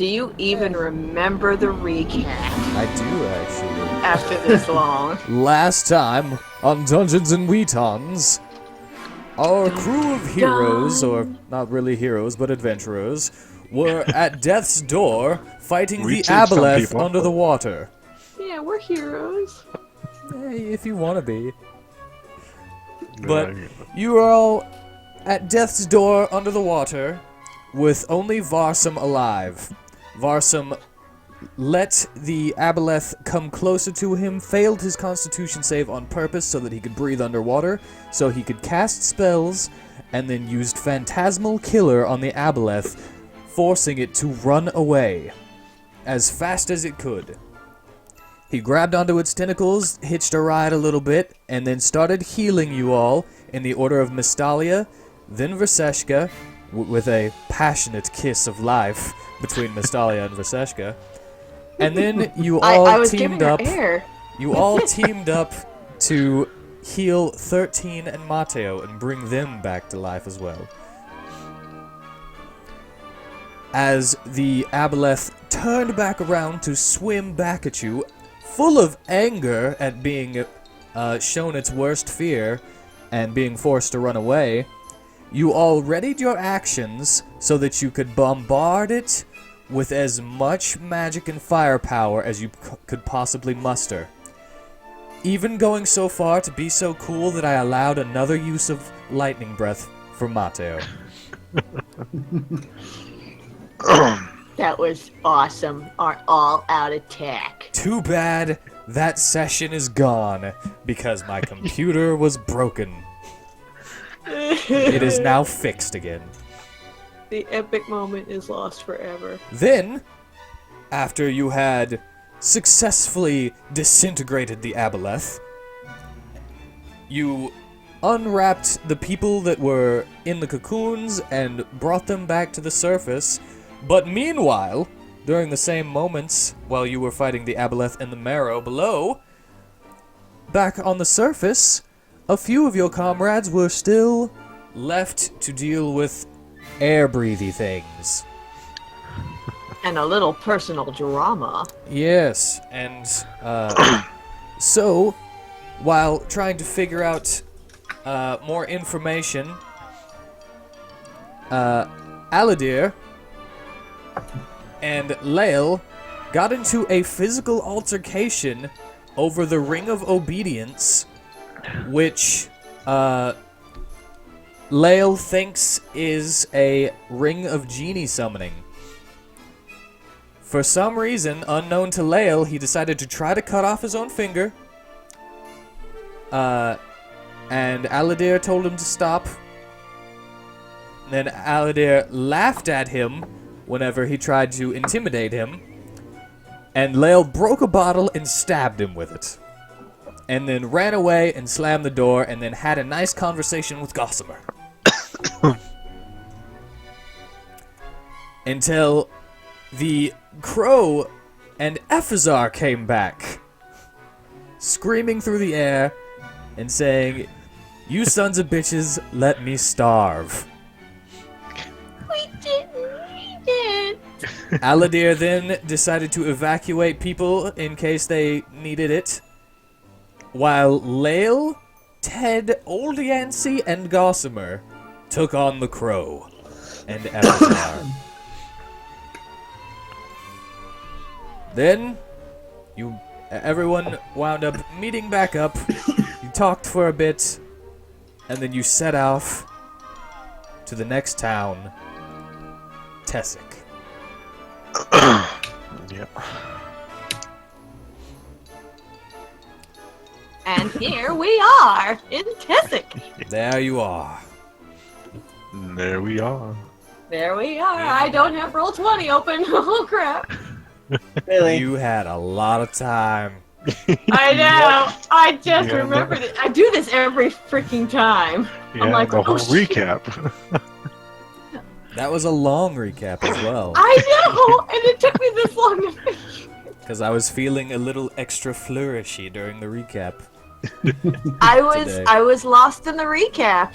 Do you even remember the recap I do, actually. after this long? Last time on Dungeons and WheatTons, our crew of heroes, or not really heroes, but adventurers, were at death's door fighting We the did some aboleth people. under the water. Yeah, we're heroes. Hey, if you want to be. No, But you are all at death's door under the water with only Varsum alive. Varsum let the aboleth come closer to him, failed his constitution save on purpose so that he could breathe underwater, so he could cast spells, and then used Phantasmal Killer on the aboleth, forcing it to run away as fast as it could. He grabbed onto its tentacles, hitched a ride a little bit, and then started healing you all in the order of Mystalia, then Verseshka, with a passionate kiss of life between Mystalia and Verseshka. And then you all I was teamed giving her up. air. You all teamed up to heal 13 and Matteo and bring them back to life as well. As the aboleth turned back around to swim back at you, full of anger at being shown its worst fear and being forced to run away, you all readied your actions so that you could bombard it with as much magic and firepower as you could possibly muster. Even going so far to be so cool that I allowed another use of lightning breath for Matteo. That was awesome. Our all-out attack. Too bad that session is gone because my computer was broken. It is now fixed again. The epic moment is lost forever. Then, after you had successfully disintegrated the aboleth, you unwrapped the people that were in the cocoons and brought them back to the surface. But meanwhile, during the same moments, while you were fighting the aboleth and the marrow below, back on the surface, a few of your comrades were still left to deal with air-breathy things. And a little personal drama. Yes, and so, while trying to figure out more information, Aladir and Lael got into a physical altercation over the Ring of Obedience, which Lael thinks is a Ring of Genie summoning. For some reason, unknown to Lael, he decided to try to cut off his own finger. And Aladir told him to stop. Then Aladir laughed at him whenever he tried to intimidate him. And Lael broke a bottle and stabbed him with it. And then ran away and slammed the door and then had a nice conversation with Gossamer. Until the Crow and Ephazar came back, screaming through the air and saying, "You sons of bitches, let me starve." We didn't need it. Aladir then decided to evacuate people in case they needed it, while Lael, Ted, Old Yancey, and Gossamer took on the Crow and Ephazar. Then, everyone wound up meeting back up, you talked for a bit, and then you set off to the next town, Tessik. Yep. And here we are in Tessik. There you are. There we are. There we are. I don't have Roll20 open. Oh crap. Really? You had a lot of time. I know. I just Yeah, remembered it. I do this every freaking time. Yeah, I'm like, the whole oh, shit. recap. That was a long recap as well, I know, and it took me this long to finish. because I was feeling a little extra flourishy during the recap. Today. I was lost in the recap.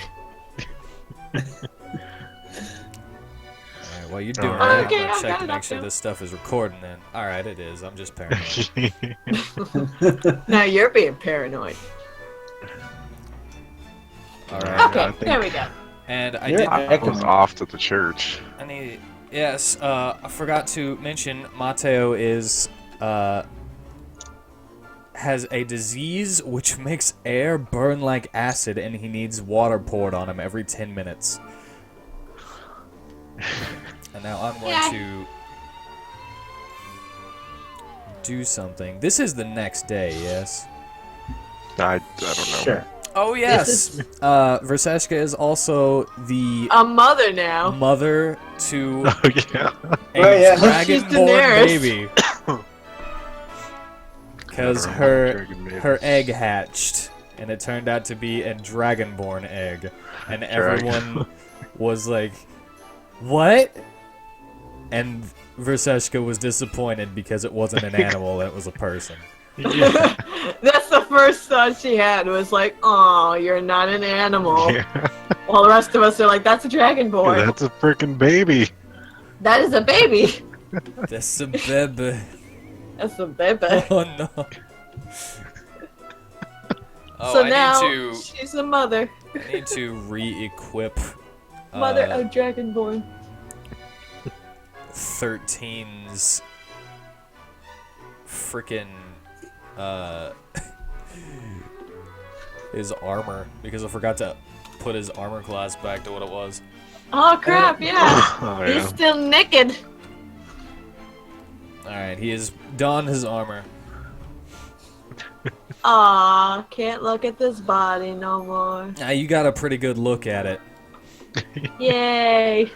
While you're doing Alright. that, Okay, I'm gonna I've check got to it make up sure too. this stuff is recording then. Alright, it is. I'm just paranoid. Now you're being paranoid. Alright. Okay, I think there we go. And I You're did. I was off to the church. I need. Yes. I forgot to mention. Mateo is has a disease which makes air burn like acid, and he needs water poured on him every 10 minutes. And now I'm going to do something. This is the next day, yes? I don't know. Sure. Oh, yes! Verseshka is also the A mother now. mother to Oh, yeah. a Oh, yeah. She's dragon-born Daenerys. baby. Because her egg hatched, and it turned out to be a dragonborn egg. And everyone was like, what? And Verseshka was disappointed because it wasn't an animal, it was a person. Yeah. That's the first thought she had was like, "Oh, you're not an animal." Yeah. While the rest of us are like, "That's a dragonborn. That's a freaking baby. That is a baby. That's a baby. That's a baby." Oh no. Oh, So I now need to she's a mother. I need to re-equip Mother of dragonborn. 13's freaking his armor, because I forgot to put his armor class back to what it was. Oh crap! Yeah, Oh, he's yeah. still naked. Alright, he has donned his armor. Aw, can't look at this body no more. Now you got a pretty good look at it. Yay!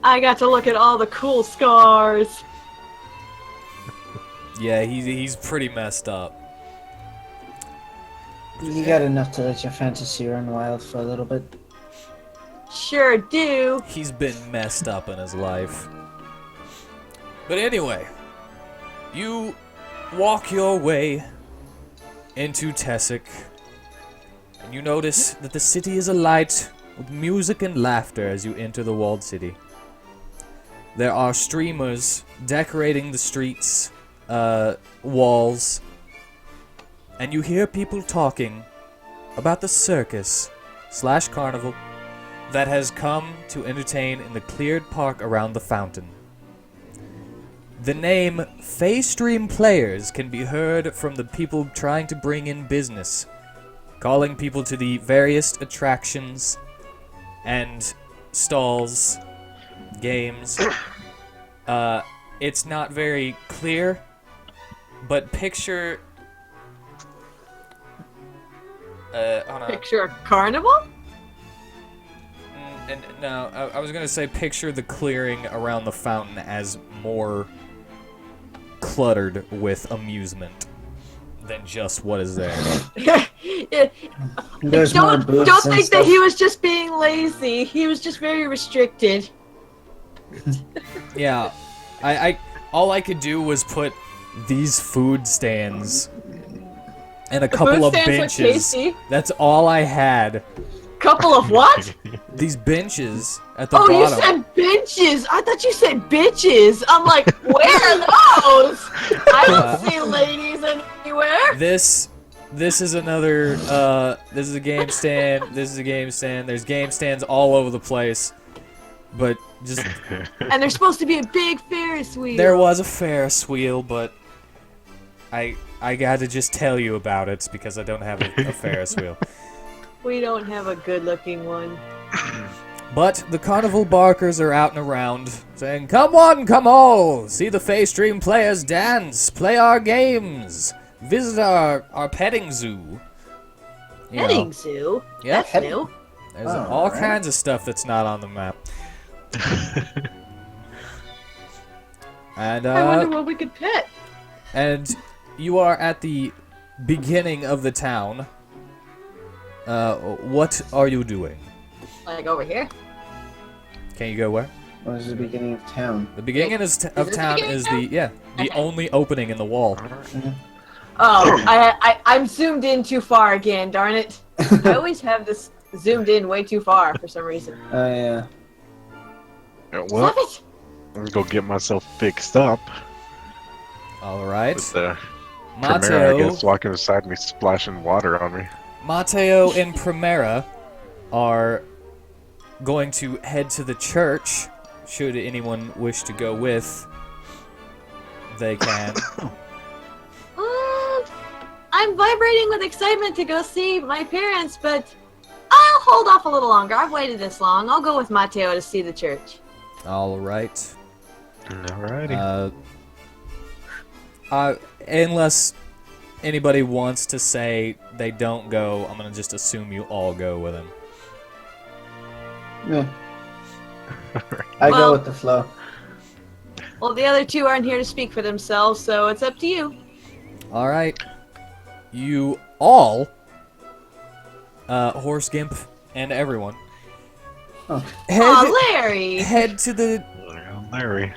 I got to look at all the cool scars. Yeah, he's pretty messed up. You got enough to let your fantasy run wild for a little bit. Sure do. He's been messed up in his life. But anyway, you walk your way into Tessik, and you notice that the city is alight with music and laughter as you enter the walled city. There are streamers decorating the streets, walls, and you hear people talking about the circus/carnival that has come to entertain in the cleared park around the fountain. The name Fey Stream Players can be heard from the people trying to bring in business, calling people to the various attractions and stalls, games. It's not very clear, but picture... hold on. Picture a carnival? No, I was gonna say picture the clearing around the fountain as more cluttered with amusement than just what is there. Yeah. There's more Don't booths and think that stuff. he was just being lazy. He was just very restricted. Yeah, I all I could do was put these food stands and a couple Food of stands are benches. tasty. That's all I had. Couple of what? These benches at the Oh, bottom. you said benches. I thought you said bitches. I'm like, where are those? I don't see ladies anywhere. This is another this is a game stand. This is a game stand. There's game stands all over the place. But just And there's supposed to be a big Ferris wheel. there was a Ferris wheel, but I got to just tell you about it because I don't have a Ferris wheel. We don't have a good-looking one. But the carnival barkers are out and around, saying, "Come on, come all! See the Fey Stream Players dance, play our games, visit our petting zoo." You know, Petting zoo? Yep. That's new. There's Oh, all right. kinds of stuff that's not on the map. And I wonder what we could pet. and you are at the beginning of the town. What are you doing? Like over here? Can you go where? What was the beginning of town? The beginning of it the town beginning is of the Okay. only opening in the wall. Oh, I'm zoomed in too far again, darn it. I always have this zoomed in way too far for some reason. Oh yeah. What? Stop it! I'm gonna go get myself fixed up. All right. With the Primera, I guess, Mateo, walking beside me, splashing water on me. Mateo and Primera are going to head to the church. Should anyone wish to go with, they can. I'm vibrating with excitement to go see my parents, but I'll hold off a little longer. I've waited this long. I'll go with Mateo to see the church. All right. Alrighty. Unless anybody wants to say they don't go, I'm gonna just assume you all go with him. Yeah. I Well- go with the flow. Well, the other two aren't here to speak for themselves, so it's up to you. All right. You all, Horse Gimp and everyone, Oh. Larry! head to the Larry.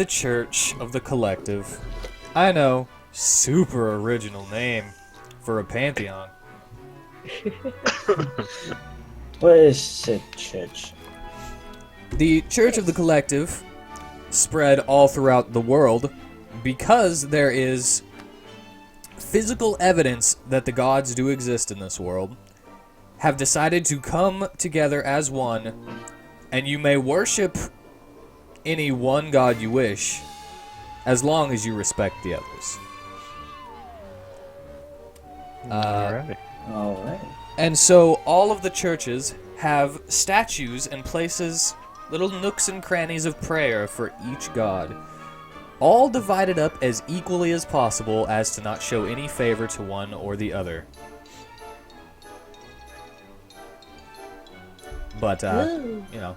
church of the collective. I know, super original name for a pantheon. What is it, church? The Church of the Collective, spread all throughout the world, because there is physical evidence that the gods do exist in this world, have decided to come together as one, and you may worship any one god you wish, as long as you respect the others. Alrighty. Alright. And so all of the churches have statues and places, little nooks and crannies of prayer for each god, all divided up as equally as possible as to not show any favor to one or the other. But, Ooh. you know.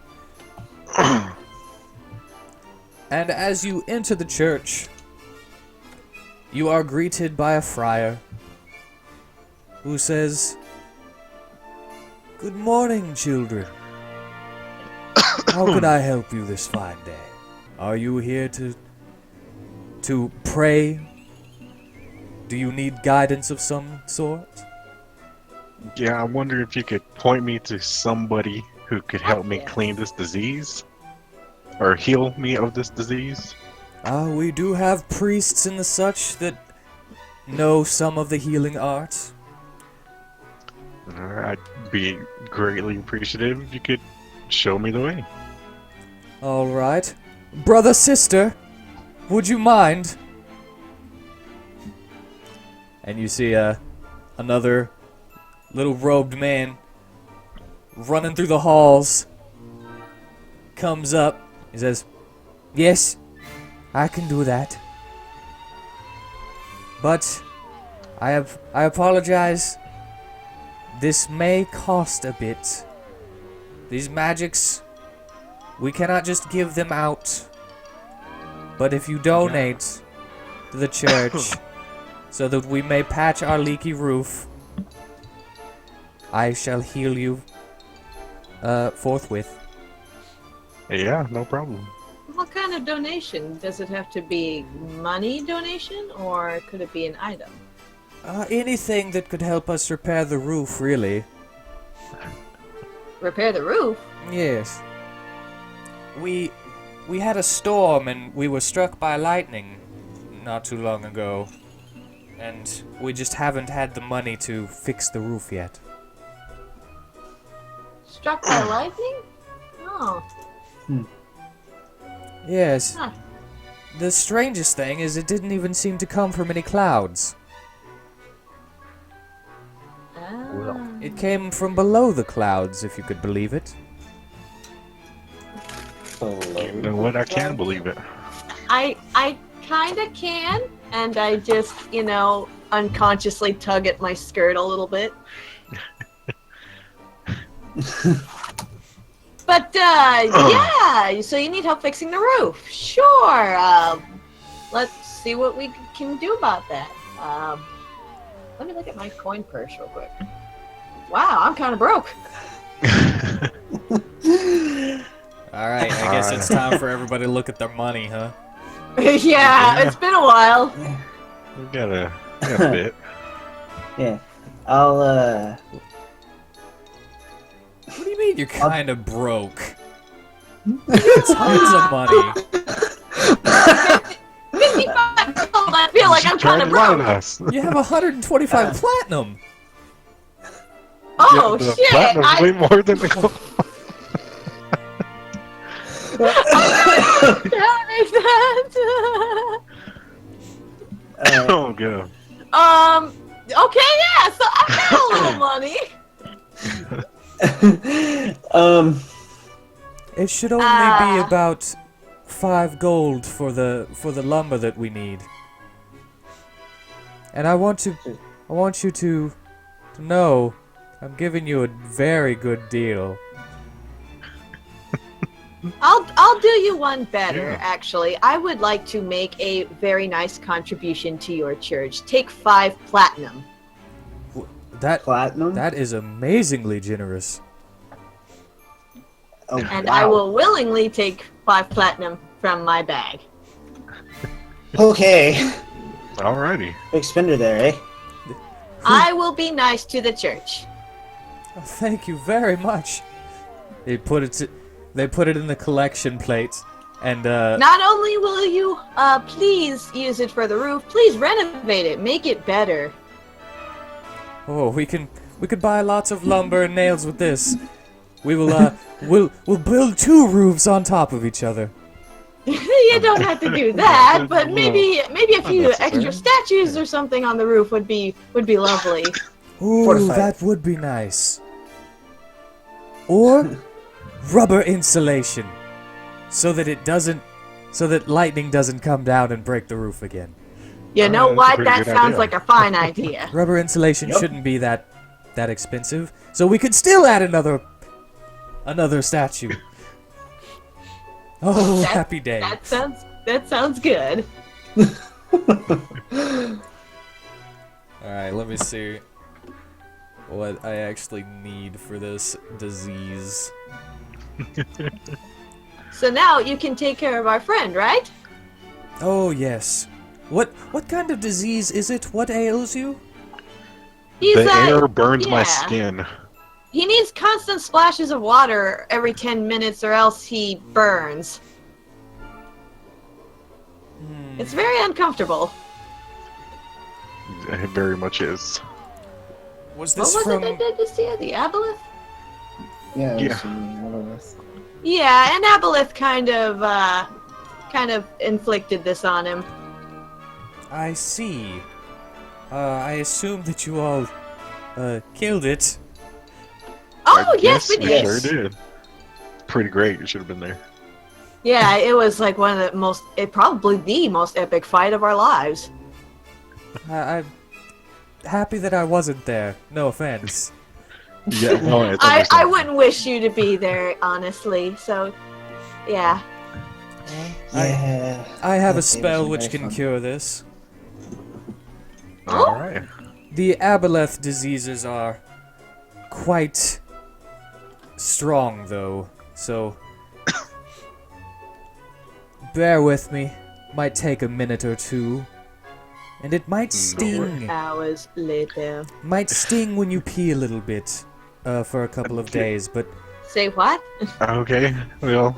And as you enter the church, you are greeted by a friar who says, "Good morning, children. How can I help you this fine day? Are you here to pray? Do you need guidance of some sort?" Yeah, I wonder if you could point me to somebody who could help me Yes. clean this disease? Or heal me of this disease? We do have priests and the such that know some of the healing arts. I'd be greatly appreciative if you could show me the way. All right. Brother, sister, would you mind? And you see another little robed man running through the halls. Comes up. He says, "Yes, I can do that. But I apologize. This may cost a bit. These magics, we cannot just give them out. But if you donate to the church so that we may patch our leaky roof, I shall heal you forthwith." Yeah, no problem. What kind of donation? Does it have to be money donation, or could it be an item? Anything that could help us repair the roof, really. Repair the roof? Yes. We had a storm and we were struck by lightning not too long ago. And we just haven't had the money to fix the roof yet. Struck by lightning? Oh. Yes. Huh. The strangest thing is it didn't even seem to come from any clouds. Ah. It came from below the clouds, if you could believe it. You know what? I can believe it. I kinda can, and I just, unconsciously tug at my skirt a little bit. But, yeah, so you need help fixing the roof. Sure, let's see what we can do about that. Let me look at my coin purse real quick. Wow, I'm kind of broke. Alright, I guess it's time for everybody to look at their money, huh? Yeah, it's been a while. We got a bit. Yeah. I'll, What do you mean you're kinda broke? Tons of money. 55 gold, I feel like I'm kind of trying to lie broke. to us. You have 125 platinum. Oh, the shit. platinum's way more than the gold. Donate that. Oh, god. Okay, yeah, so I've got a little money. It should only be about 5 gold for the lumber that we need. And I want you to know I'm giving you a very good deal. I'll do you one better, Yeah. actually. I would like to make a very nice contribution to your church. Take 5 platinum. Platinum? That is amazingly generous. Oh, And wow. I will willingly take 5 platinum from my bag. Okay. Alrighty. Big spender there, eh? I will be nice to the church. Oh, thank you very much. They put it in the collection plate, and Not only will you please use it for the roof, please renovate it, make it better. oh, we could buy lots of lumber and nails with this. We will we'll build 2 roofs on top of each other. You don't have to do that, but maybe a few Unnecessary. extra statues or something on the roof would be lovely. Ooh, Fortified. that would be nice. Or rubber insulation, so that lightning doesn't come down and break the roof again. You know that's a what? pretty That good sounds idea. like a fine idea. Rubber insulation Yep. shouldn't be that expensive, so we could still add another statue. Oh, That- happy day. That sounds good. Alright, let me see what I actually need for this disease. So now you can take care of our friend, right? Oh, yes. What kind of disease is it? What ails you? He's The air burns my yeah. skin. He needs constant splashes of water every 10 minutes or else he burns. It's very uncomfortable. It very much is. Was What this was from... it that did this to you? The aboleth? Yeah. Yeah. Yeah, and aboleth kind of inflicted this on him. I see. I assume that you all killed it. Oh, I yes, guess we we did. sure did. Pretty great. You should have been there. Yeah, it was like probably the most epic fight of our lives. I'm happy that I wasn't there. No offense. Yeah, no, it's I understandable. wouldn't wish you to be there, honestly. So, yeah. Yeah. I have a That spell seems which very can fun. cure this. Alright. The aboleth diseases are quite strong, though, so bear with me. Might take a minute or two, and it might sting. Hours later. Might sting when you pee a little bit for a couple of days, but Say what? Okay, well,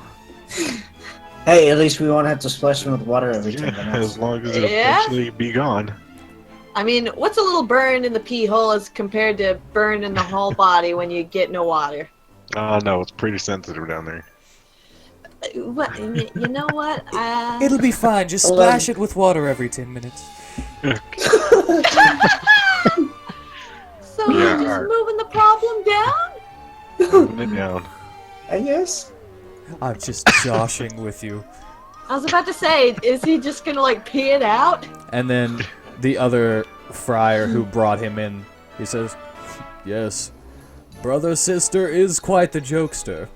Hey, at least we won't have to splash him with water every 10 yeah, minutes. as long as it Yeah? eventually be gone. I mean, what's a little burn in the pee hole as compared to burn in the whole body when you get no water? No, it's pretty sensitive down there. What? You know what? it'll be fine. Just splash it with water every 10 minutes. So Yeah, you're just alright. moving the problem down? Moving it down. I guess. I'm just joshing with you. I was about to say, is he just gonna like pee it out? And then the other friar who brought him in, he says, "Yes, brother sister is quite the jokester."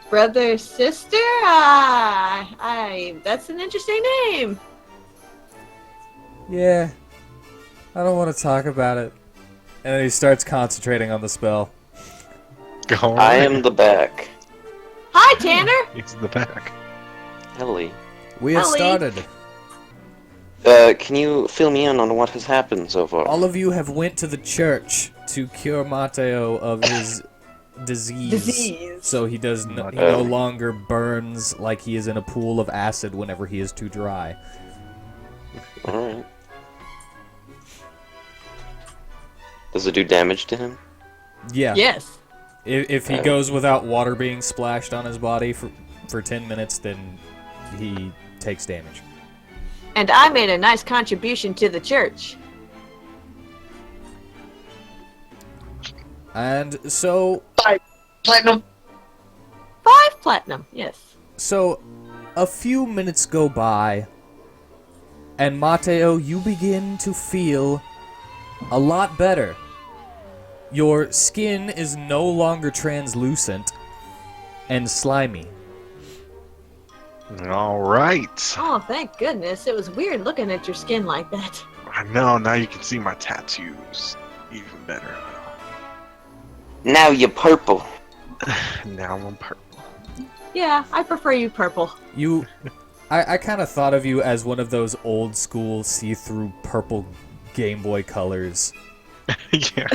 Brother, sister? That's an interesting name. Yeah, I don't want to talk about it. And then he starts concentrating on the spell. I am the back. Hi, Tanner. It's in the back. Helly. We have Ellie. started. Can you fill me in on what has happened so far? All of you have went to the church to cure Mateo of his disease. So he no longer burns like he is in a pool of acid whenever he is too dry. Alright. Does it do damage to him? Yeah. Yes. If he goes without water being splashed on his body for 10 minutes, then he takes damage. And I made a nice contribution to the church. And so... 5 platinum. 5 platinum, yes. So, a few minutes go by, and Mateo, you begin to feel a lot better. Your skin is no longer translucent and slimy. All right. Oh, thank goodness. It was weird looking at your skin like that. I know. Now you can see my tattoos even better. Now you're purple. Now I'm purple. Yeah, I prefer you purple. I kind of thought of you as one of those old school see-through purple Game Boy colors. Yeah.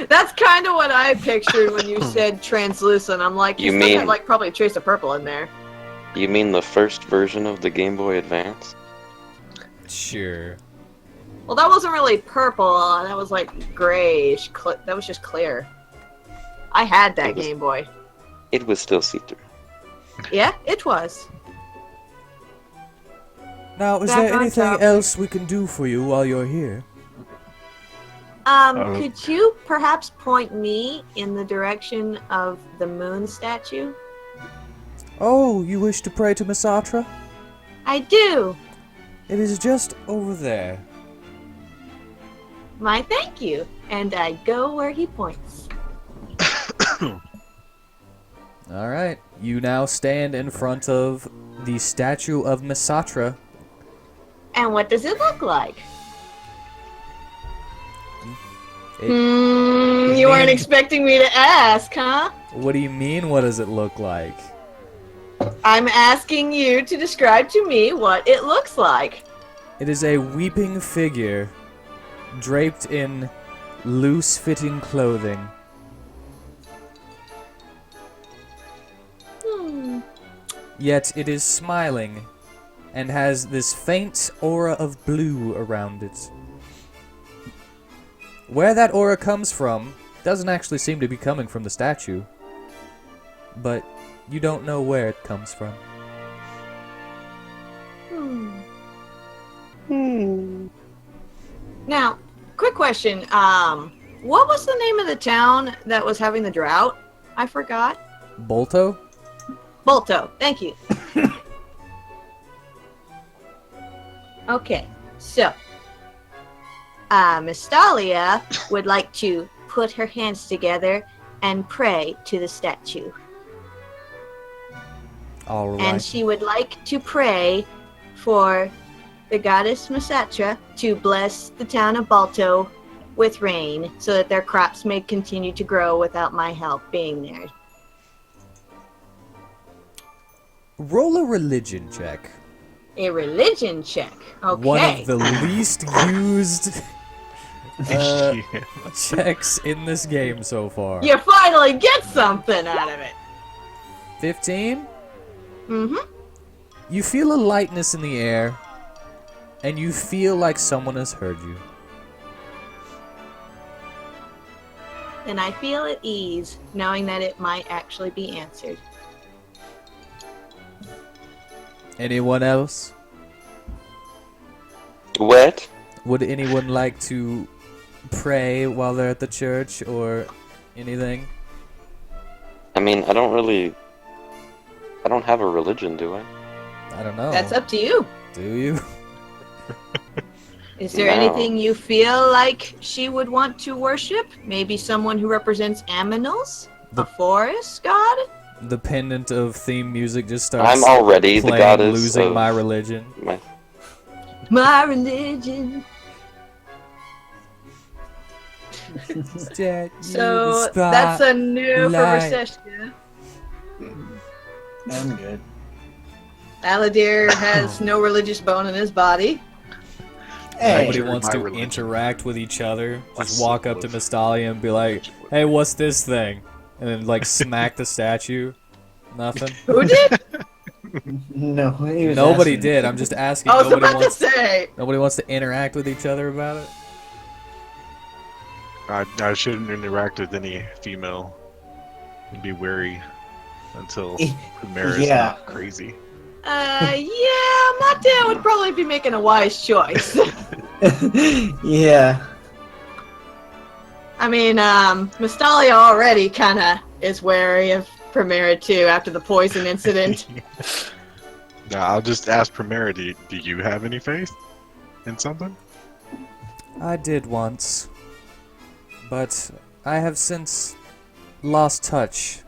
That's kind of what I pictured when you said translucent. I'm like, you still have like probably a trace of purple in there. You mean the first version of the Game Boy Advance? Sure. Well, that wasn't really purple. That was like grayish. That was just clear. I had that Game Boy. It was still see-through. Yeah, it was. Now, is there anything else we can do for you while you're here? Could you perhaps point me in the direction of the moon statue? Oh, you wish to pray to Misatra? I do. It is just over there. My thank you. And I go where he points. Alright, you now stand in front of the statue of Misatra. And what does it look like? You weren't expecting me to ask, huh? What do you mean, what does it look like? I'm asking you to describe to me what it looks like. It is a weeping figure, draped in loose-fitting clothing. Yet it is smiling, and has this faint aura of blue around it. Where that aura comes from doesn't actually seem to be coming from the statue, but you don't know where it comes from. Now, quick question. What was the name of the town that was having the drought? I forgot. Bolto? Bolto. Thank you. Okay, so Miss Dahlia would like to put her hands together and pray to the statue. All right. And she would like to pray for the goddess Misatra to bless the town of Balto with rain so that their crops may continue to grow without my help being there. Roll a religion check. A religion check. Okay. One of the least used checks in this game so far. You finally get something out of it. 15? Mm-hmm. You feel a lightness in the air, and you feel like someone has heard you. And I feel at ease knowing that it might actually be answered. Anyone else? What? Would anyone like to pray while they're at the church or anything? I mean, I don't have a religion, do I? I don't know. That's up to you. Do you? Is there No. anything you feel like she would want to worship? Maybe someone who represents Aminos? The forest god? The pendant of theme music just starts I'm already the playing goddess Losing of My Religion. My religion. So that's a new for Verseshka. I'm good. Aladir has no religious bone in his body. Hey, Nobody wants My to religion. interact with each other. My Just walk up to soul is- Mistalia and be like, "Hey, what's this thing?" and then like smack the statue. Nothing. Who did? No, he was Nobody asking. did. I'm just asking. I was Nobody about to wants. say. Nobody wants to interact with each other about it. I shouldn't interact with any female. And be wary until Primera's Yeah. not crazy. Yeah, Mateo would probably be making a wise choice. Yeah. I mean, Mystalia already kind of is wary of Primera too after the poison incident. Now, I'll just ask Primera, do you have any faith in something? I did once, but I have since lost touch.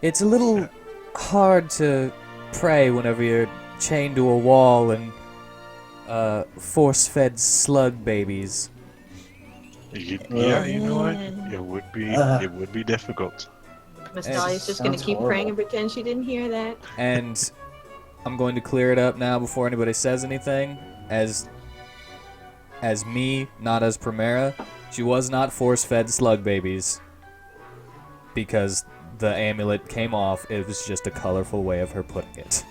It's a little hard to pray whenever you're chained to a wall and force-fed slug babies. Yeah, you know what? It would be difficult. Mystalia's just gonna Sounds keep praying and horrible. pretend she didn't hear that. And I'm going to clear it up now before anybody says anything. As me, not as Primera, she was not force-fed slug babies. Because the amulet came off, it was just a colorful way of her putting it.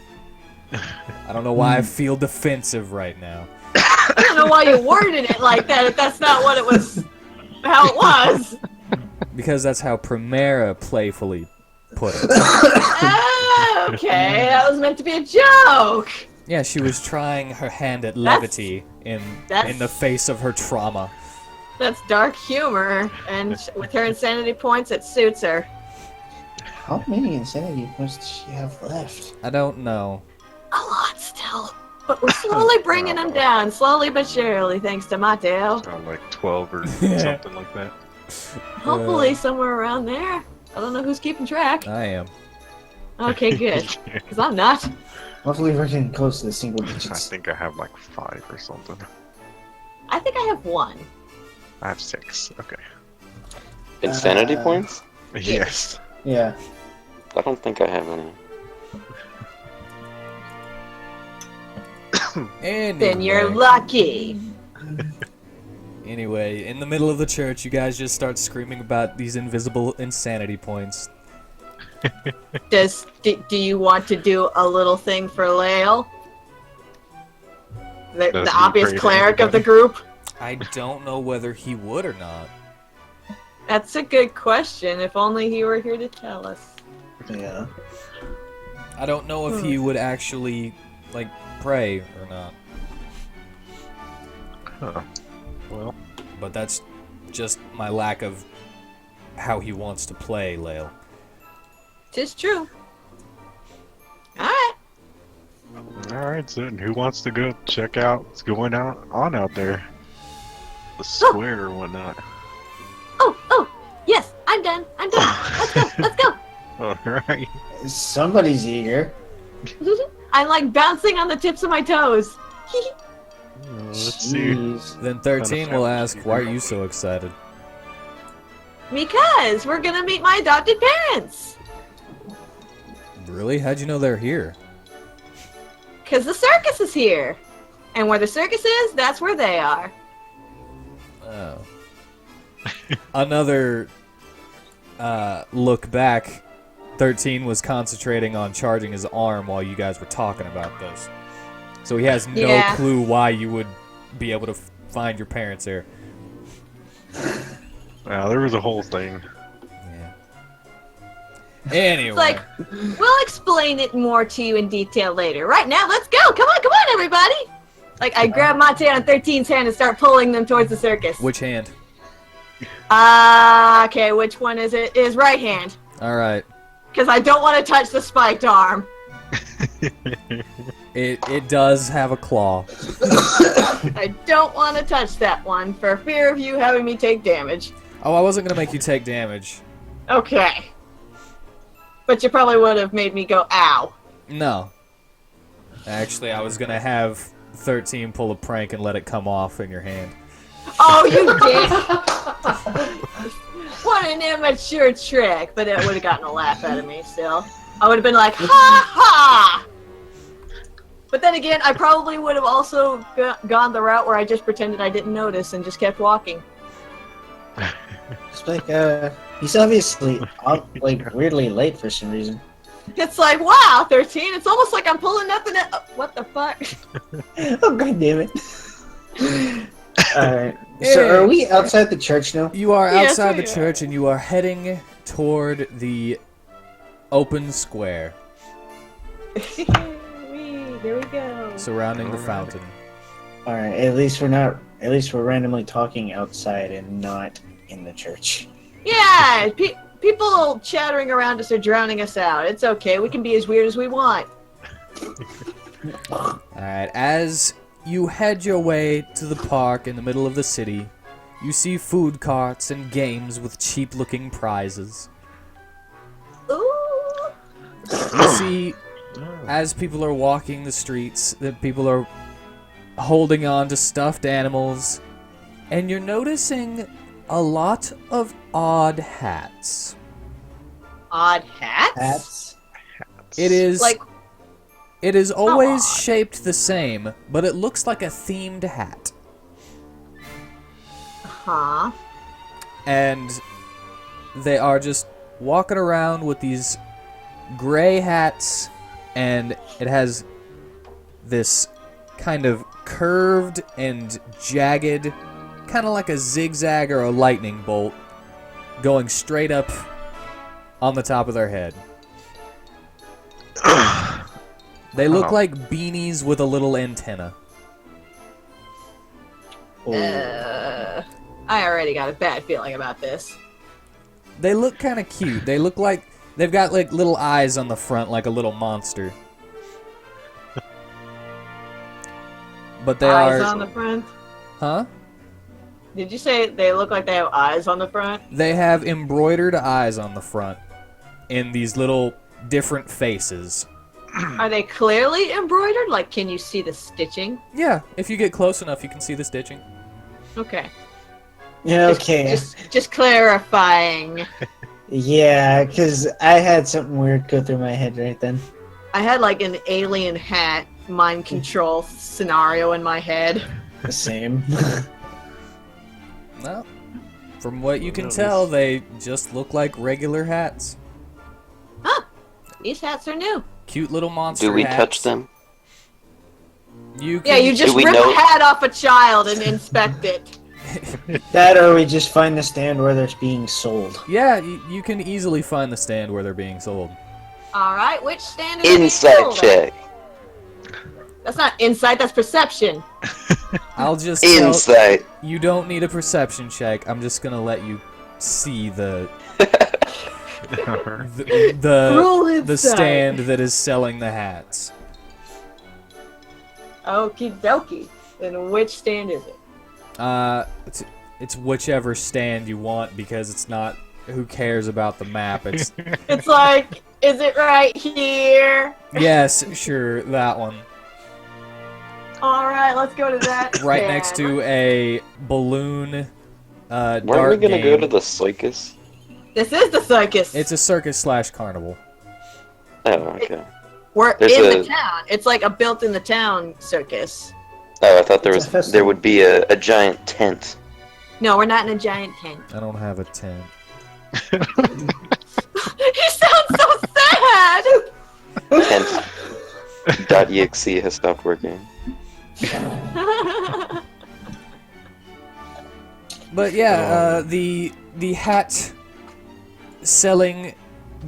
I don't know why I feel defensive right now. I don't know why you worded it like that if that's not what it was, how it was. Because that's how Primera playfully put it. Okay, that was meant to be a joke. Yeah, she was trying her hand at levity in the face of her trauma. That's dark humor, and with her insanity points, it suits her. How many insanity points does she have left? I don't know. A lot still. But we're slowly bringing them down, slowly but surely, thanks to Mateo. Sound like 12 or something like that. Hopefully somewhere around there. I don't know who's keeping track. I am. Okay, good. Because I'm not. Hopefully we're getting close to the single I digits. think I have like 5 or something. I think I have one. I have 6. Okay. Insanity points? Yes. Yeah. I don't think I have any. Then you're lucky. Anyway, in the middle of the church, you guys just start screaming about these invisible insanity points. Do you want to do a little thing for Lael? The Does he obvious pray to cleric of the everybody? group? I don't know whether he would or not. That's a good question. If only he were here to tell us. Yeah. I don't know if he would actually, like, pray or not. Huh. Well, But that's just my lack of how he wants to play, Lael. 'Tis true. Alright. alright, so who wants to go check out what's going on out there? The square or whatnot. Oh, yes, I'm done. Let's go, let's go. Alright. Somebody's eager. I'm like bouncing on the tips of my toes. Let's see. Jeez. Then 13 will ask, why are you so excited? Because we're gonna meet my adopted parents. Really? How'd you know they're here? Because the circus is here. And where the circus is, that's where they are. Oh. Another look back. 13 was concentrating on charging his arm while you guys were talking about this. So he has no Yeah. clue why you would be able to find your parents here. Wow, there was a whole thing. Yeah. Anyway. It's like, we'll explain it more to you in detail later. Right now, let's go. Come on, everybody. Like, I grab Mateo and 13's hand and start pulling them towards the circus. Which hand? Okay, which one is it? Is right hand. Alright. Because I don't want to touch the spiked arm. It does have a claw. I don't want to touch that one for fear of you having me take damage. Oh, I wasn't gonna make you take damage. Okay. But you probably would have made me go, ow. No. Actually, I was gonna have 13 pull a prank and let it come off in your hand. Oh, you did! What an immature trick, but it would have gotten a laugh out of me still. I would have been like, ha ha! But then again, I probably would have also gone the route where I just pretended I didn't notice and just kept walking. It's like, He's obviously like weirdly late for some reason. It's like, wow, 13. It's almost like I'm pulling nothing. What the fuck? Oh god damn it! Alright, so are we outside the church now? You are Yes, outside we the are. church, and you are heading toward the open square There we go. surrounding the Alright. fountain. Alright, at least we're randomly talking outside and not in the church. Yeah, people chattering around us are drowning us out. It's okay. We can be as weird as we want. Alright, as you head your way to the park in the middle of the city, you see food carts and games with cheap-looking prizes. Ooh. You see, as people are walking the streets, that people are holding on to stuffed animals, and you're noticing a lot of odd hats. Odd hats? Hats? It is Like, it is always odd? shaped the same, but it looks like a themed hat. huh? And they are just walking around with these gray hats, and it has this kind of curved and jagged, kind of like a zigzag or a lightning bolt, going straight up on the top of their head. They look Oh. like beanies with a little antenna. Oh. I already got a bad feeling about this. They look kind of cute. They look like they've got like little eyes on the front, like a little monster. But they Eyes are, on the front? huh? Did you say they look like they have eyes on the front? They have embroidered eyes on the front in these little different faces. Are they clearly embroidered? Like, can you see the stitching? Yeah, if you get close enough, you can see the stitching. Okay. Yeah, okay. Just clarifying. Yeah, because I had something weird go through my head right then. I had like an alien hat mind control scenario in my head. The same. No. From what you can No, tell, this- they just look like regular hats. These hats are new. Cute little monster Do we hats. touch them? You Yeah, can, you just we rip know- a hat off a child and inspect it. That or we just find the stand where they're being sold. Yeah, you can easily find the stand where they're being sold. All right, which stand is it being Insight sold at? check. That's not insight. That's perception. I'll just tell, Insight. you don't need a perception check. I'm just gonna let you see the Roll the insight. stand that is selling the hats. Okie dokie. Then which stand is it? It's whichever stand you want because it's not. Who cares about the map? It's It's like, is it right here? yes, sure, that one. All right, let's go to that. Right stand. next to a balloon. Weren't we Dart gonna go game. to the circus? This is the circus. It's a circus/carnival. Oh, okay. We're There's in a- the town. It's like a built-in-the-town circus. Oh, I thought there It's a was festival. there would be a giant tent. No, we're not in a giant tent. I don't have a tent. You sound so sad. Tent.exe has stopped working. But yeah, the hat selling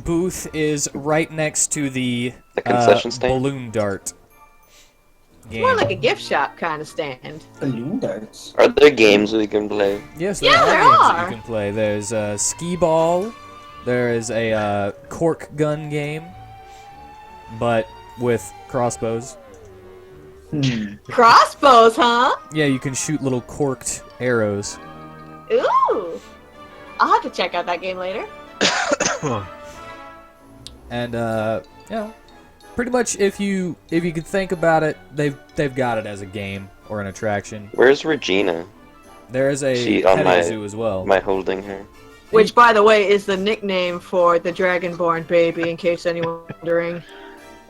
booth is right next to the The concession stand? balloon dart game. More like a gift shop kind of stand. Balloon darts. Are there games we can play? Yes, there Yeah, are there games that are. you can play. There's a skee ball. There is a cork gun game, but with crossbows. Crossbows, huh? Yeah, you can shoot little corked arrows. Ooh. I'll have to check out that game later. And pretty much if you could think about it, they've got it as a game or an attraction. Where's Regina? There is a She on petting my- zoo as well. Am I holding her? Which, by the way, is the nickname for the Dragonborn baby, in case anyone's wondering.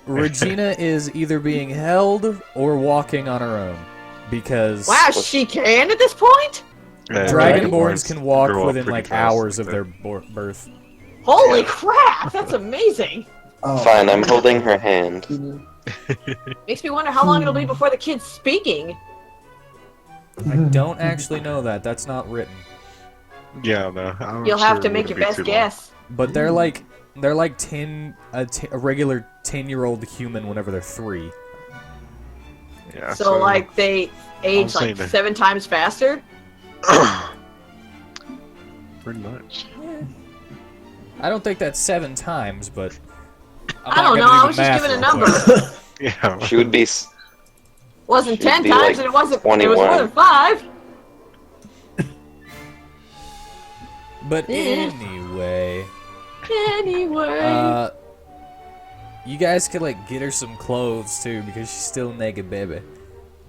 Regina is either being held or walking on her own because Wow, she can at this point? Dragonborns can walk grow up within pretty like fast hours like of their birth. Holy crap! That's amazing. Oh. Fine, I'm holding her hand. Makes me wonder how long it'll be before the kid's speaking. I don't actually know that. That's not written. Yeah, no. I'm You'll sure have to it make wouldn't your be best too guess. But they're like a regular 10-year-old human whenever they're 3. long. Yeah, So like they age saying like that- 7 times faster. pretty much. I don't think that's 7 times, but I'm I not don't know. gonna do I was the just math giving a real number. quick. Yeah. She would be. Wasn't She'd 10 be, times, like, and it wasn't. It was 21. more than 5. But anyway, Anyway. you guys could like get her some clothes too because she's still a naked baby,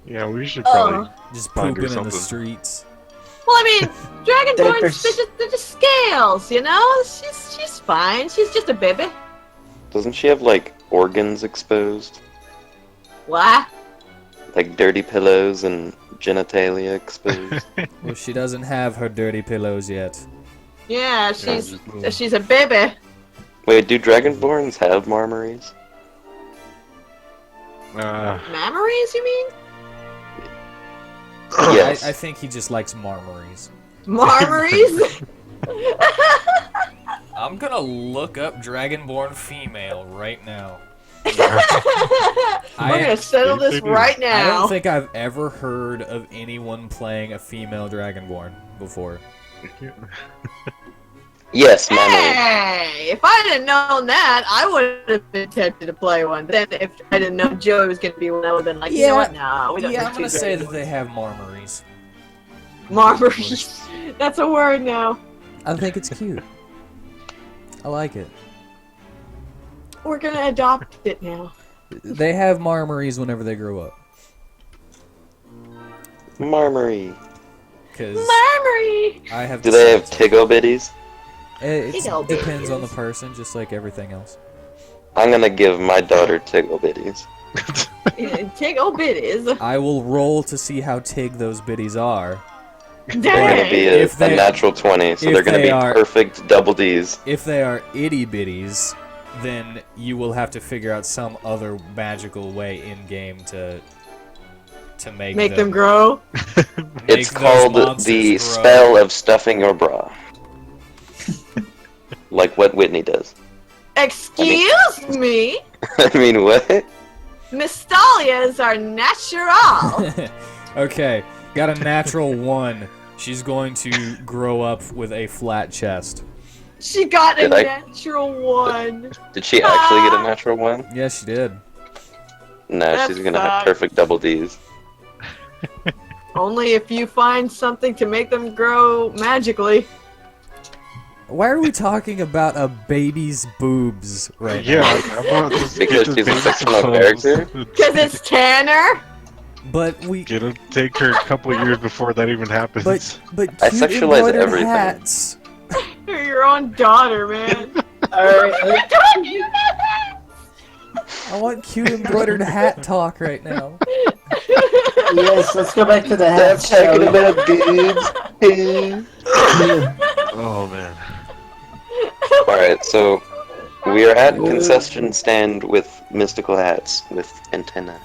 Yeah, we should probably. just Find her pooping in the something. streets. Well, I mean, Dragonborns, Diapers. they're just scales, you know? She's fine. She's just a baby. Doesn't she have like organs exposed? What? Like dirty pillows and genitalia exposed? Well, she doesn't have her dirty pillows yet. Yeah, just little- she's a baby. Wait, do Dragonborns have marmories? Mammaries, you mean? Yes. I think he just likes marmories. Marmories? I'm gonna look up Dragonborn female right now. We're gonna settle this right I now. don't think I've ever heard of anyone playing a female Dragonborn before. Yes, mammoth. Hey, if I didn't known that, I would have been tempted to play one. Then, if I didn't know Joey was gonna be one, I would have been like, you know what? No, we don't. Yeah, need I'm gonna two say that Dragonborns. they have marmories. Marmories. That's a word now. I think it's cute. I like it. We're gonna adopt it now. They have marmories whenever they grow up. Marmory. Cause Marmory. I have. Do they have decided tiggle bitties? to. It Tiggle depends on the bitties. person, just like everything else. I'm gonna give my daughter tiggle bitties. Take old bitties. I will roll to see how tig those biddies are. They're gonna be Dang. If a they- natural 20, so if they're gonna they be are- perfect double Ds. If they are itty bitties, then you will have to figure out some other magical way in game to Make them grow. make It's those called monsters the grow. spell of stuffing your bra. Like what Whitney does. Excuse me? I mean, what? Mystalias are natural. Okay, got a natural 1. She's going to grow up with a flat chest. She got a Did I- natural 1. Did she actually get a natural one? Yes, she did. No, That she's gonna have sucks. perfect double Ds. Only if you find something to make them grow magically. Why are we talking about a baby's boobs right Yeah, now? like, I want to Because get she's a this fictional clothes. character? Because it's Tanner. But we. It'll take her a couple years before that even happens. But I cute sexualize embroidered everything. hats. You're your own daughter, man. Alright, I want cute embroidered hat talk right now. yes, let's go back to the hat. Stop talking shall about boobs. Oh man. Alright, so we are at concession stand with mystical hats with antenna.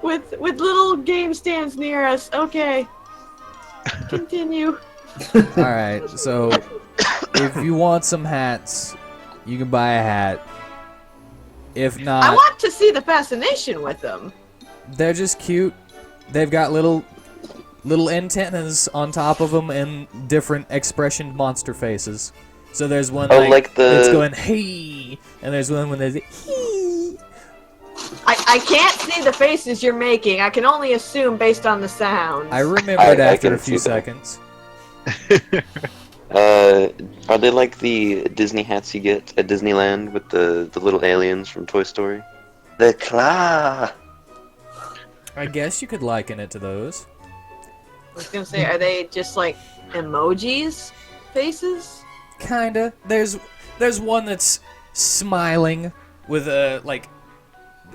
with little game stands near us. Okay. Continue. Alright, so if you want some hats, you can buy a hat. If I not, want to see the fascination with them. they're just cute. They've got little antennas on top of them and different expression monster faces. So there's one Oh, like the- that's going hey, and there's one when there's hee. I can't see the faces you're making. I can only assume based on the sounds. I remembered I after can a few see that. seconds. Are they like the Disney hats you get at Disneyland with the little aliens from Toy Story? The claw! I guess you could liken it to those. I was gonna say, are they just like emojis? Faces? Kinda. There's one that's smiling with a like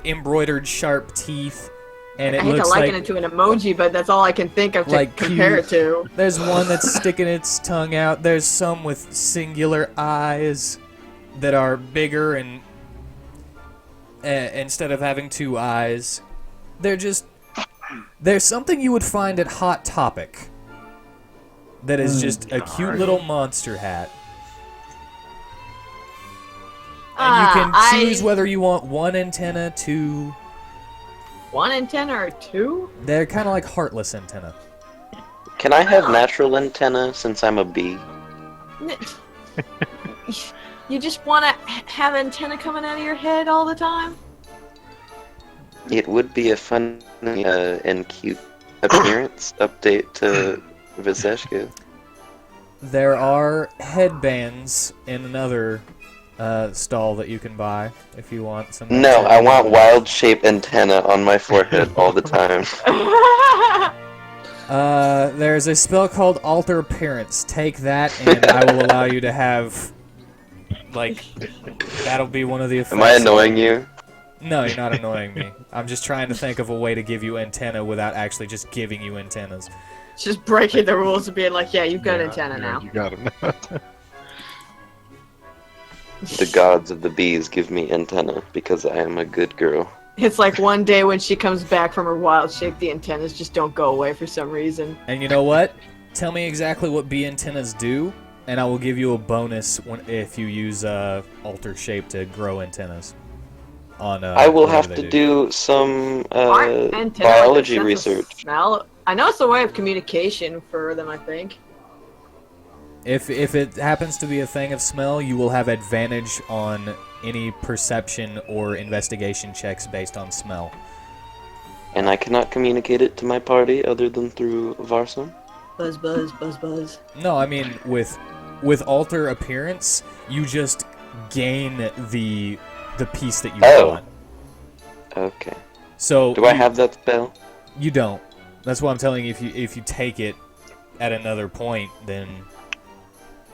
embroidered sharp teeth and I it hate to looks liken like it to an emoji, but that's all I can think of to Like compare it to. there's one that's sticking its tongue out. There's some with singular eyes that are bigger and instead of having two eyes, there's something you would find at Hot Topic that is just a cute little monster hat. And you can choose whether you want one antenna, two. One antenna or two? They're kind of like heartless antenna. Can I have natural antenna since I'm a bee? You just want to have antenna coming out of your head all the time? It would be a fun and cute appearance update to Viseshka. There are headbands in another stall that you can buy if you want some. No, I want wild shape antenna on my forehead all the time. There's a spell called Alter Appearance. Take that, and I will allow you to have, like, that'll be one of the effects. Am I annoying you? No, you're not annoying me. I'm just trying to think of a way to give you antenna without actually just giving you antennas. Just breaking the rules and being like, yeah, you've got antenna now. You got him. The gods of the bees give me antenna because I am a good girl. It's like one day when she comes back from her wild shape, the antennas just don't go away for some reason. And you know what? Tell me exactly what bee antennas do, and I will give you a bonus if you use Alter Shape to grow antennas. I will have to do some biology research. Smell. I know it's a way of communication for them, I think. If it happens to be a thing of smell, you will have advantage on any perception or investigation checks based on smell. And I cannot communicate it to my party other than through Varsum? Buzz, buzz, buzz, buzz. No, I mean, with Alter Appearance, you just gain the piece that you want. Okay. So do I have that spell? You don't. That's why I'm telling you, if you take it at another point, then...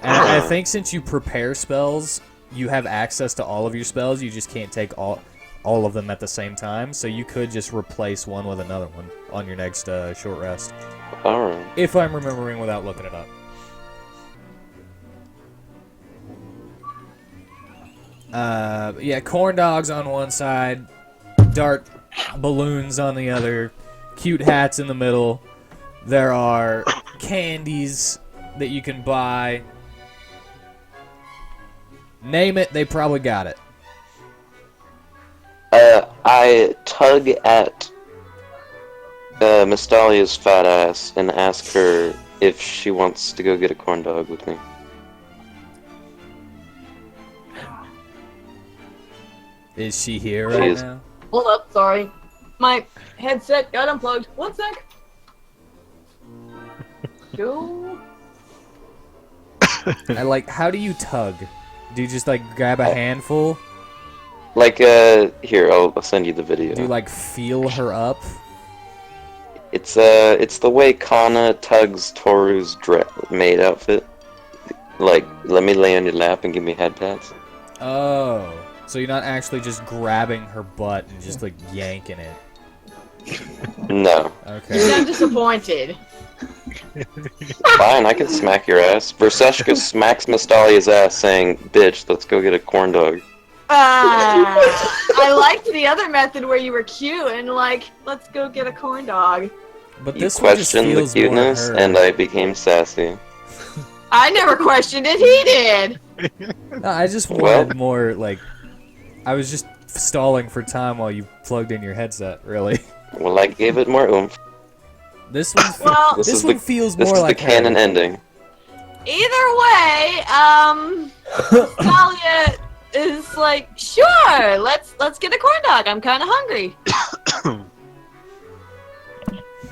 And I think since you prepare spells, you have access to all of your spells, you just can't take all of them at the same time, so you could just replace one with another one on your next short rest. Alright. If I'm remembering without looking it up. Yeah, corn dogs on one side, dart balloons on the other, cute hats in the middle. There are candies that you can buy. Name it, they probably got it. I tug at Mystalia's fat ass and ask her if she wants to go get a corn dog with me. Is she here right now? Hold up, sorry. My headset got unplugged. One sec. Go. I like, how do you tug? Do you just like grab a handful? Like, here, I'll send you the video. Do you like feel her up? It's the way Kana tugs Toru's maid outfit. Like, let me lay on your lap and give me head pats. Oh. So you're not actually just grabbing her butt and just like yanking it? No. Okay. You sound disappointed. Fine, I can smack your ass. Verseshka smacks Mystalia's ass saying, bitch, let's go get a corn dog. I liked the other method where you were cute and like, let's go get a corn dog. But You this one just questioned the feels more cuteness, her. and I became sassy. I never questioned it, he did! No, I just wanted more, like... I was just stalling for time while you plugged in your headset, really. Well, I gave it more oomph. This one, Well, this one feels more This is like the canon her. ending. Either way, Talia is like, sure, let's get a corn dog. I'm kind of hungry.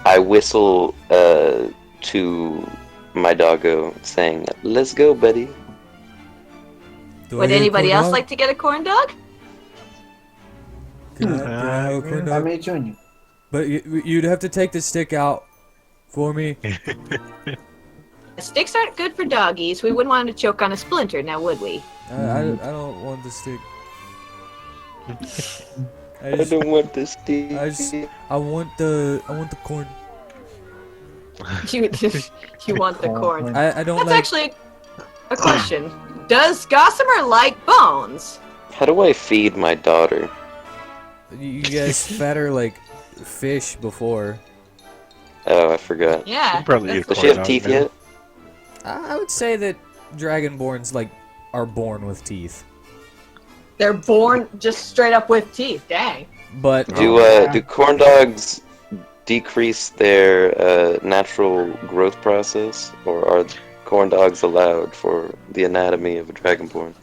I whistle to my doggo, saying, let's go, buddy. Would anybody else like to get a corn dog? Can I have a corn I dog? may join you. But you'd have to take the stick out for me. Sticks aren't good for doggies. We wouldn't want them to choke on a splinter, now would we? I don't want the stick. I don't want this teeth. I want the corn. You want the corn. I don't That's like. actually a question. Does Gossamer like bones? How do I feed my daughter? You guys fed her like fish before. Oh, I forgot. Yeah. You probably that's- eat Does she have corn teeth dog now. yet? I would say that dragonborns like are born with teeth, They're born just straight up with teeth. Dang. but Do corn dogs decrease their natural growth process, or are corn dogs allowed for the anatomy of a dragonborn?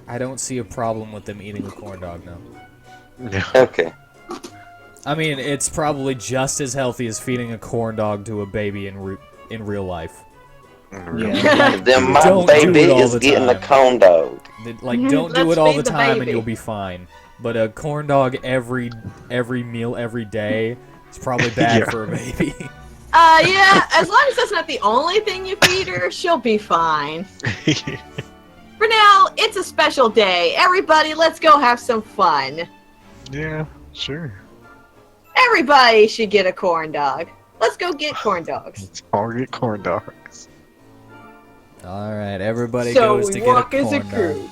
I don't see a problem with them eating a corn dog now. Yeah. Okay. I mean, it's probably just as healthy as feeding a corn dog to a baby in real life. Yeah. Then my Don't do baby it all is the getting a time. corn dog. Like, don't do Let's it all feed the the time and baby. you'll be fine. But a corn dog every meal every day is probably bad Yeah. for a baby. Yeah, as long as that's not the only thing you feed her, she'll be fine. For now, it's a special day. Everybody, let's go have some fun. Yeah, sure. Everybody should get a corn dog. Let's go get corn dogs. Let's all get corn dogs. All right, everybody So goes we to get walk a as a corn group. dog.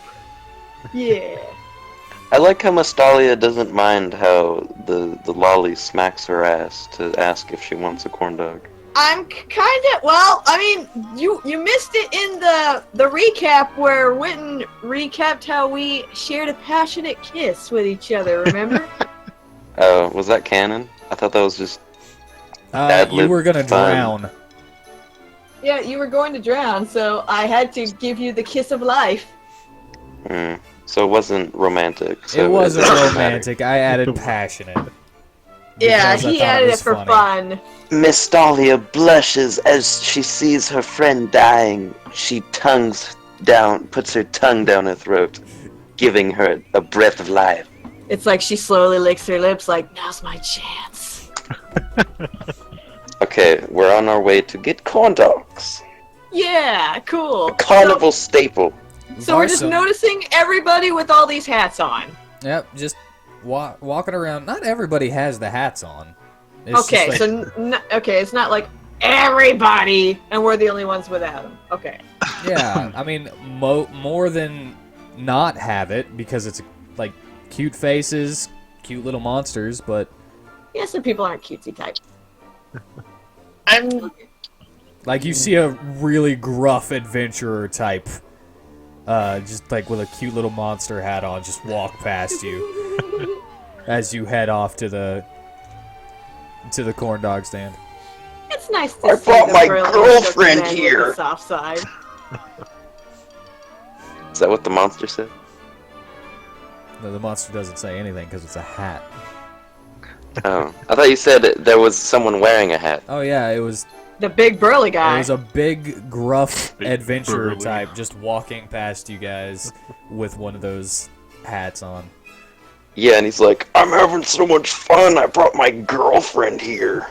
Yeah. I like how Mustalia doesn't mind how the lolly smacks her ass to ask if she wants a corn dog. I'm kind of well. I mean, you missed it in the recap where Witten recapped how we shared a passionate kiss with each other. Remember? Oh, was that canon? I thought that was just... You Ad-lib were gonna fun. drown. Yeah, you were going to drown, so I had to give you the kiss of life. So it wasn't romantic. So It wasn't doesn't matter. romantic. I added passionate. Yeah, because I he thought added it was for funny. fun. Miss Dahlia blushes as she sees her friend dying. She puts her tongue down her throat, giving her a breath of life. It's like she slowly licks her lips, like now's my chance. Okay, we're on our way to get corn dogs. Yeah, cool. A carnival staple. So we're just Varsum- noticing everybody with all these hats on. Yep, just walking around. Not everybody has the hats on. It's Okay, just like- so okay, it's not like everybody, and we're the only ones without them. Okay. yeah, I mean, more than not have it because it's like cute faces, cute little monsters, but Yeah, some people aren't cutesy type. I'm. like you see a really gruff adventurer type, just like with a cute little monster hat on, just walk past you as you head off to the corn dog stand. It's nice to I see brought the my brilliant girlfriend man with here. the soft side. Is that what the monster said? No, the monster doesn't say anything because it's a hat. Oh, I thought you said there was someone wearing a hat. Oh yeah, it was The big burly It guy. was a big, gruff Big adventurer burly. type just walking past you guys with one of those hats on. Yeah, and he's like, I'm having so much fun, I brought my girlfriend here.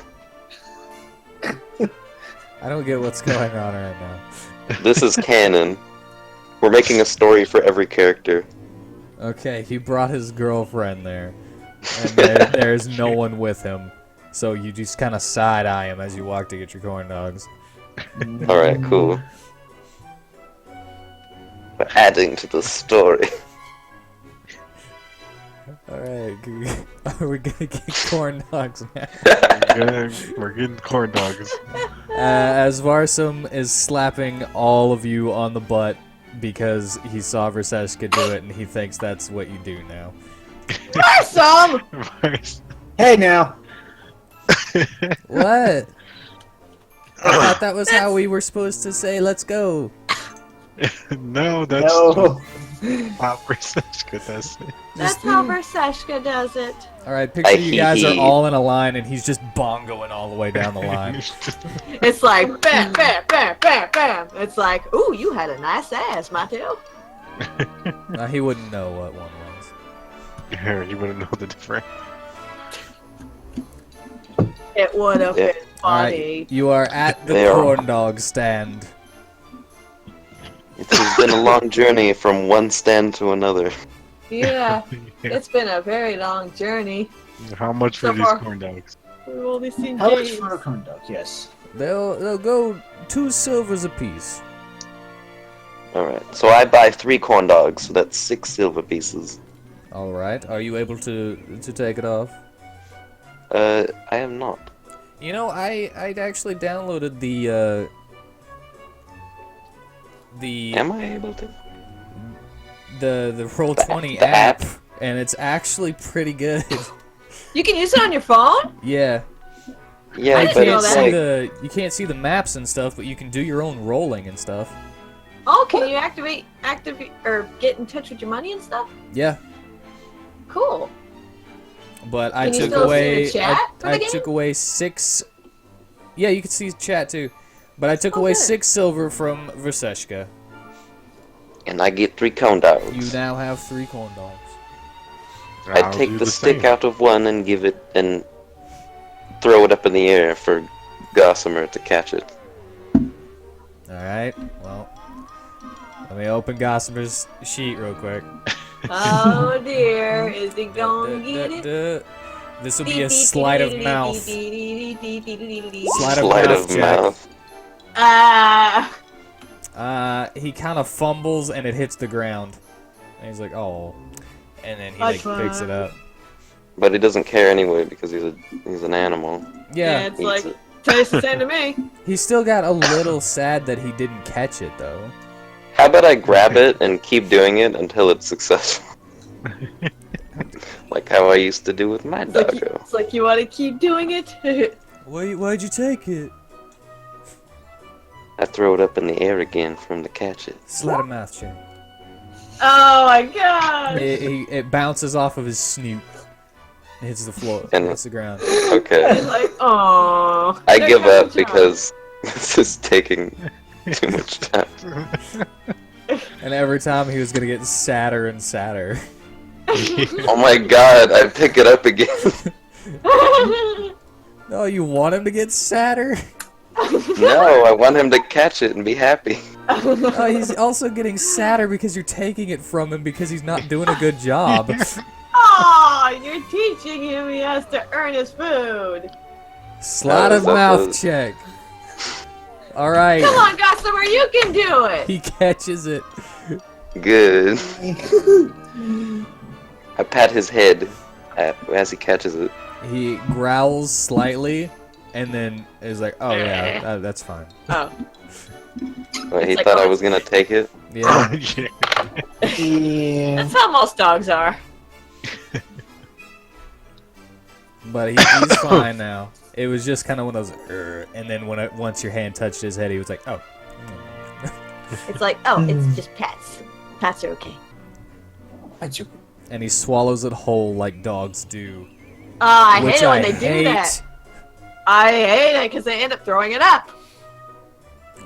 I don't get what's going on right now. This is canon. We're making a story for every character. Okay, he brought his girlfriend there, and there's no one with him. So you just kind of side-eye him as you walk to get your corn dogs. Alright, cool. We're adding to the story. Alright, are we gonna get corn dogs now? We're getting corn dogs. As Varsum is slapping all of you on the butt because he saw Verseshka do it and he thinks that's what you do now. Awesome! Hey now. What? I thought that was how we were supposed to say let's go. No, that's No. how Verseshka does it. That's how Verseshka does it. Alright, picture you guys are all in a line and he's just bongoing all the way down the line. It's like bam, bam, bam, bam, bam. It's like, ooh, you had a nice ass, Mateo. He wouldn't know what one was. Yeah, you wouldn't know the difference. It would have Yeah. been Alright, funny. you are at the They are. corn dog stand. It has been a long journey from one stand to another. Yeah, it's been a very long journey. How much for So these far. corn dogs? We've only seen How much James. for a corn dog? Yes. They'll go 2 silvers apiece. Alright, so I buy 3 corn dogs, so that's 6 silver pieces. All right. Are you able to take it off? I am not. You know, I'd actually downloaded the Am I able to? the Roll20 the app, app? and it's actually pretty good. You can use it on your phone? Yeah. Yeah, I You but didn't know it's that. like... you can't see the maps and stuff, but you can do your own rolling and stuff. Oh, can you activate or get in touch with your money and stuff? Yeah. Cool. But I Can you took still see away the chat for the I game? took away 6. Yeah, you can see chat too. But I took Oh, away good. 6 silver from Verseshka. And I get 3 corn dogs. You now have 3 corn dogs. I I'll take do the stick same. out of one and give it and throw it up in the air for Gossamer to catch it. Alright, well. Let me open Gossamer's sheet real quick. Oh dear, is he gonna get it? This will be a sleight of mouth. Sleight of Sleight mouth of check. mouth. He kind of fumbles and it hits the ground. And he's like, oh. And then he like picks it up. But he doesn't care anyway because he's an animal. Yeah, Yeah, it's Eats like, it. tastes the same to me. he still got a little sad that he didn't catch it though. How about I grab it and keep doing it until it's successful? Like how I used to do with my doggo. It's like you want to keep doing it? Why'd you take it? I throw it up in the air again for him to catch it. Sleight of mouth check. Oh my god! It bounces off of his snoot. It hits the floor. And- Hits the ground. Okay. It's like, oh. I give up because this is taking too much time. And every time he was gonna get sadder and sadder. Oh my god, I pick it up again. Oh, you want him to get sadder? No, I want him to catch it and be happy. Oh, he's also getting sadder because you're taking it from him because he's not doing a good job. Oh, you're teaching him he has to earn his food. Sleight of That mouth was- check. Alright. Come on, Gossamer, you can do it. He catches it. Good. I pat his head as he catches it. He growls slightly and then is like, oh yeah, that's fine. Oh. Wait, he like, thought oh, I was gonna take it? Yeah. Yeah. Yeah. That's how most dogs are. But he's fine now. It was just kind of one of those, and then once your hand touched his head, he was like, oh. It's like, oh, it's just pats. Pats are okay. And he swallows it whole like dogs do. Oh, I which hate it when I they do hate. that. I hate it because they end up throwing it up.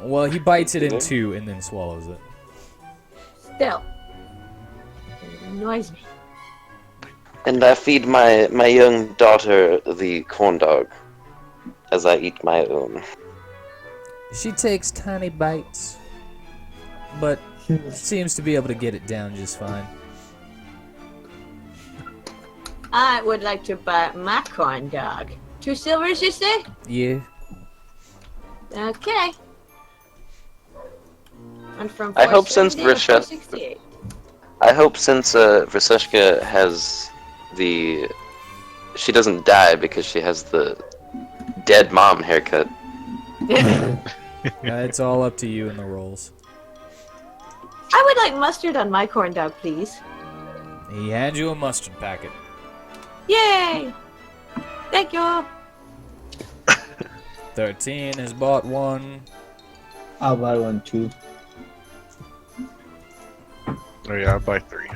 Well, he bites it in 2 and then swallows it. Still. It annoys me. And I feed my young daughter the corn dog as I eat my own. She takes tiny bites, but seems to be able to get it down just fine. I would like to buy my corn dog. 2 silvers, you say? Yeah. Okay. And from I hope since 470 to Vrisha- 468. I hope since Verseshka has she doesn't die because she has the dead mom haircut. It's all up to you and the rolls. I would like mustard on my corn dog, please. He hands you a mustard packet. Yay! Thank you. 13 has bought 1. I'll buy one too. Oh yeah, I buy 3.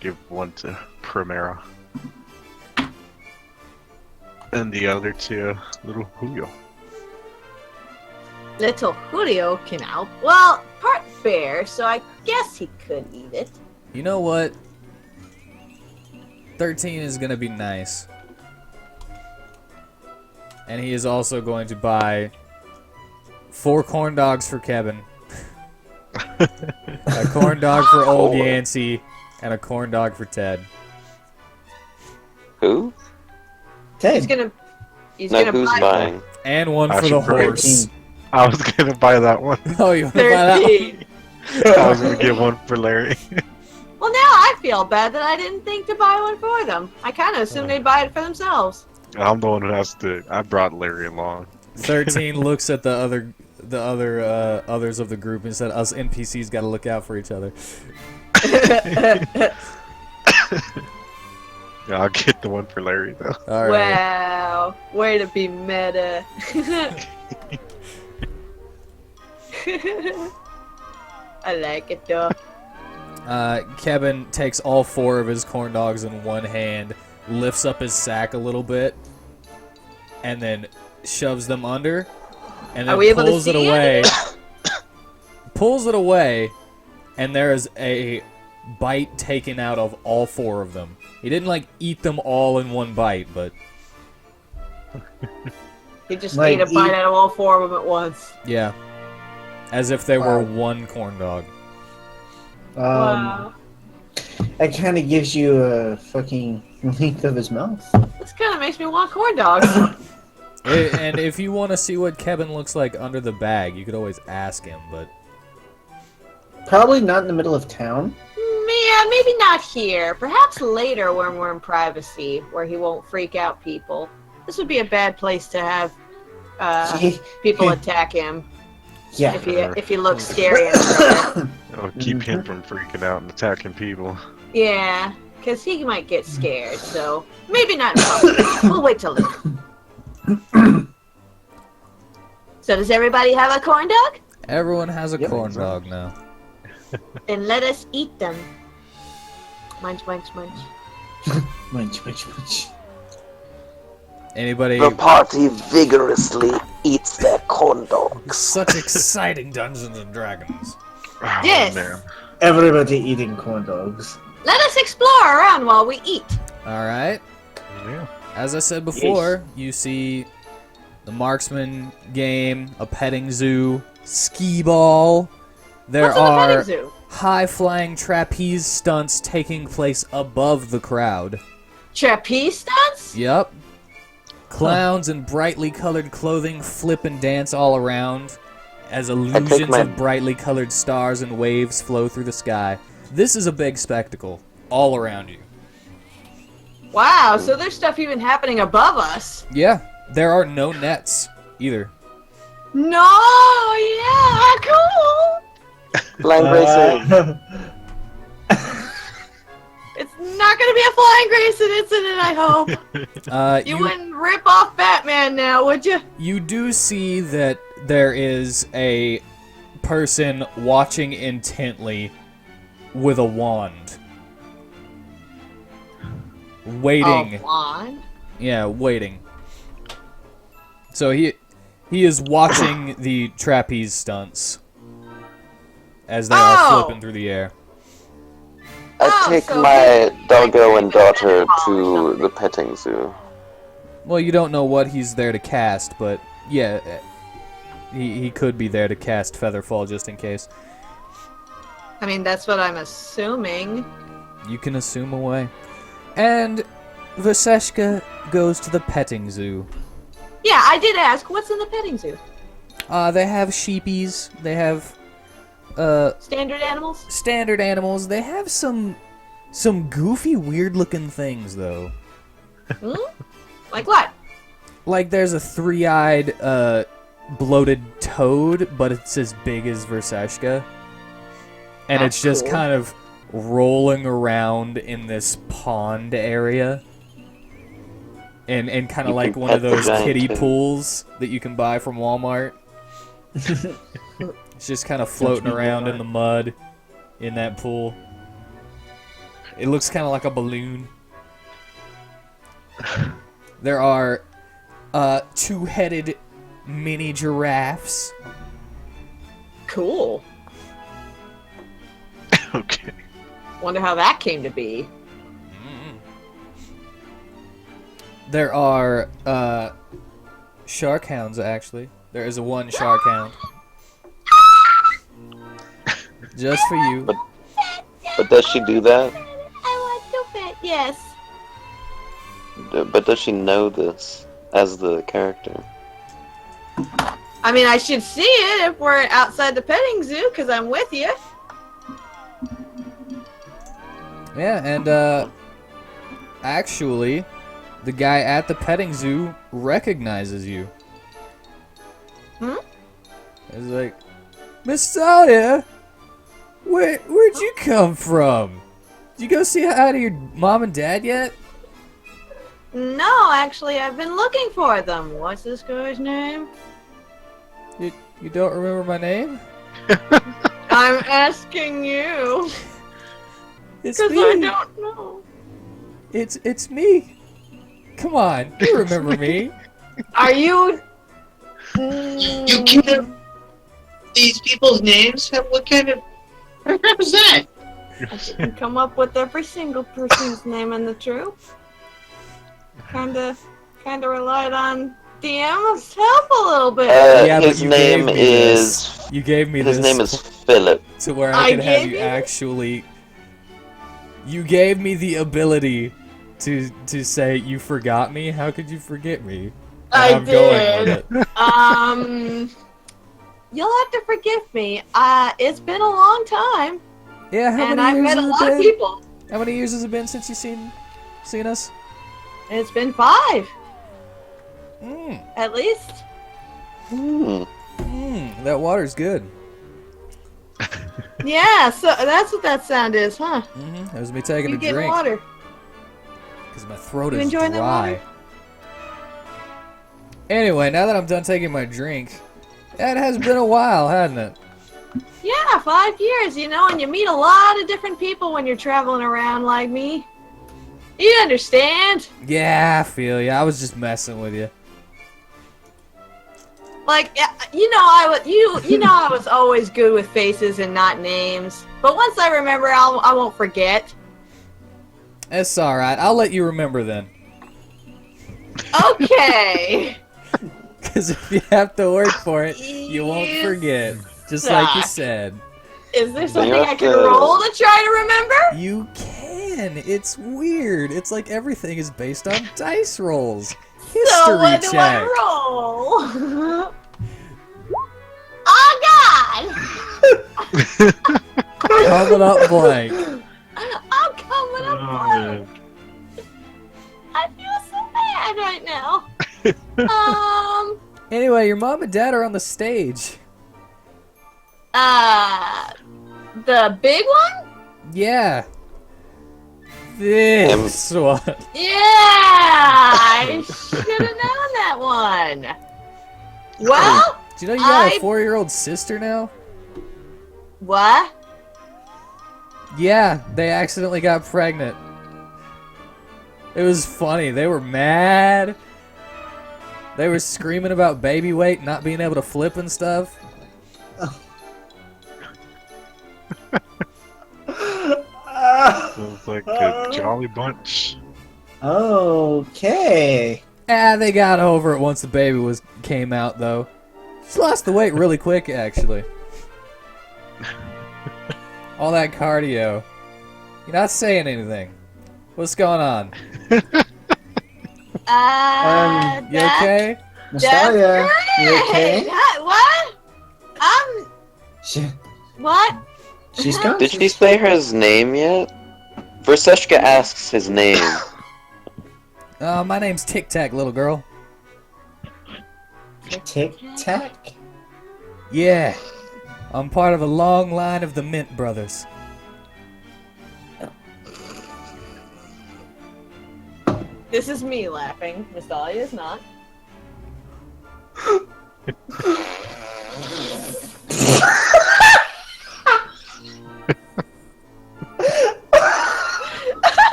Give 1 to Primera. And the other to little Julio. Little Julio can out. Well, part bear, so I guess he could eat it. You know what? 13 is gonna be nice. And he is also going to buy 4 corn dogs for Kevin. A corn dog for old Oh. Yancey, and a corn dog for Ted. Who? He's Ted. gonna. He's No, gonna who's buy buying? And one I for the should bring- horse. I was gonna buy that one. Oh, you want to buy that one? 13. I was gonna get one for Larry. Well, now I feel bad that I didn't think to buy one for them. I kind of assumed they'd buy it for themselves. I'm the one who has to. I brought Larry along. 13 looks at the others of the group and said, "Us NPCs got to look out for each other." Yeah, I'll get the one for Larry though. All right. Wow, way to be meta. I like it though. Kevin takes all 4 of his corn dogs in one hand, lifts up his sack a little bit, and then shoves them under, and Are then we able to pulls it see away. it? Pulls it away, and there is a bite taken out of all 4 of them. He didn't like eat them all in one bite, but He just Like, ate a bite out of all 4 of them at once. yeah, as if they were Wow. one corn dog. Wow. That kind of gives you a fucking length of his mouth. This kind of makes me want corn dogs. And if you want to see what Kevin looks like under the bag, you could always ask him, but Probably not in the middle of town. Yeah, maybe not here. Perhaps later when we're in privacy, where he won't freak out people. This would be a bad place to have people attack him Yeah. if he looks scary enough. It'll keep him from freaking out and attacking people. Yeah, because he might get scared. So maybe not in public. We'll wait till later. So does everybody have a corn dog? everyone has a Yep. corn dog now. Then let us eat them. Munch, munch, munch. Munch, munch, munch. Anybody? The party vigorously eats their corn dogs. Such exciting Dungeons and Dragons. Oh, Yes. man. Everybody eating corn dogs. Let us explore around while we eat. All right. Yeah. As I said before, you see the marksman game, a petting zoo, skee ball. There What's in the petting are zoo? high-flying trapeze stunts taking place above the crowd. Trapeze stunts? Yep. Clowns in brightly colored clothing flip and dance all around as illusions my- of brightly colored stars and waves flow through the sky. This is a big spectacle all around you. Wow, so there's stuff even happening above us. Yeah, there are no nets either. No, yeah, cool. Flying racer. It's not gonna be a flying Grayson incident, I hope. You wouldn't rip off Batman now, would you? You do see that there is a person watching intently with a wand. Waiting. Oh, wand? Yeah, waiting. So he is watching the trapeze stunts as they are flipping through the air. I take so my doggo and daughter to the petting zoo. Well, you don't know what he's there to cast, but yeah, he could be there to cast Featherfall just in case. I mean, that's what I'm assuming. You can assume away. And Vaseshka goes to the petting zoo. Yeah, I did ask, what's in the petting zoo? They have sheepies. They have Standard animals? standard animals. They have some goofy, weird-looking things though. Hmm? Like what? Like there's a three-eyed, bloated toad, but it's as big as Verseshka. And That's it's just cool. kind of rolling around in this pond area. And kind of You like can one of pet the those giant kiddie toad. pools that you can buy from Walmart. It's just kind of floating me around in Walmart. the mud in that pool. It looks kind of like a balloon. There are two-headed mini giraffes. Cool. Okay. Wonder how that came to be. There are shark hounds, actually. There is one shark hound. Just for you. But does she do that? I want to pet. Yes. But does she know this as the character? I mean, I should see it if we're outside the petting zoo, because I'm with you. Yeah, and actually, the guy at the petting zoo recognizes you. Hmm? He's like, Miss Talia, where'd you come from? Did you go see hi to your mom and dad yet? No, actually, I've been looking for them. What's this guy's name? You don't remember my name? I'm asking you. It's Because me. I don't know. It's me. Come on, you remember me. Are you... You can't. These people's names? What kind of crap is that? I didn't come up with every single person's name in the troop. Kinda relied on DM's help a little bit. Yeah, but His you gave name me is. this. You gave me His this name is Philip. to where I I could have gave you you- actually. You gave me the ability to say you forgot me. How could you forget me? And I I'm going did. with it. You'll have to forgive me. It's been a long time, Yeah, how and many I've years met has a it lot of been? people. How many years has it been since you seen us? It's been 5, Mmm, at least. that water's good. Yeah, so that's what that sound is, huh? That was me taking You a getting drink water. because my throat You is enjoying that dry. water? Anyway, now that I'm done taking my drink, that has been a while, hasn't it? Yeah, 5 years, and you meet a lot of different people when you're traveling around like me. You understand? Yeah, I feel ya. I was just messing with you. Like, I was always good with faces and not names. But once I remember, I won't forget. It's alright. I'll let you remember then. Okay. Because if you have to work for it, you won't You forget. Just like you suck. said. Is there something you I have can to- roll to try to remember? You can. It's weird. It's like everything is based on dice rolls. History So what do I check. roll? Oh God! Coming up blank. I'm coming up Oh, blank. man. I feel so bad right now. Anyway, your mom and dad are on the stage. The big one? Yeah. This one. Yeah, I should have known that one. Well, Do you know you got a I- 4-year-old sister now? what? Yeah, they accidentally got pregnant. It was funny. They were mad. They were screaming about baby weight, not being able to flip and stuff. Sounds like a jolly bunch. Okay. They got over it once the baby came out, though. She lost the weight really quick, actually. All that cardio. You're not saying anything. What's going on? You That's okay? Nastalia, you great. okay? What? She, What? she's gone. Did she say his name yet? Verseshka asks his name. My name's Tic Tac, little girl. Tic Tac? Yeah. I'm part of a long line of the Mint brothers. This is me laughing. Miss Dahlia is not.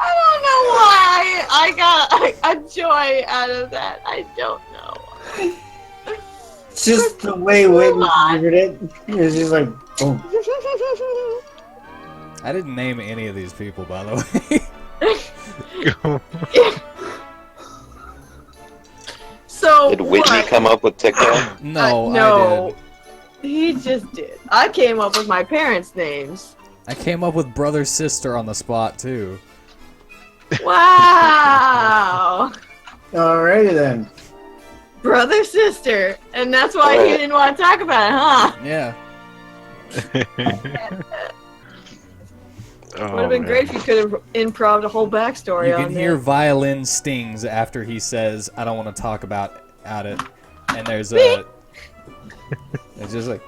I don't know why I got a joy out of that. I don't know. Just the way Whitney on. delivered it. It was just like, boom. I didn't name any of these people, by the way. So Did Whitney what? come up with TikTok? No, I no. did. He just did. I came up with my parents' names. I came up with brother sister on the spot too. Wow. Alrighty then. Brother, sister. And that's why he didn't want to talk about it, huh? Yeah. Oh, Would have been man. great if you could have improv'd a whole backstory You on can hear it. violin stings after he says, "I don't want to talk about it," and there's a. It's just like.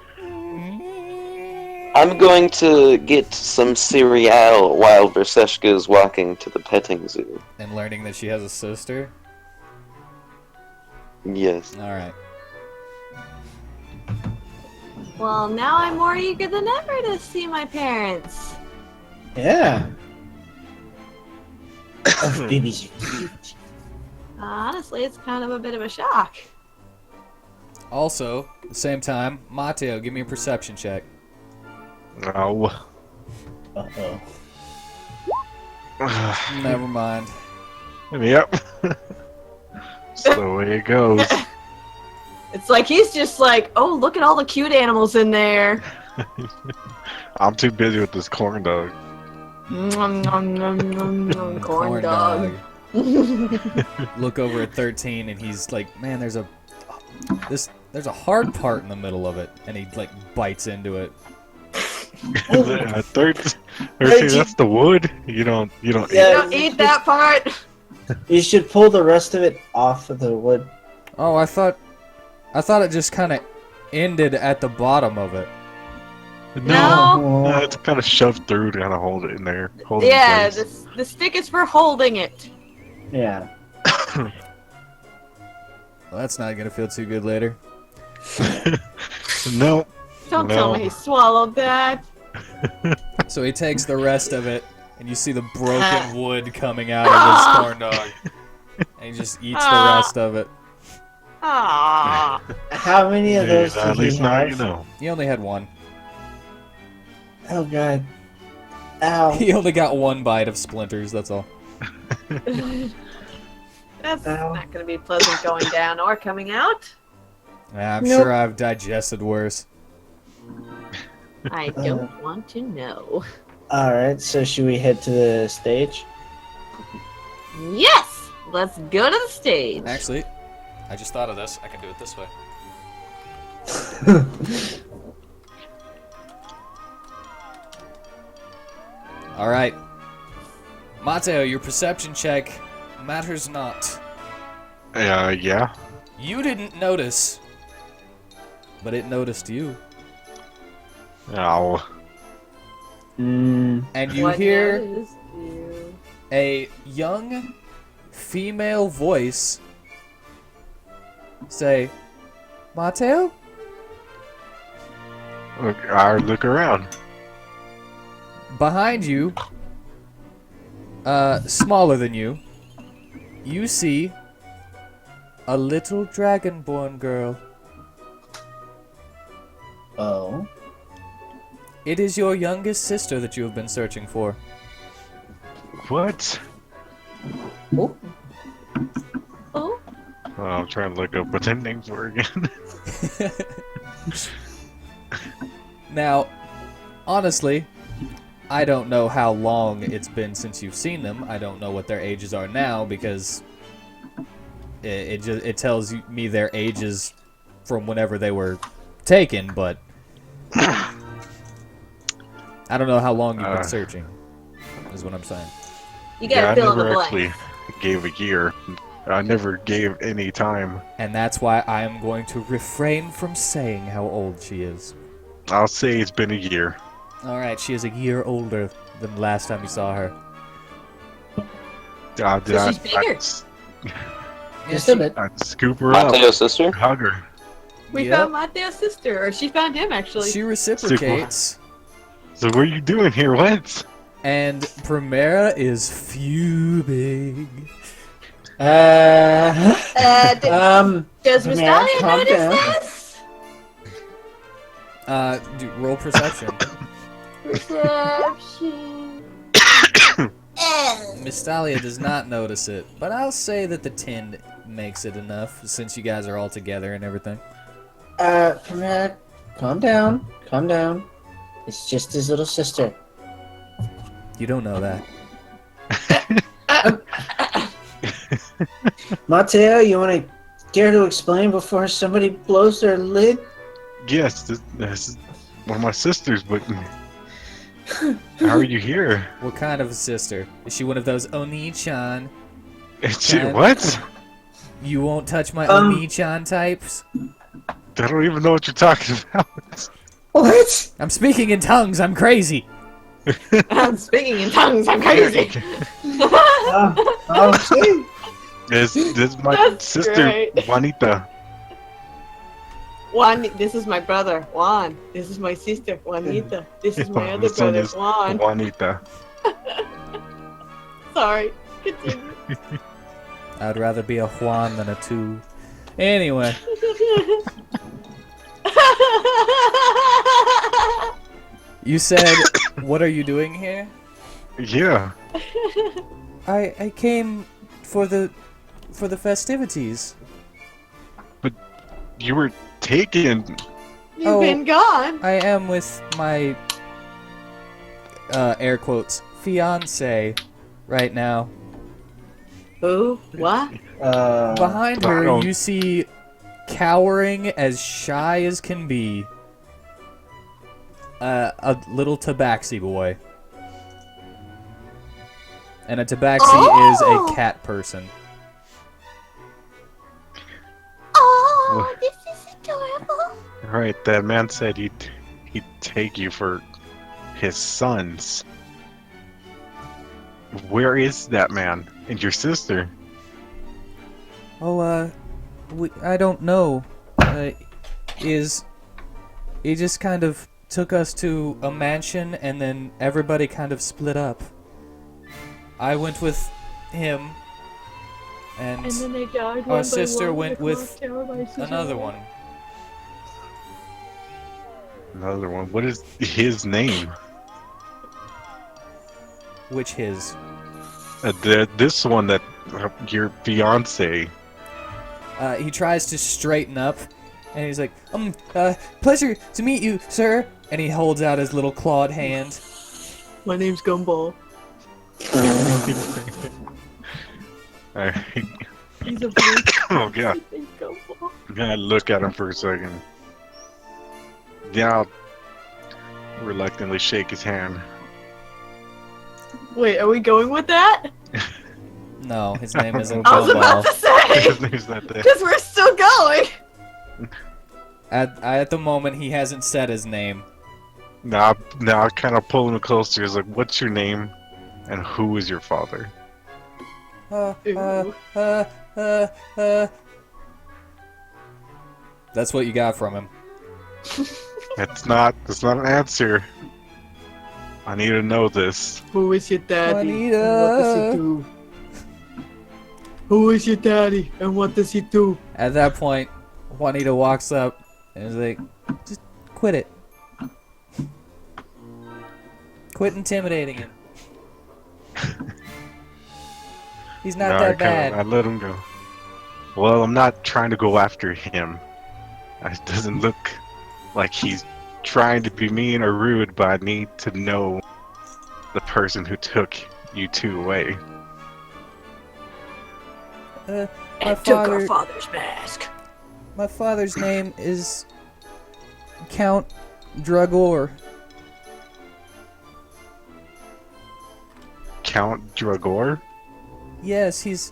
I'm going to get some cereal while Verseshka is walking to the petting zoo. And learning that she has a sister. Yes. All right. Well, now I'm more eager than ever to see my parents. Yeah. Oh, babies are cute. Honestly, it's kind of a bit of a shock. Also, at the same time, Mateo, give me a perception check. No. Uh-oh. Never mind. Yep. That's the way it goes. It's like he's just like, oh, look at all the cute animals in there. I'm too busy with this corn dog. Nom, nom, nom, nom, nom, corn dog. Look over at 13, and he's like, "Man, there's a hard part in the middle of it," and he like bites into it. 13, Hey, that's the wood. You don't Yeah. Don't eat that part. You should pull the rest of it off of the wood. Oh, I thought it just kind of ended at the bottom of it. No. It's kind of shoved through to kind of hold it in there. Hold it in Yeah, place. the stick is for holding it. Yeah. Well, that's not gonna feel too good later. No. Don't tell me he swallowed that. So he takes the rest of it, and you see the broken wood coming out of his corn dog, and he just eats the rest of it. Ah. How many of those At did he least now have? you know. He only had one. Oh god. Ow. He only got one bite of splinters. That's all. That's Ow. not going to be pleasant going down or coming out. I'm Nope. sure I've digested worse. I don't want to know. Alright, so should we head to the stage? Yes! Let's go to the stage. Actually, I just thought of this. I can do it this way. All right, Mateo, your perception check matters not. Yeah. You didn't notice, but it noticed you. Ow. And you What hear noticed you? a young female voice say, "Mateo?" Look around. Behind you, smaller than you, you see a little dragonborn girl. Oh. It is your youngest sister that you have been searching for. What? Oh, Oh, I'm trying to look up what their names were again. Now, honestly, I don't know how long it's been since you've seen them. I don't know what their ages are now because it tells me their ages from whenever they were taken, but I don't know how long you've been searching, is what I'm saying. you gotta I fill in the never blank. actually gave a year. I never gave any time. And that's why I am going to refrain from saying how old she is. I'll say it's been a year. Alright, she is a year older than the last time you saw her. So she's bigger. Just a bit. I'd scoop her up, Mateo, sister? hug her. We Yep. found Mateo's sister, or she found him actually. She reciprocates, So what are you doing here? What? and Primera is fuming. Uh, Does Miss May I Dahlia calm notice down? this? Roll perception. Perception. Miss Dahlia does not notice it, but I'll say that the 10 makes it enough since you guys are all together and everything. Primera, Calm down. Calm down. It's just his little sister. You don't know that. Mateo, you want to dare to explain before somebody blows their lid? Yes, this is one of my sisters, but how are you here? What kind of a sister? Is she one of those Oni-chan? What? You won't touch my Um, Oni-chan types? I don't even know what you're talking about. What? I'm speaking in tongues, I'm crazy! I'm speaking in tongues. I'm crazy. Okay. This is my That's sister, great. Juanita. Juan, this is my brother, Juan. This is my sister, Juanita. This is my other This one brother, is Juan. Juanita. Sorry. Continue. I'd rather be a Juan than a 2. Anyway, you said, what are you doing here? Yeah. I came for the festivities. You were taken. You've Oh. been gone. I am with my air quotes fiance right now. Who? What? Behind I her, don't- you see, cowering as shy as can be, a little tabaxi boy. And a tabaxi is a cat person. Oh, this is adorable. Right, that man said he'd take you for his sons. Where is that man and your sister? Oh, I don't know. He just kind of took us to a mansion, and then everybody kind of split up. I went with him, and And then they died. our sister went with another one. Another one. What is his name? Which his? This one that your fiance. He tries to straighten up, and he's like, pleasure to meet you, sir. And he holds out his little clawed hand. My name's Gumball. He's a blue. Oh god. Gumball. I'm gonna look at him for a second. Yeah, I'll reluctantly shake his hand. Wait, are we going with that? No, his name isn't I was about Gumball. to say. His name's not there. Because we're still going. At the moment, he hasn't said his name. Now I kind of pull him closer. He's like, "What's your name, and who is your father?" That's what you got from him. That's not an answer. I need to know this. Who is your daddy? Juanita. And what does he do? Who is your daddy? And what does he do? At that point, Juanita walks up and is like, just quit it. Quit intimidating him. He's not that bad. I let him go. Well, I'm not trying to go after him. It doesn't look like he's trying to be mean or rude, but I need to know the person who took you two away. My And took our father, father's mask. my father's name is Count Dragor. Count Dragor? Yes, he's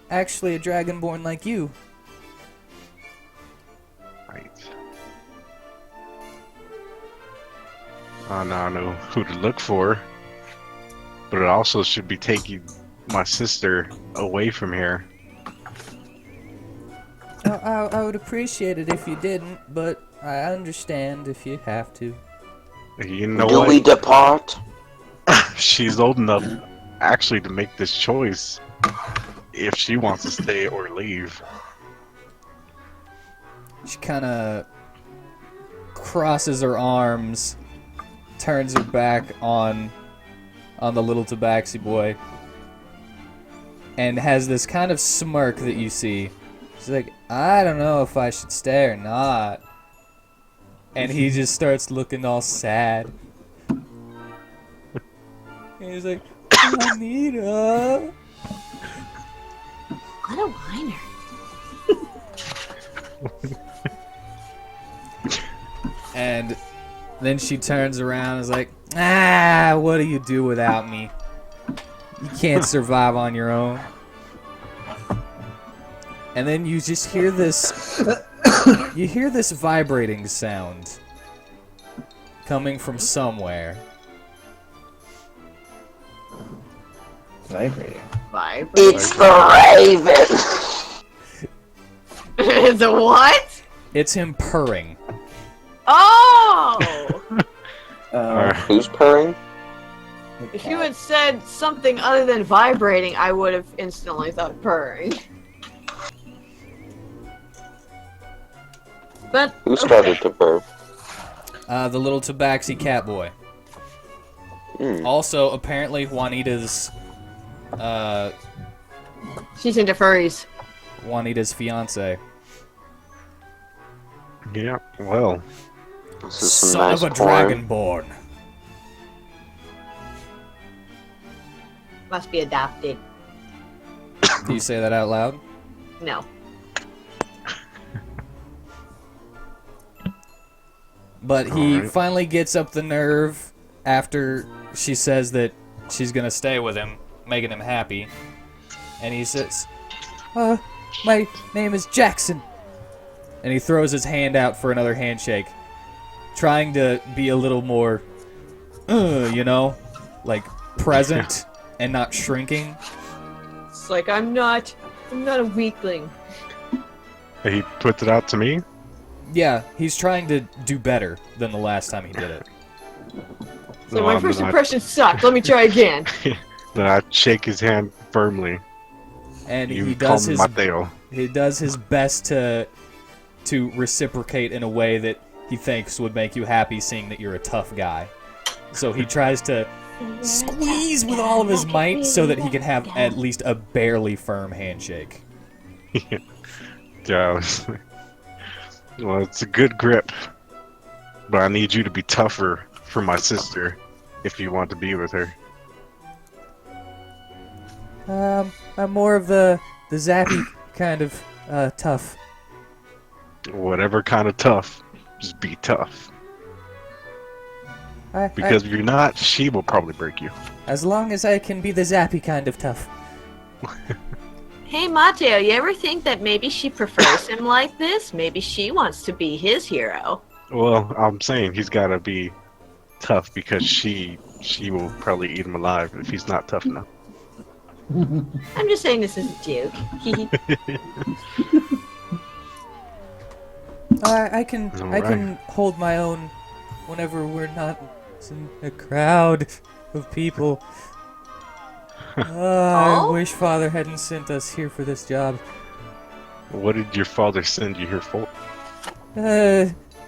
actually a dragonborn like you. Right. Now I know who to look for. But it also should be taking my sister away from here. I would appreciate it if you didn't, but I understand if you have to. You know Do what? we depart? She's old enough actually to make this choice if she wants to stay or leave. She kind of crosses her arms, turns her back on the little tabaxi boy, and has this kind of smirk that you see. She's like, I don't know if I should stay or not. And he just starts looking all sad. And he's like, Juanita. What a whiner. And then she turns around and is like, what do you do without me? You can't survive on your own. And then you just hear this, you hear this vibrating sound coming from somewhere. Vibrating. It's the raven. The what? It's him purring. Oh! Who's purring? If you had said something other than vibrating, I would have instantly thought purring. But Who started to purr? The little tabaxi cat boy. Also, apparently, Juanita's she's into furries. Juanita's fiance. Yeah, well, This is some Son nice of a porn. dragonborn. Must be adopted. Do you say that out loud? No. But he Alright. finally gets up the nerve after she says that she's gonna stay with him, making him happy. And he says, my name is Jackson. And he throws his hand out for another handshake, trying to be a little more, like present and not shrinking. It's like I'm not a weakling. he puts it out to me. Yeah, he's trying to do better than the last time he did it. So my first impression sucked. Let me try again. Then I shake his hand firmly. And You he call does me his Mateo. he does his best to reciprocate in a way that he thinks would make you happy, seeing that you're a tough guy. So he tries to squeeze with all of his might so that he can have at least a barely firm handshake. Yeah, well, it's a good grip, but I need you to be tougher for my sister if you want to be with her. I'm more of the zappy kind of tough. Whatever kind of tough, just be tough. Because if you're not, she will probably break you. As long as I can be the zappy kind of tough. Hey Mateo, you ever think that maybe she prefers him like this? Maybe she wants to be his hero. Well, I'm saying he's got to be tough because she will probably eat him alive if he's not tough enough. I'm just saying this is a joke. I can hold my own whenever we're not in a crowd of people. I wish Father hadn't sent us here for this job. What did your father send you here for?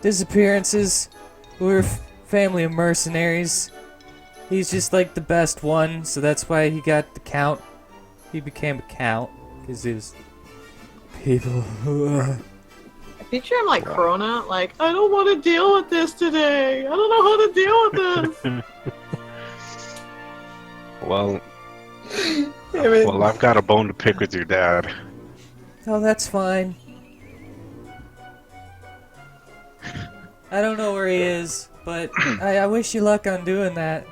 Disappearances. We're family of mercenaries. He's just like the best one, so that's why he got the count. He became a count because there's people. I picture him like Krona, like, I don't want to deal with this today. I don't know how to deal with this. Well, I've got a bone to pick with your dad. Oh, that's fine. I don't know where he is, but I wish you luck on doing that.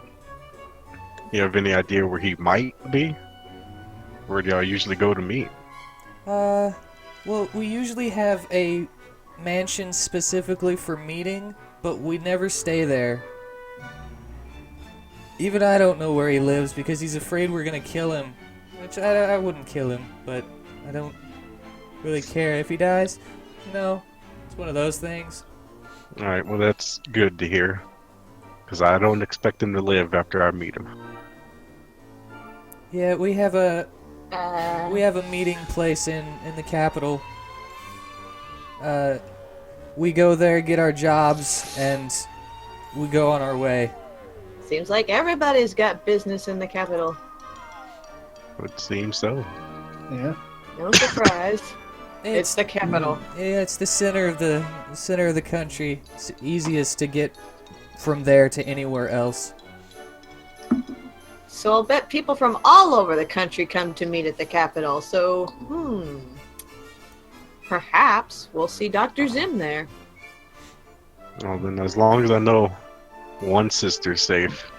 You have any idea where he might be? Where do y'all usually go to meet? Well, we usually have a mansion specifically for meeting, but we never stay there. Even I don't know where he lives because he's afraid we're gonna kill him. Which I wouldn't kill him, but I don't really care if he dies. It's one of those things. Alright, well that's good to hear. Because I don't expect him to live after I meet him. Yeah, we have a meeting place in the capital. We go there, get our jobs, and we go on our way. Seems like everybody's got business in the capital. It seems so. Yeah. No surprise. It's the capital. Yeah, it's the center of the country. It's easiest to get from there to anywhere else. So I'll bet people from all over the country come to meet at the capital. So, perhaps we'll see Dr. Zim there. Well, then, as long as I know one sister's safe,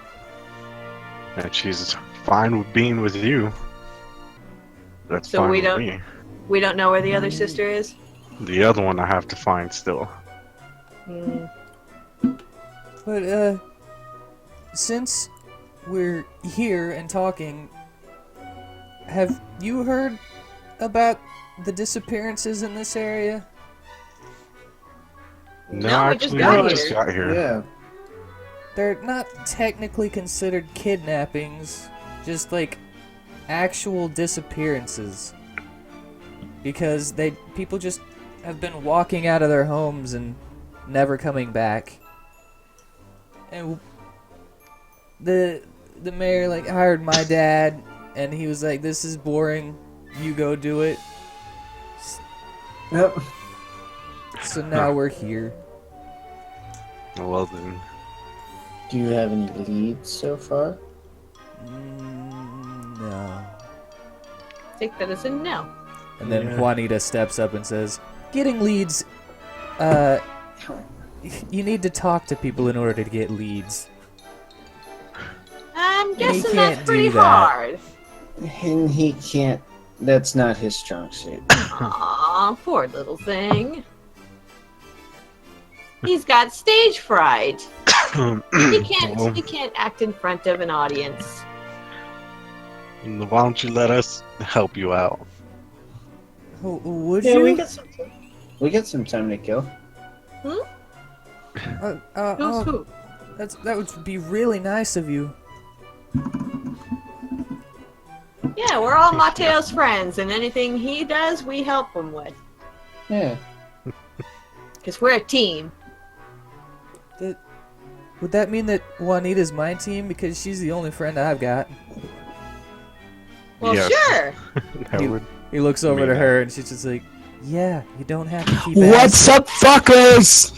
and she's fine with being with you, that's So fine we with don't- me. We don't know where the other sister is. The other one I have to find still. Hmm. But since we're here and talking, have you heard about the disappearances in this area? No, we just actually, got I here. just got here. Yeah. They're not technically considered kidnappings, just like actual disappearances. Because people just have been walking out of their homes and never coming back. And the mayor like hired my dad, and he was like, "This is boring. You go do it." Yep. So now we're here. Well then, Do you have any leads so far? No. Take that as a no. And then Yeah. Juanita steps up and says, "Getting leads, you need to talk to people in order to get leads." I'm guessing can't that's pretty do that. hard. And he can't. That's not his strong suit. Aw, poor little thing. He's got stage fright. He well, can't act in front of an audience. why don't you let us help you out? Would Yeah, you? we got some time to kill. Who's Oh, who? that would be really nice of you. Yeah, we're all Mateo's friends, and anything he does, we help him with. Yeah. Because we're a team. Would that mean that Juanita's my team because she's the only friend I've got? Well, Yes. sure. That You- would He looks over mean to that. her and she's just like, "Yeah, you don't have to keep What's up, fuckers?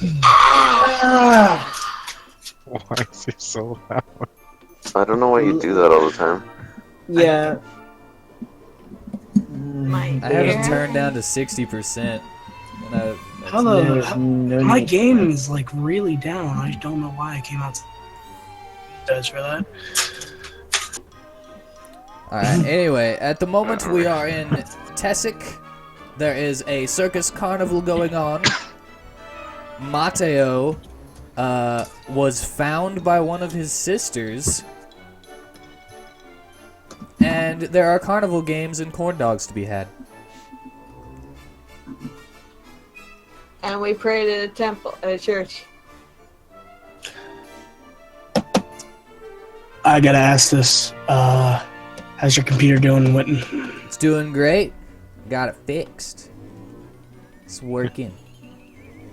Why is he so loud? I don't know why you do that all the time. Yeah. My I have him dear. turned down to 60%. And How No, the? no My need. game is like really down. I don't know why I came out. Does for that. Alright, anyway, at the moment we are in Tessik. There is a circus carnival going on. Mateo was found by one of his sisters. And there are carnival games and corn dogs to be had. And we prayed at a temple, at a church. I gotta ask this. How's your computer doing, Witten? It's doing great. Got it fixed. It's working.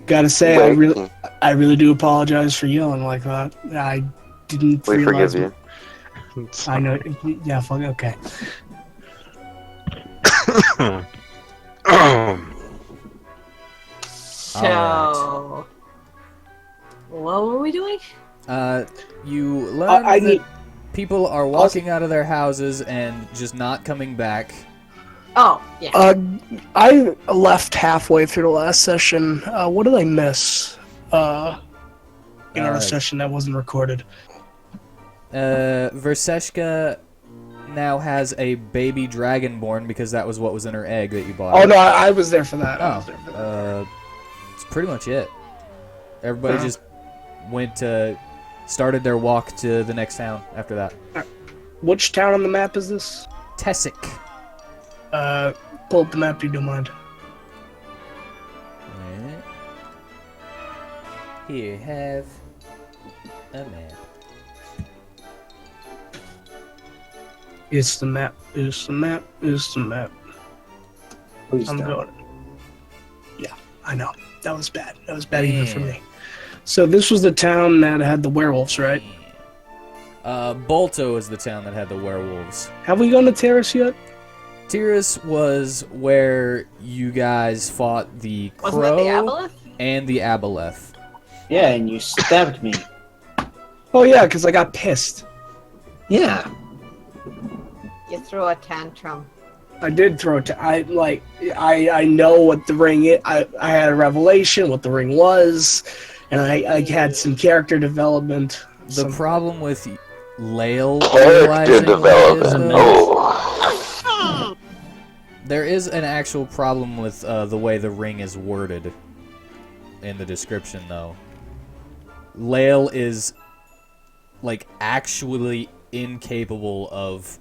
Gotta say, Wait, I really do apologize for yelling like that. I didn't we realize. forgive you. I know. Yeah, fuck. Okay. So, what were we doing? You learn I that need- people are walking out of their houses and just not coming back. Oh, yeah. I left halfway through the last session. What did I miss? In our session that wasn't recorded. Verseshka now has a baby dragonborn because that was what was in her egg that you bought. Oh no, I was there for that. I was there for that. It's pretty much it. Everybody just went to started their walk to the next town after that. Which town on the map is this? Tessik. Pull up the map if you don't mind. Alright. Here, have a map. It's the map. It's the map. It's the map. Please I'm don't. going. Yeah, I know. That was bad. That was bad even for me. So this was the town that had the werewolves, right? Bolto is the town that had the werewolves. Have we gone to Terrace yet? Tyrus was where you guys fought the Wasn't it the crow Aboleth? and the aboleth. Yeah, and you stabbed me. Oh yeah, because I got pissed. Yeah. You threw a tantrum. I did throw it. I know what the ring is. I had a revelation what the ring was, and I had some character development. The problem with Lael Character realizing development. though, there is an actual problem with the way the ring is worded in the description, though. Lael is, like, actually incapable of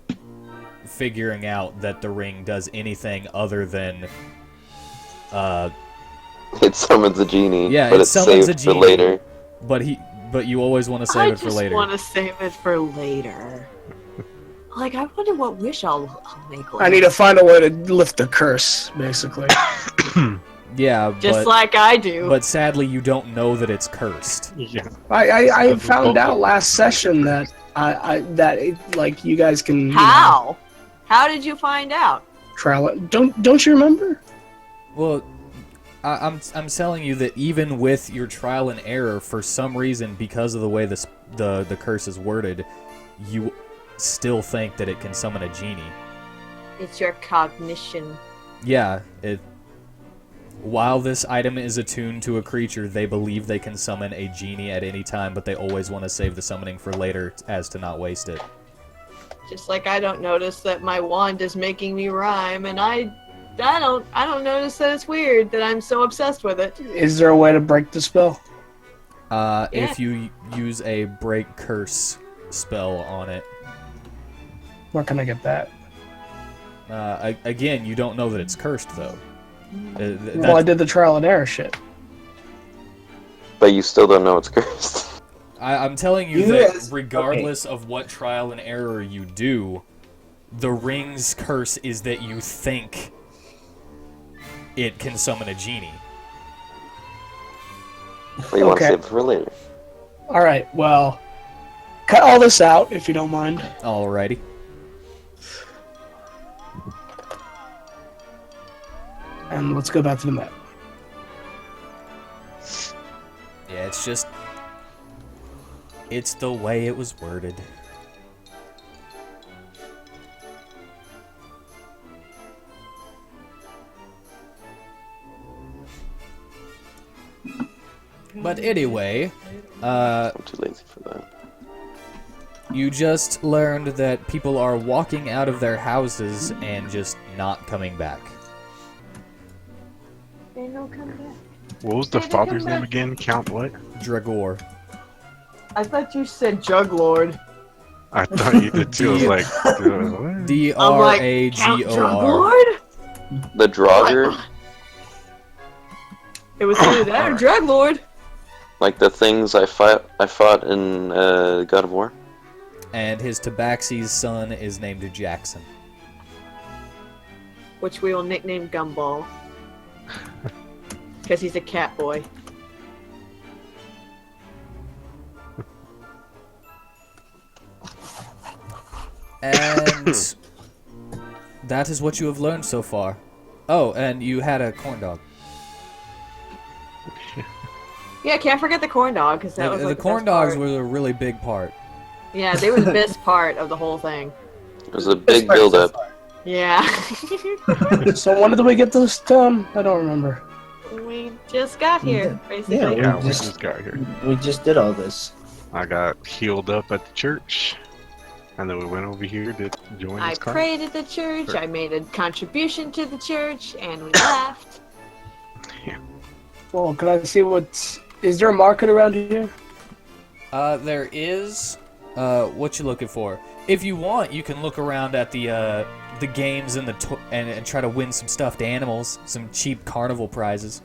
figuring out that the ring does anything other than It summons a genie, Yeah, but it it's summons saved a for genie. later. but you always want to save it for later. I just want to save it for later. Like, I wonder what wish I'll make later. I need to find a way to lift the curse, basically. Yeah, Just like I do. but sadly you don't know that it's cursed. Yeah. I found out last session that you guys can How? How did you find out? trial it. Don't you remember? Well, I'm telling you that even with your trial and error, for some reason, because of the way the curse is worded, you still think that it can summon a genie. It's your cognition. Yeah, while this item is attuned to a creature, they believe they can summon a genie at any time, but they always want to save the summoning for later as to not waste it. Just like I don't notice that my wand is making me rhyme, and I don't notice that it's weird that I'm so obsessed with it. Is there a way to break the spell? If you use a break curse spell on it. Where can I get that? Again, you don't know that it's cursed, though. Well, I did the trial and error shit. But you still don't know it's cursed. I'm telling you that regardless of what trial and error you do, the ring's curse is that you think it can summon a genie. But you want to save it for later. Alright, well, cut all this out, if you don't mind. Alrighty. And let's go back to the map. Yeah, it's the way it was worded. But anyway, I'm too lazy for that. you just learned that people are walking out of their houses and just not coming back. They don't come back. What was the father's name again? Count what? Dragor. I thought you said Juglord. I thought you did too. I was like, what? I'm like, Count D-R-A-G-O-R. Juglord? The Draugr, It was either that or Druglord. like the things I fought in God of War. And his Tabaxi's son is named Jackson. Which we will nickname Gumball. Because he's a cat boy. And that is what you have learned so far. Oh, and you had a corn dog. Yeah, can't forget the corn dog, because that was like the corn best dogs part. were a really big part. Yeah, they were the best part of the whole thing. It was a big build-up. Yeah. So when did we get this done? I don't remember. We just got here, basically. Yeah, Yeah, we just- just got here. We just did all this. I got healed up at the church, and then we went over here to join I this car. prayed at the church, I made a contribution to the church, and we left. Well, can I see what's... Is there a market around here? There is. What you looking for? If you want, you can look around at the games and and try to win some stuffed animals, some cheap carnival prizes.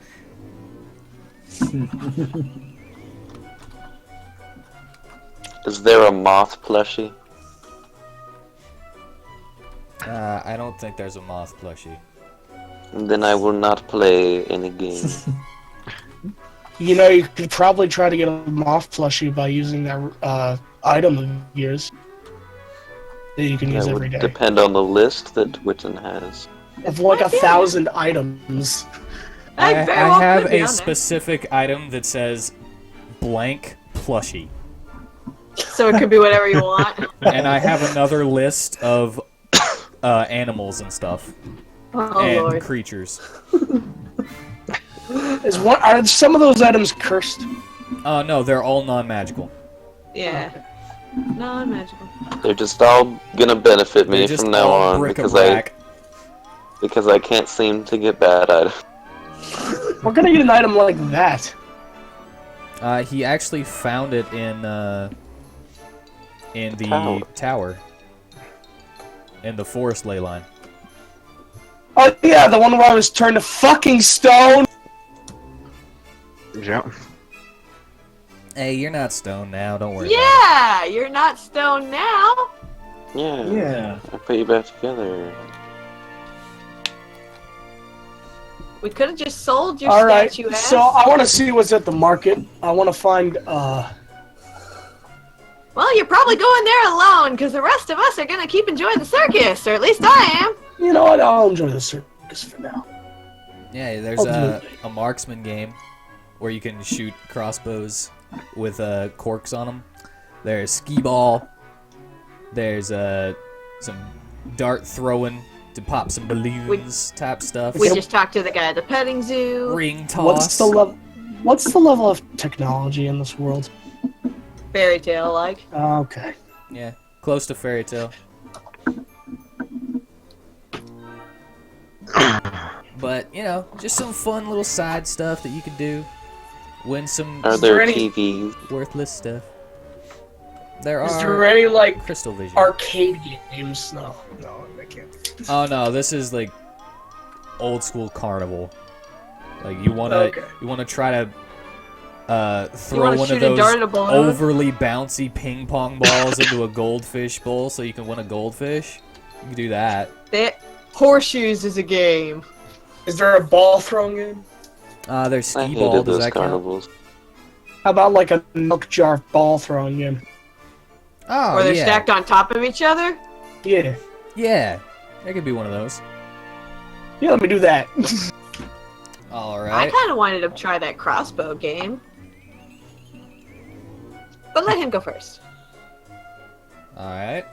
Is there a moth plushie? I don't think there's a moth plushie. Then I will not play any game. You know, you could probably try to get a moth plushie by using that item of yours. that you can use That every would day. depend on the list that WheatTon has. Of like 1,000 items. I That very well have could be a on there. specific item that says blank plushie. So it could be whatever you want. And I have another list of animals and stuff. Oh and lord. creatures. Are some of those items cursed? No, they're all non-magical. Yeah. Non-magical. They're just all gonna benefit me They're just from now all on because bric-a-brac. I can't seem to get bad items. We're gonna get an item like that. He actually found it in the tower. In the forest ley line. Oh yeah, the one where I was turned to fucking stone. Yeah. Hey, you're not stoned now. Don't worry. Yeah, you're not stoned now. Yeah. Yeah. I put you back together. We could have just sold your All right, statue ass. so I want to see what's at the market. I want to find. Well, you're probably going there alone, because the rest of us are gonna keep enjoying the circus, or at least I am. You know what? I'll enjoy the circus for now. Yeah, there's a marksman game where you can shoot crossbows with corks on them. There's skee ball. There's some dart throwing to pop some balloons type stuff. We just talked to the guy at the petting zoo. Ring toss. What's the level of technology in this world? Fairy tale like. Okay. Yeah, close to fairy tale. But, you know, just some fun little side stuff that you can do. Win some Are there any- TVs? worthless stuff. There Is are there any like Crystal Vision. arcade games? No, I can't. Oh no, this is like old school Carnival. Like you wanna try to throw wanna one shoot of a those dart at a balloon? overly bouncy ping pong balls into a goldfish bowl so you can win a goldfish. You can do that. Horseshoes is a game. Is there a ball throwing game? There's I skee ball. hated Does those that count? carnivals. How about like a milk jar ball throwing game? Oh Where they're yeah, stacked on top of each other? Yeah. yeah. That could be one of those. Yeah, let me do that. All I right. kind of wanted to try that crossbow game. But let him go first. All right.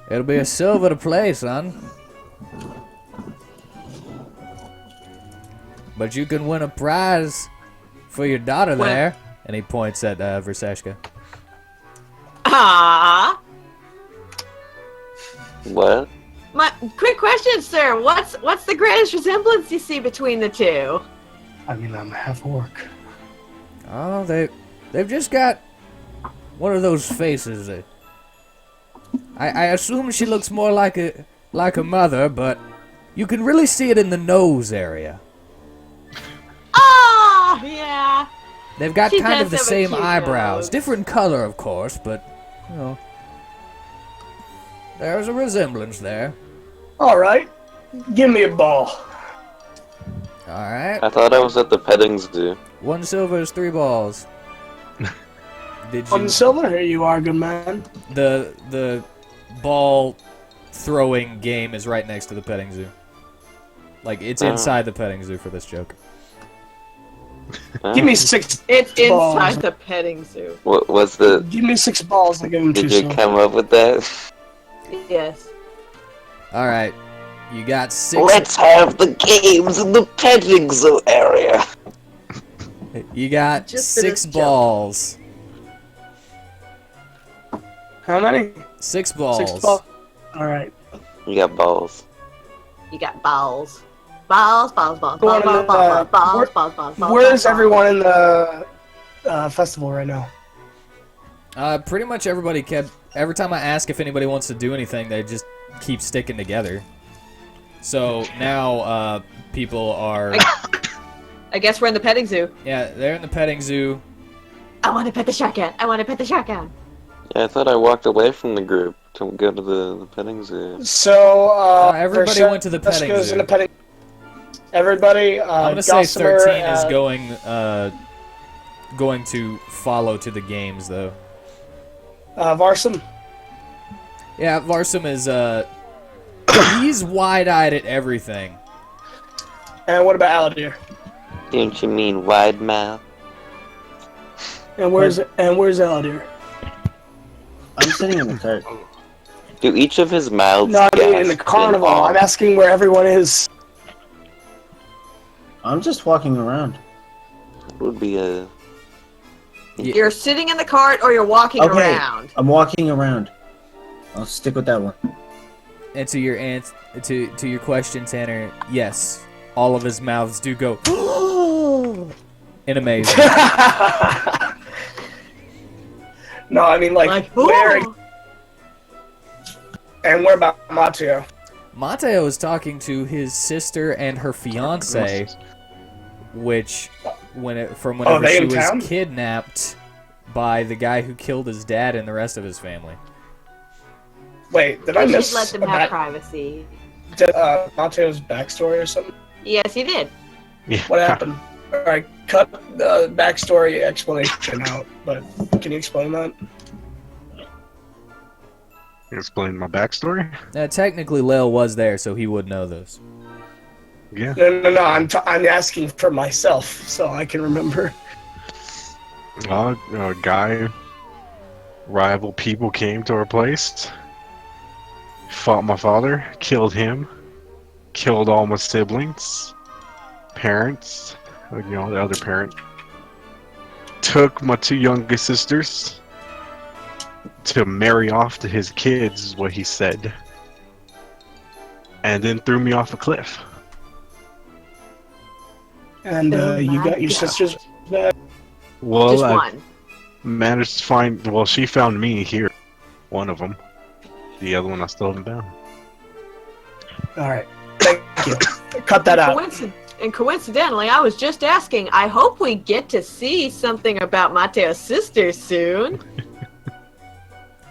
It'll be a silver to play, son. But you can win a prize for your daughter Well- there. And he points at Verseshka. Ah. What? My quick question, sir. What's the greatest resemblance you see between the two? I mean, I'm half orc. Oh, they've just got one of those faces. I assume she looks more like a mother, but you can really see it in the nose area. Ah, yeah. They've got She kind of does the have a same cute eyebrows, nose. different color, of course, but you know, there's a resemblance there. All right, give me a ball. All right, I thought I was at the petting zoo. 1 silver is 3 balls. Did you? On silver, here you are, good man. The ball throwing game is right next to the petting zoo. Like it's inside the petting zoo for this joke. Give me 6. It's balls. inside the petting zoo. What was the? Give me 6 balls. I give him 2 Did you silver. come up with that? Yes. All right, you got 6. Let's have the games in the petting zoo area. You got Just for 6 this joke. balls. How many? 6 balls. 6 balls. All right. You got balls. You got balls. Balls, balls, balls, Go balls, on in balls, the- balls, where- balls, balls, balls. Where's balls. everyone in the festival right now? Pretty much everybody kept. Every time I ask if anybody wants to do anything, they just keep sticking together. So now people are. I guess we're in the petting zoo. Yeah, they're in the petting zoo. I want to pet the shotgun. I want to pet the shotgun. Yeah, I thought I walked away from the group to go to the petting zoo. So everybody went to the petting Jessica's zoo. in the petting. Everybody. I'm gonna say Gossamer, 13 is going to follow to the games though. Varsum. Yeah, Varsum is, he's wide-eyed at everything. And what about Aladir? Don't you mean wide mouth? And where's Aladir? I'm sitting in the cart. Do each of his mouths No, I mean in the gasp carnival. awe? I'm asking where everyone is. I'm just walking around. It would be a... You're sitting in the cart or you're walking Okay. around. I'm walking around. I'll stick with that one. And to your to your question, Tanner, yes, all of his mouths do go in amazing. No, I mean like where? "Ooh." And where about Mateo? Mateo is talking to his sister and her fiance, which whenever they she in was town? kidnapped by the guy who killed his dad and the rest of his family. Wait, did I You miss should let them have privacy. Mateo's backstory or something? Yes, you did. Yeah. What happened? All right, cut the backstory explanation out. But can you explain that? Explain my backstory? Technically, Lil was there, so he would know this. Yeah. No. I'm asking for myself so I can remember. A guy, rival people came to our place, fought my father, killed him, killed all my siblings, parents, the other parent, took my two youngest sisters to marry off to his kids, is what he said, and then threw me off a cliff. And Oh you my got your God. sisters back. Well, Just I one. managed to find. Well, she found me here. One of them. The other one I still haven't found. All right, thank you. Cut that out. And coincidentally, I was just asking, I hope we get to see something about Mateo's sister soon.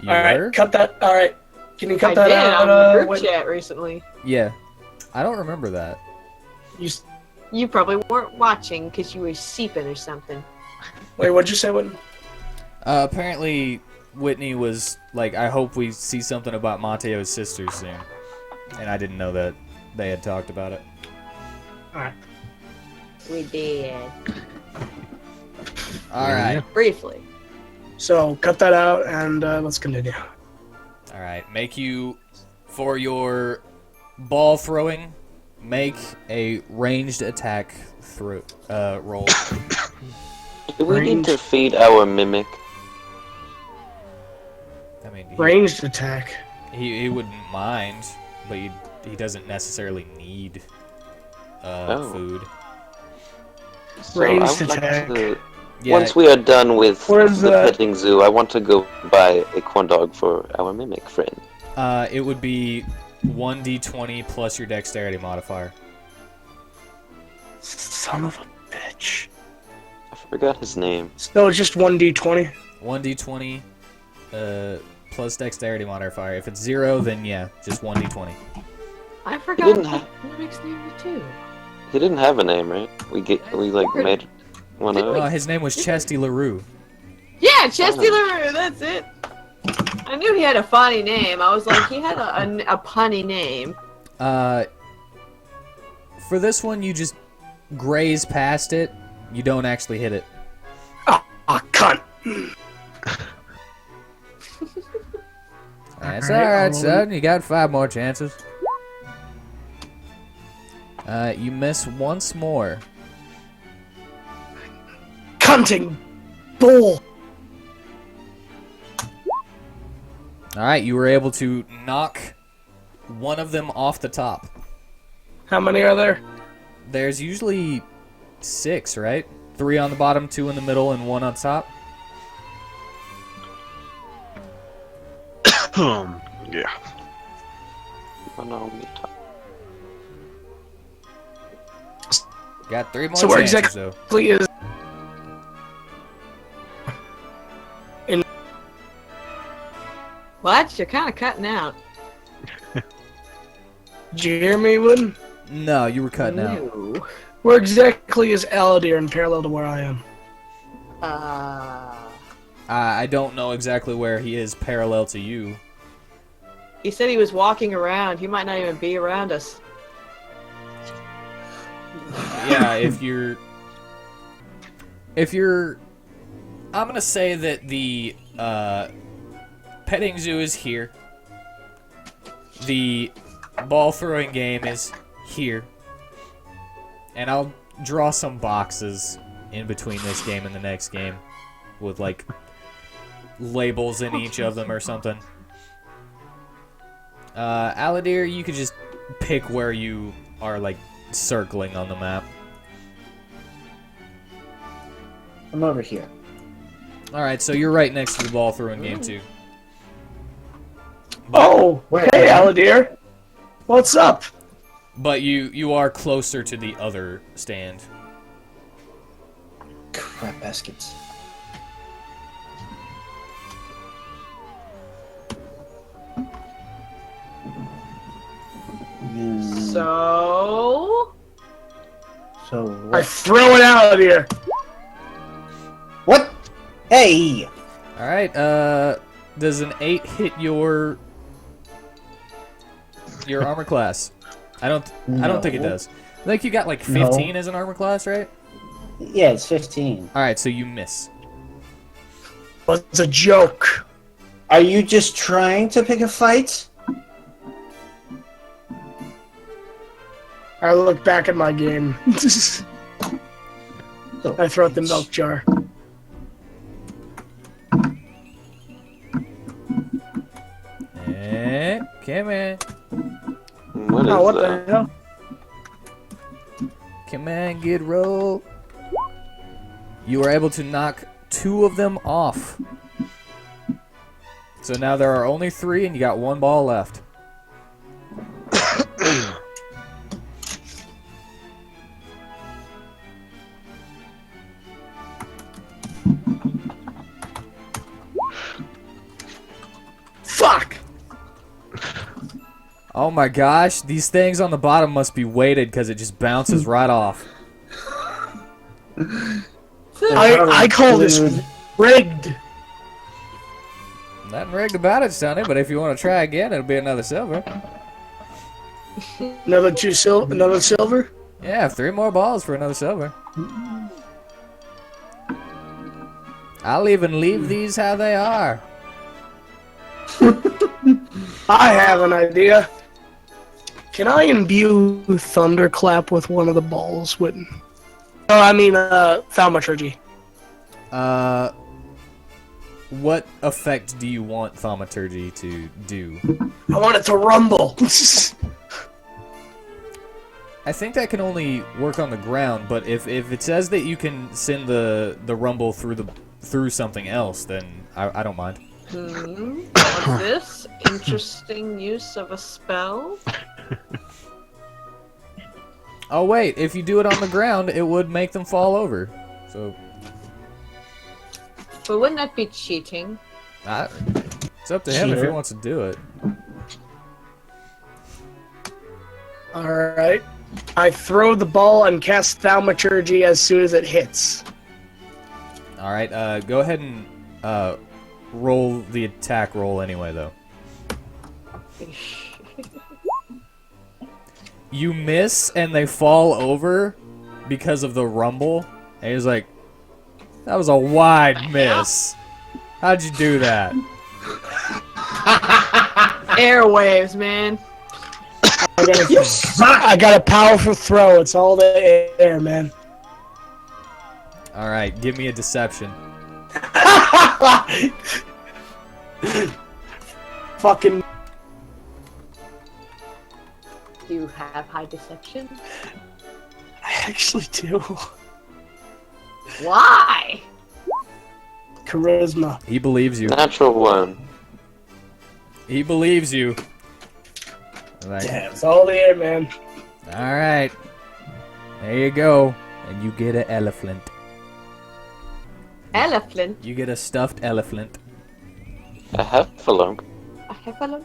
You All right, were? cut that. All right, can you cut I that did out? on the group wait, chat recently. Yeah. I don't remember that. You probably weren't watching because you were seeping or something. wait, what'd you say, Whitney? Apparently, Whitney was like, I hope we see something about Mateo's sister soon. And I didn't know that they had talked about it. All right. We did. Alright. Briefly. So cut that out and let's continue. Alright. For your ball throwing, make a ranged attack roll. Do we need Range. to feed our mimic? I mean, Ranged attack. he wouldn't mind, but he doesn't necessarily need food. So Ranged I would attack. like to, Yeah, once we are done with Where's the the- petting zoo, I want to go buy a corn dog for our mimic friend. it would be 1d20 plus your dexterity modifier. Son of a bitch. I forgot his name. So it's just 1d20. 1d20 plus dexterity modifier. If it's 0, then yeah, just 1d20. I He forgot didn't what have. Mimic's name was too. He didn't have a name, right? We made one No, up. his name was Chesty LaRue. Yeah, Chesty LaRue, that's it. I knew he had a funny name. I was like, he had a punny name. For this one, you just graze past it. You don't actually hit it. Ah, cunt. That's Alright, alright, I'll- son. You got 5 more chances. You miss once more. Cunting. Bull. Alright, you were able to knock one of them off the top. How many are there? There's usually 6, right? 3 on the bottom, 2 in the middle, and 1 on top. Yeah. Oh, no, me talk. Got 3 more So where chances, though. Exactly is. What? You're kind of cutting out. Did you hear me, Wood? No, you were cutting out. No. Where exactly is Aladir in parallel to where I am? I don't know exactly where he is parallel to you. He said he was walking around. He might not even be around us. Yeah, if you're, I'm gonna say that the petting zoo is here. The ball throwing game is here. And I'll draw some boxes in between this game and the next game with like labels in each of them or something. Aladir, you could just pick where you are like circling on the map. I'm over here. Alright, so you're right next to the ball throwing game too. Oh, hey, Aladir. What's up? But you are closer to the other stand. Crap baskets. So So I throw it out here. what? Hey! Alright, does an 8 hit your armor class? I don't think it No. does. I think you got like 15 as an armor class, right? Yeah, it's 15. Alright, so you miss. It's a joke. Are you just trying to pick a fight? I look back at my game. I throw out the milk jar. Come on. What is Oh, what that? the hell? Come on, get roll. You were able to knock 2 of them off. So now there are only 3 and you got 1 ball left. Fuck! Oh my gosh, these things on the bottom must be weighted because it just bounces right off. I call this rigged. Nothing rigged about it, Sonny, but if you want to try again, it'll be another silver. Another silver? Yeah, 3 more balls for another silver. I'll even leave these how they are. I have an idea. Can I imbue Thunderclap with one of the balls with... Oh, I mean, Thaumaturgy. What effect do you want Thaumaturgy to do? I want it to rumble. I think that can only work on the ground, but if it says that you can send the rumble through something else, then I don't mind. What's this? Interesting use of a spell? Oh wait, if you do it on the ground, it would make them fall over. So, But wouldn't that be cheating? it's up to him if he wants to do it. Alright. I throw the ball and cast Thaumaturgy as soon as it hits. All right, go ahead and roll the attack roll anyway, though. You miss and they fall over because of the rumble. And he's like, that was a wide miss. How'd you do that? Airwaves, man. I got a powerful throw. It's all the air, man. All right, give me a deception. Fucking. Do you have high deception? I actually do. Why? Charisma. He believes you. Natural 1. He believes you. Like, Damn, it's all the air, man. all right, there you go, and you get an elephant. Elephant? You get a stuffed elephant. A heffalump. A heffalump?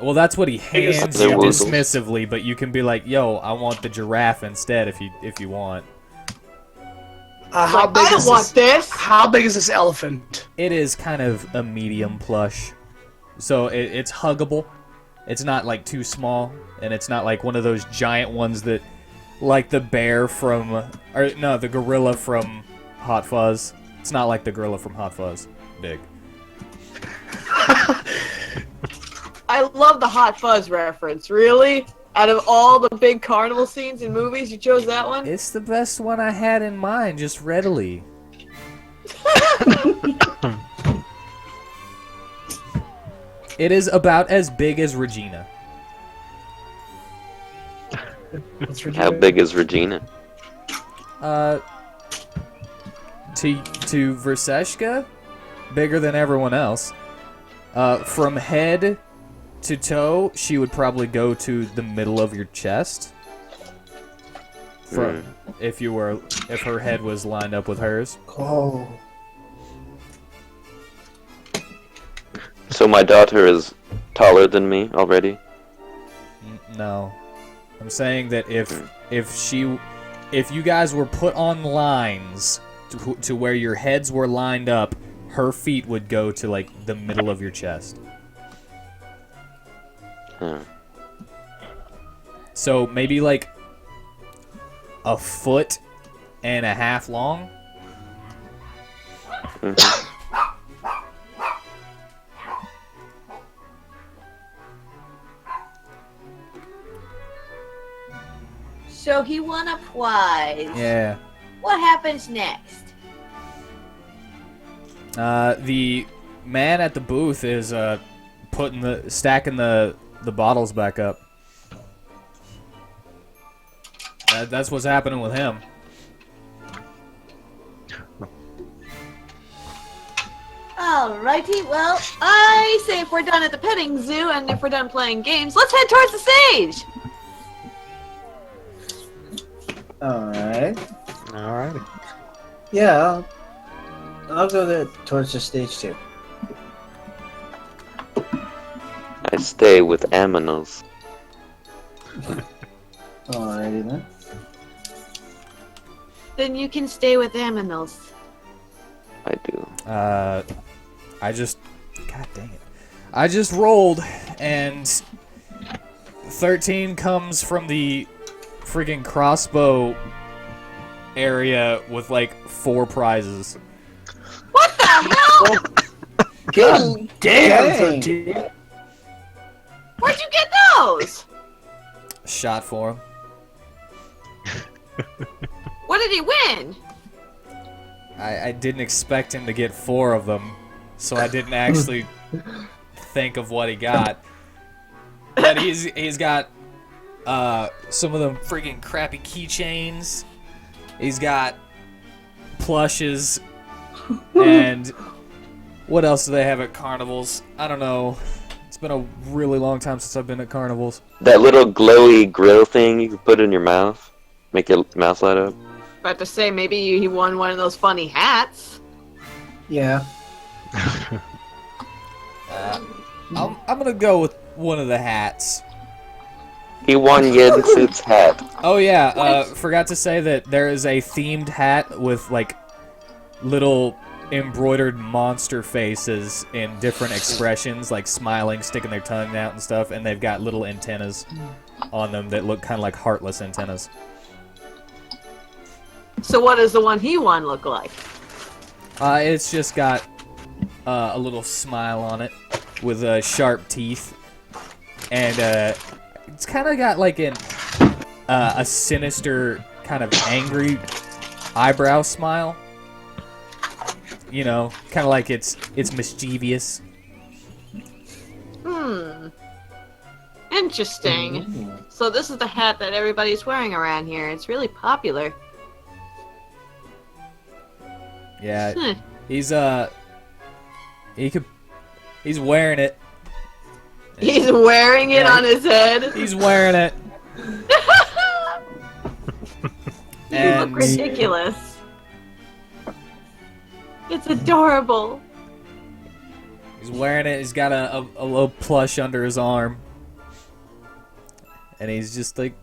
Well, that's what he hands They're you woozles. dismissively, but you can be like, "Yo, I want the giraffe instead," if you want. How Like, big I don't is want this? this! How big is this elephant? It is kind of a medium plush. So it's huggable. It's not like too small, and it's not like one of those giant ones that, like the bear from, or no, the gorilla from Hot Fuzz. It's not like the gorilla from Hot Fuzz. Big. I love the Hot Fuzz reference. Really? Out of all the big carnival scenes in movies, you chose that one? It's the best one I had in mind, just readily. It is about as big as Regina. How big is Regina? To Verseshka, bigger than everyone else. From head to toe, she would probably go to the middle of your chest. From if her head was lined up with hers. Oh. So my daughter is taller than me already? No. I'm saying that if you guys were put on lines to where your heads were lined up, her feet would go to like the middle of your chest. So maybe like a foot and a half long. So he won a prize. Yeah. What happens next? The man at the booth is stacking the bottles back up. That's what's happening with him. Alrighty, well, I say if we're done at the petting zoo and if we're done playing games, let's head towards the stage! Alright. Alrighty. Yeah, I'll go there towards the stage too. I stay with Aminos. Alrighty then. Then you can stay with Aminos. I do. God dang it. I just rolled, and 13 comes from the freaking crossbow area with like 4 prizes. What the hell? God damn, Dang. 13. Where'd you get those? Shot for him. What did he win? I didn't expect him to get 4 of them, so I didn't actually think of what he got. But he's got some of them freaking crappy keychains. He's got plushes, and what else do they have at carnivals? I don't know. It's been a really long time since I've been at carnivals. That little glowy grill thing you can put in your mouth, make your mouth light up. About to say, maybe he won one of those funny hats. Yeah. I'm gonna go with one of the hats. He won Yensu's hat. Oh yeah, forgot to say that there is a themed hat with like little embroidered monster faces in different expressions, like smiling, sticking their tongue out and stuff, and they've got little antennas on them that look kind of like heartless antennas. So what does the one he won look like? It's just got a little smile on it with sharp teeth, and it's kind of got like a sinister kind of angry eyebrow smile. You know, kind of like it's mischievous. Interesting. So this is the hat that everybody's wearing around here. It's really popular. Yeah, he's wearing it. He's wearing it on his head. He's wearing it. You And look ridiculous. It's adorable. he's wearing it. He's got a little plush under his arm, and he's just like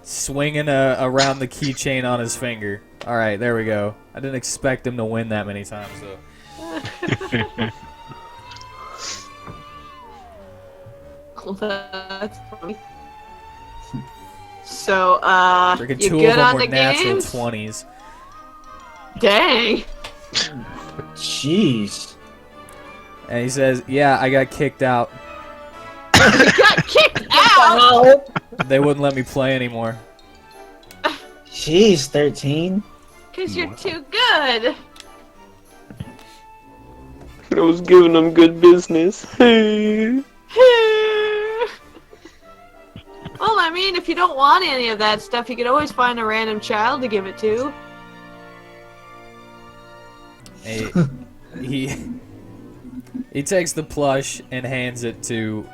swinging around the keychain on his finger. All right, there we go. I didn't expect him to win that many times, though. That's funny. So, Freaking you two good of them on were the natural games? 20s. Dang. Jeez. And he says, yeah, I got kicked out. You got kicked out! They wouldn't let me play anymore. Jeez, 13. Because you're too good. I was giving them good business. Well, I mean, if you don't want any of that stuff, you could always find a random child to give it to. He takes the plush and hands it to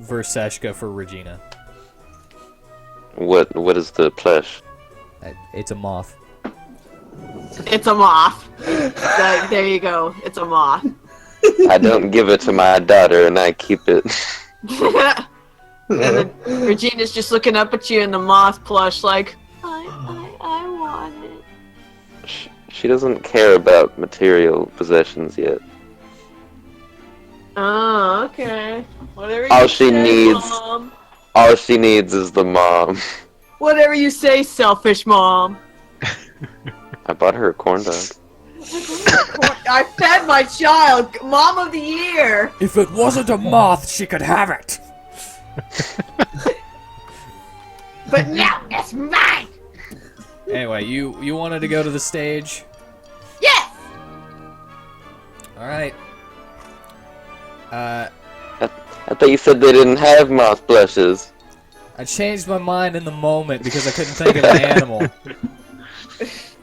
Verseshka for Regina. What is the plush? It's a moth. It's a moth. There you go. It's a moth. I don't give it to my daughter, and I keep it. And then Regina's just looking up at you in the moth plush like, I want it. She doesn't care about material possessions yet. Oh, okay. Whatever All you she say, needs- Mom. All she needs is the mom. Whatever you say, selfish mom. I bought her a corn dog. I fed my child. Mom of the year. If it wasn't a moth, she could have it. But now it's mine. Anyway, you wanted to go to the stage? Yes. Alright. I thought you said they didn't have moth blushes. I changed my mind in the moment because I couldn't think of an animal.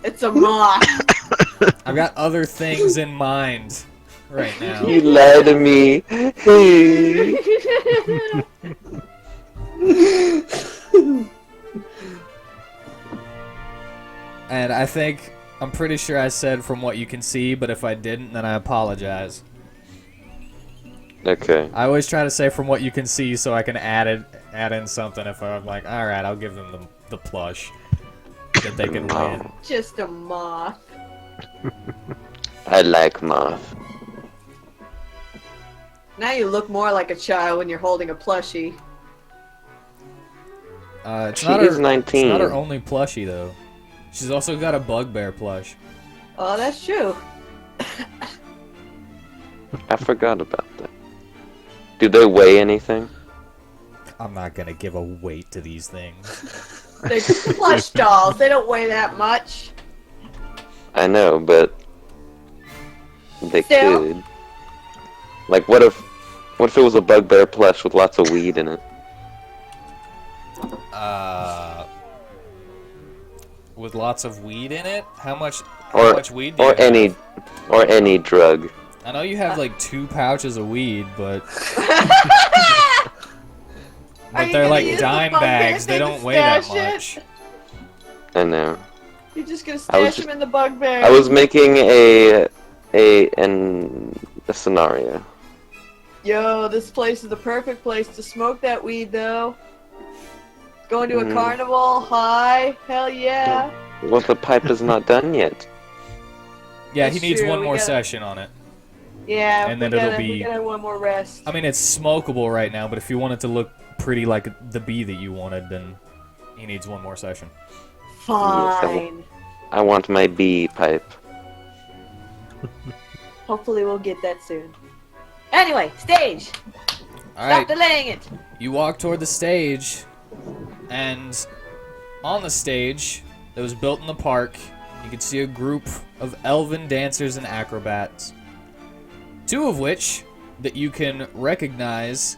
It's a moth. I've got other things in mind right now. You lied to me. Hey. And I'm pretty sure I said from what you can see, but if I didn't, then I apologize. Okay. I always try to say from what you can see so I can add in something if I'm like, alright, I'll give them the plush that they can win. Just a moth. I like moth. Now you look more like a child when you're holding a plushie. It's She not is her, 19. It's not her only plushie, though. She's also got a bugbear plush. Oh, that's true. I forgot about that. Do they weigh anything? I'm not gonna give a weight to these things. They're plush dolls. They don't weigh that much. I know, but they Still. could. Like, what if it was a bugbear plush with lots of weed in it? With lots of weed in it? How much Or weed do you or have? any drug. I know you have like 2 pouches of weed, but Are you they're gonna like use the dime bug bags. bag They thing don't to weigh that stash much. I know. You're just gonna I was stash them in the bug bag. I was making a scenario. Yo, this place is the perfect place to smoke that weed, though. Going to a Mm. carnival, high, hell yeah. Well, the pipe is not done yet. Yeah, That's he needs true, one we more gotta- session on it. Yeah, And we then it'll gotta, be- we gotta have one more rest. I mean, it's smokable right now, but if you want it to look pretty like the bee that you wanted, then he needs one more session. Fine. I want my bee pipe. Hopefully we'll get that soon. Anyway, stage! Stop Alright, delaying it! you walk toward the stage, and on the stage that was built in the park, you can see a group of elven dancers and acrobats. 2 of which that you can recognize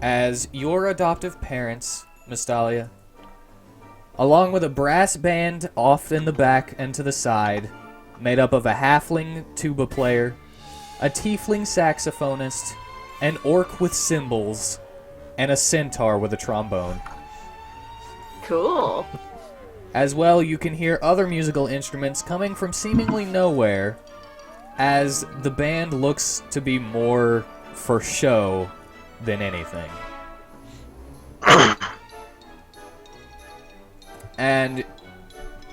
as your adoptive parents, Mystalia, along with a brass band off in the back and to the side, made up of a halfling tuba player, a tiefling saxophonist, an orc with cymbals, and a centaur with a trombone. Cool. As well, you can hear other musical instruments coming from seemingly nowhere, as the band looks to be more for show than anything. And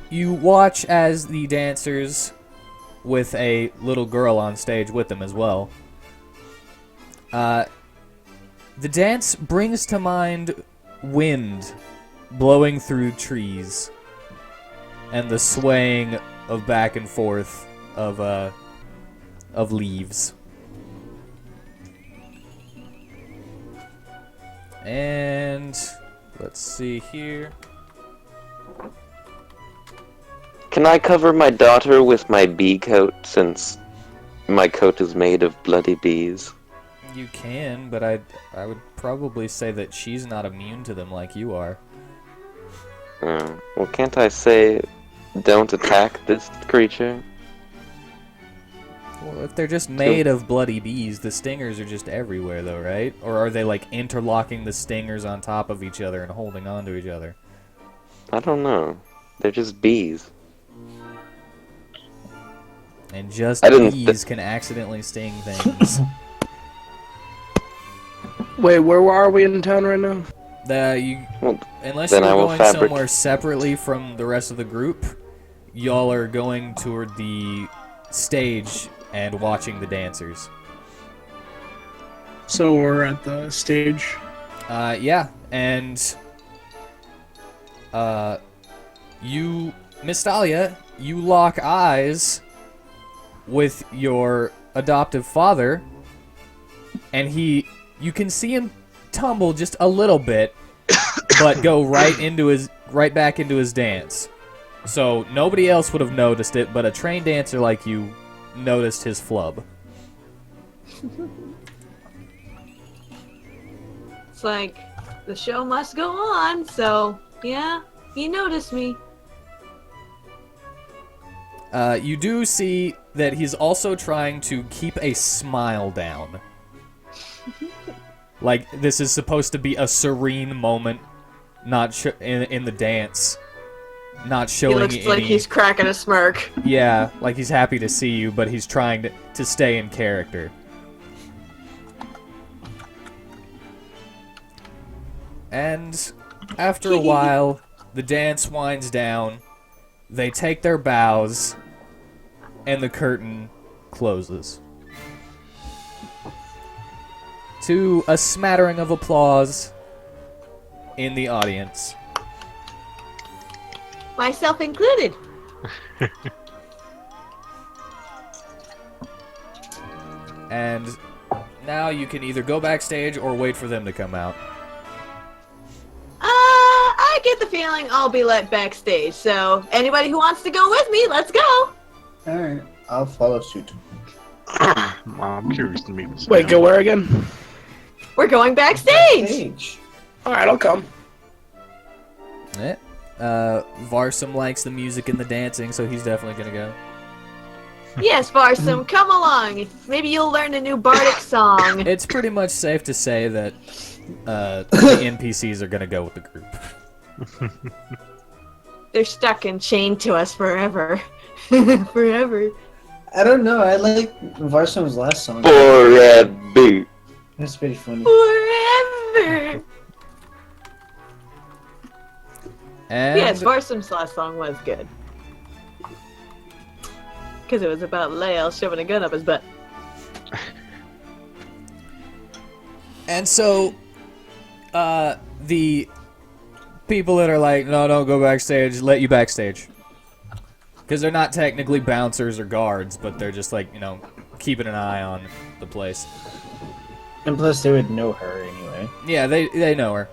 you watch as the dancers, with a little girl on stage with them as well, The dance brings to mind wind blowing through trees and the swaying of back and forth of leaves. And let's see here. Can I cover my daughter with my bee coat since my coat is made of bloody bees? You can, but I would probably say that she's not immune to them like you are. Well, can't I say, don't attack this creature? Well, if they're just made of bloody bees, the stingers are just everywhere, though, right? Or are they, like, interlocking the stingers on top of each other and holding on to each other? I don't know. They're just bees. And just I didn't bees can accidentally sting things. Wait, where are we in town right now? Well, Unless then you're I will going fabric- somewhere separately from the rest of the group, y'all are going toward the stage and watching the dancers. So we're at the stage. Yeah, and you, Miss Dahlia, you lock eyes with your adoptive father, and you can see him tumble just a little bit, but go right back into his dance. So nobody else would have noticed it, but a trained dancer like you noticed his flub. It's like, the show must go on, so, yeah, he noticed me. You do see that he's also trying to keep a smile down. Like, this is supposed to be a serene moment, not in the dance. Not showing He looks any... like he's cracking a smirk. Yeah, like he's happy to see you, but he's trying to stay in character. And after a while, the dance winds down, they take their bows, and the curtain closes. To a smattering of applause in the audience. Myself included. And now you can either go backstage or wait for them to come out. I get the feeling I'll be let backstage, so anybody who wants to go with me, let's go! Alright, I'll follow suit. I'm curious to meet this. Wait, go where again? We're going backstage! Stage. Alright, I'll come. Eh. Varsum likes the music and the dancing, so he's definitely gonna go. Yes, Varsum, come along. Maybe you'll learn a new bardic song. It's pretty much safe to say that the NPCs are gonna go with the group. They're stuck and chained to us forever. Forever. I don't know, I like Varsum's last song. Forever. That's pretty funny. Forever! And Yes, Varsum's last song was good. Because it was about Lael shoving a gun up his butt. And so, the people that are like, no, don't go backstage, let you backstage. Because they're not technically bouncers or guards, but they're just like, keeping an eye on the place. And plus they would know her anyway. Yeah, they know her.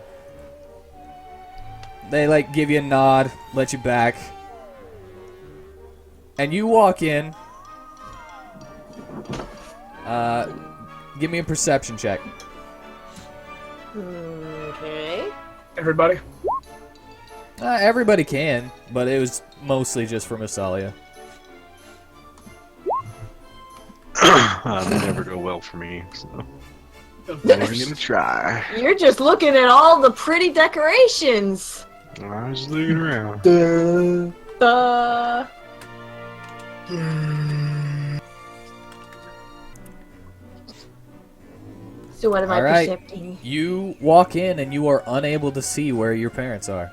They, like, give you a nod, let you back. And you walk in. Give me a perception check. Okay. Everybody? Everybody can, but it was mostly just for Massalia. They never go well for me, so I'm not even gonna try. You're just looking at all the pretty decorations. I was just looking around. So what am I Alright. percepting? You walk in and you are unable to see where your parents are.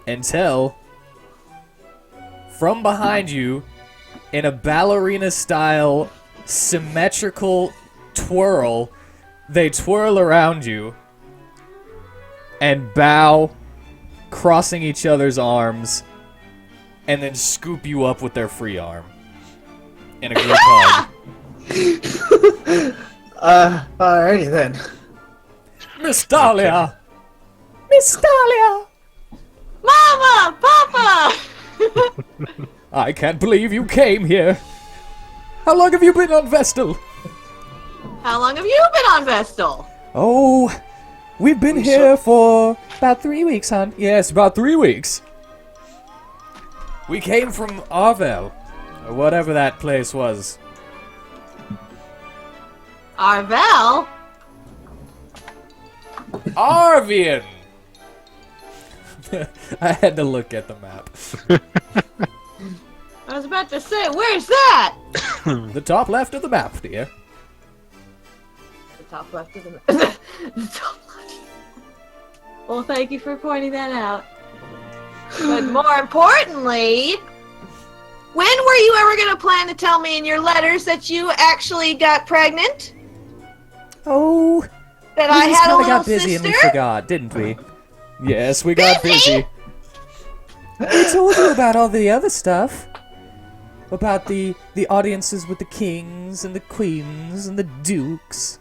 Until, from behind you, in a ballerina-style symmetrical twirl. They twirl around you and bow, crossing each other's arms, and then scoop you up with their free arm in a group hug. Alrighty then. Miss Dahlia! Miss Dahlia! Mama! Papa! I can't believe you came here. How long have you been on Vestal? How long have you been on Vestal? Oh, we've been here for about 3 weeks, hon. Yes, about 3 weeks. We came from Arvel, or whatever that place was. Arvel? Arvian! I had to look at the map. I was about to say, where's that? The top left of the map, dear. The top left of the map. The top left. Well, thank you for pointing that out. But more importantly, when were you ever going to plan to tell me in your letters that you actually got pregnant? Oh, That we I just had a kinda little got busy sister? and we forgot, didn't we? Yes, we got Busy? busy. We told you about all the other stuff. About the audiences with the kings and the queens and the dukes.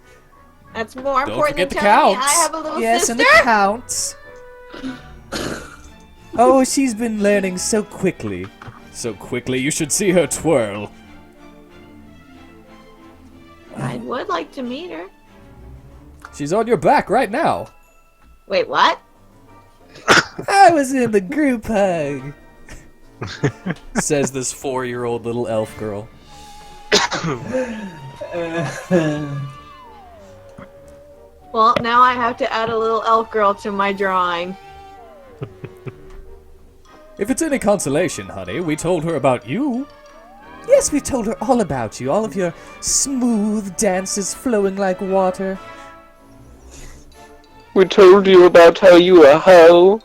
That's more Don't important than forget the telling me counts. I have a little Yes, sister? and the counts. Oh, she's been learning so quickly. So quickly, you should see her twirl. I would like to meet her. She's on your back right now. Wait, what? I was in the group hug. Says this 4-year-old little elf girl. Well, now I have to add a little elf girl to my drawing. If it's any consolation, honey, we told her about you. Yes, we told her all about you. All of your smooth dances flowing like water. We told you about how you a hoe.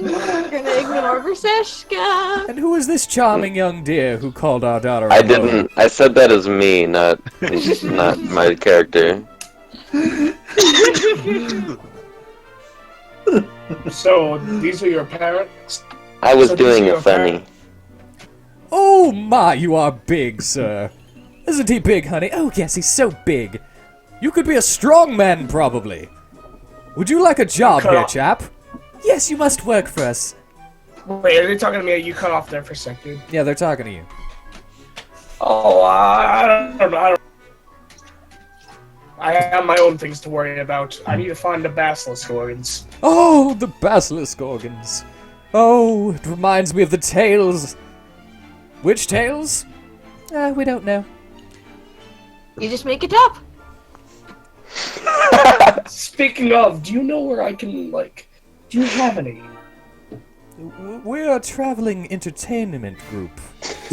I'm gonna ignore Verseshka. And who is this charming young dear who called our daughter? I a hoe? didn't. I said that as me, not my character. So, these are your parents? I was So doing these are a your funny. parents? Oh my, you are big, sir. Isn't he big, honey? Oh yes, he's so big. You could be a strong man, probably. Would you like a job Cut here, off. chap? Yes, you must work for us. Wait, are they talking to me? You cut off there for a sec, dude. Yeah, they're talking to you. Oh, I don't know. I have my own things to worry about. I need to find the basilisk organs. Oh, the basilisk organs. Oh, it reminds me of the tales. Which tales? We don't know. You just make it up. Speaking of, do you know where I can, like, do you have any? We're a traveling entertainment group,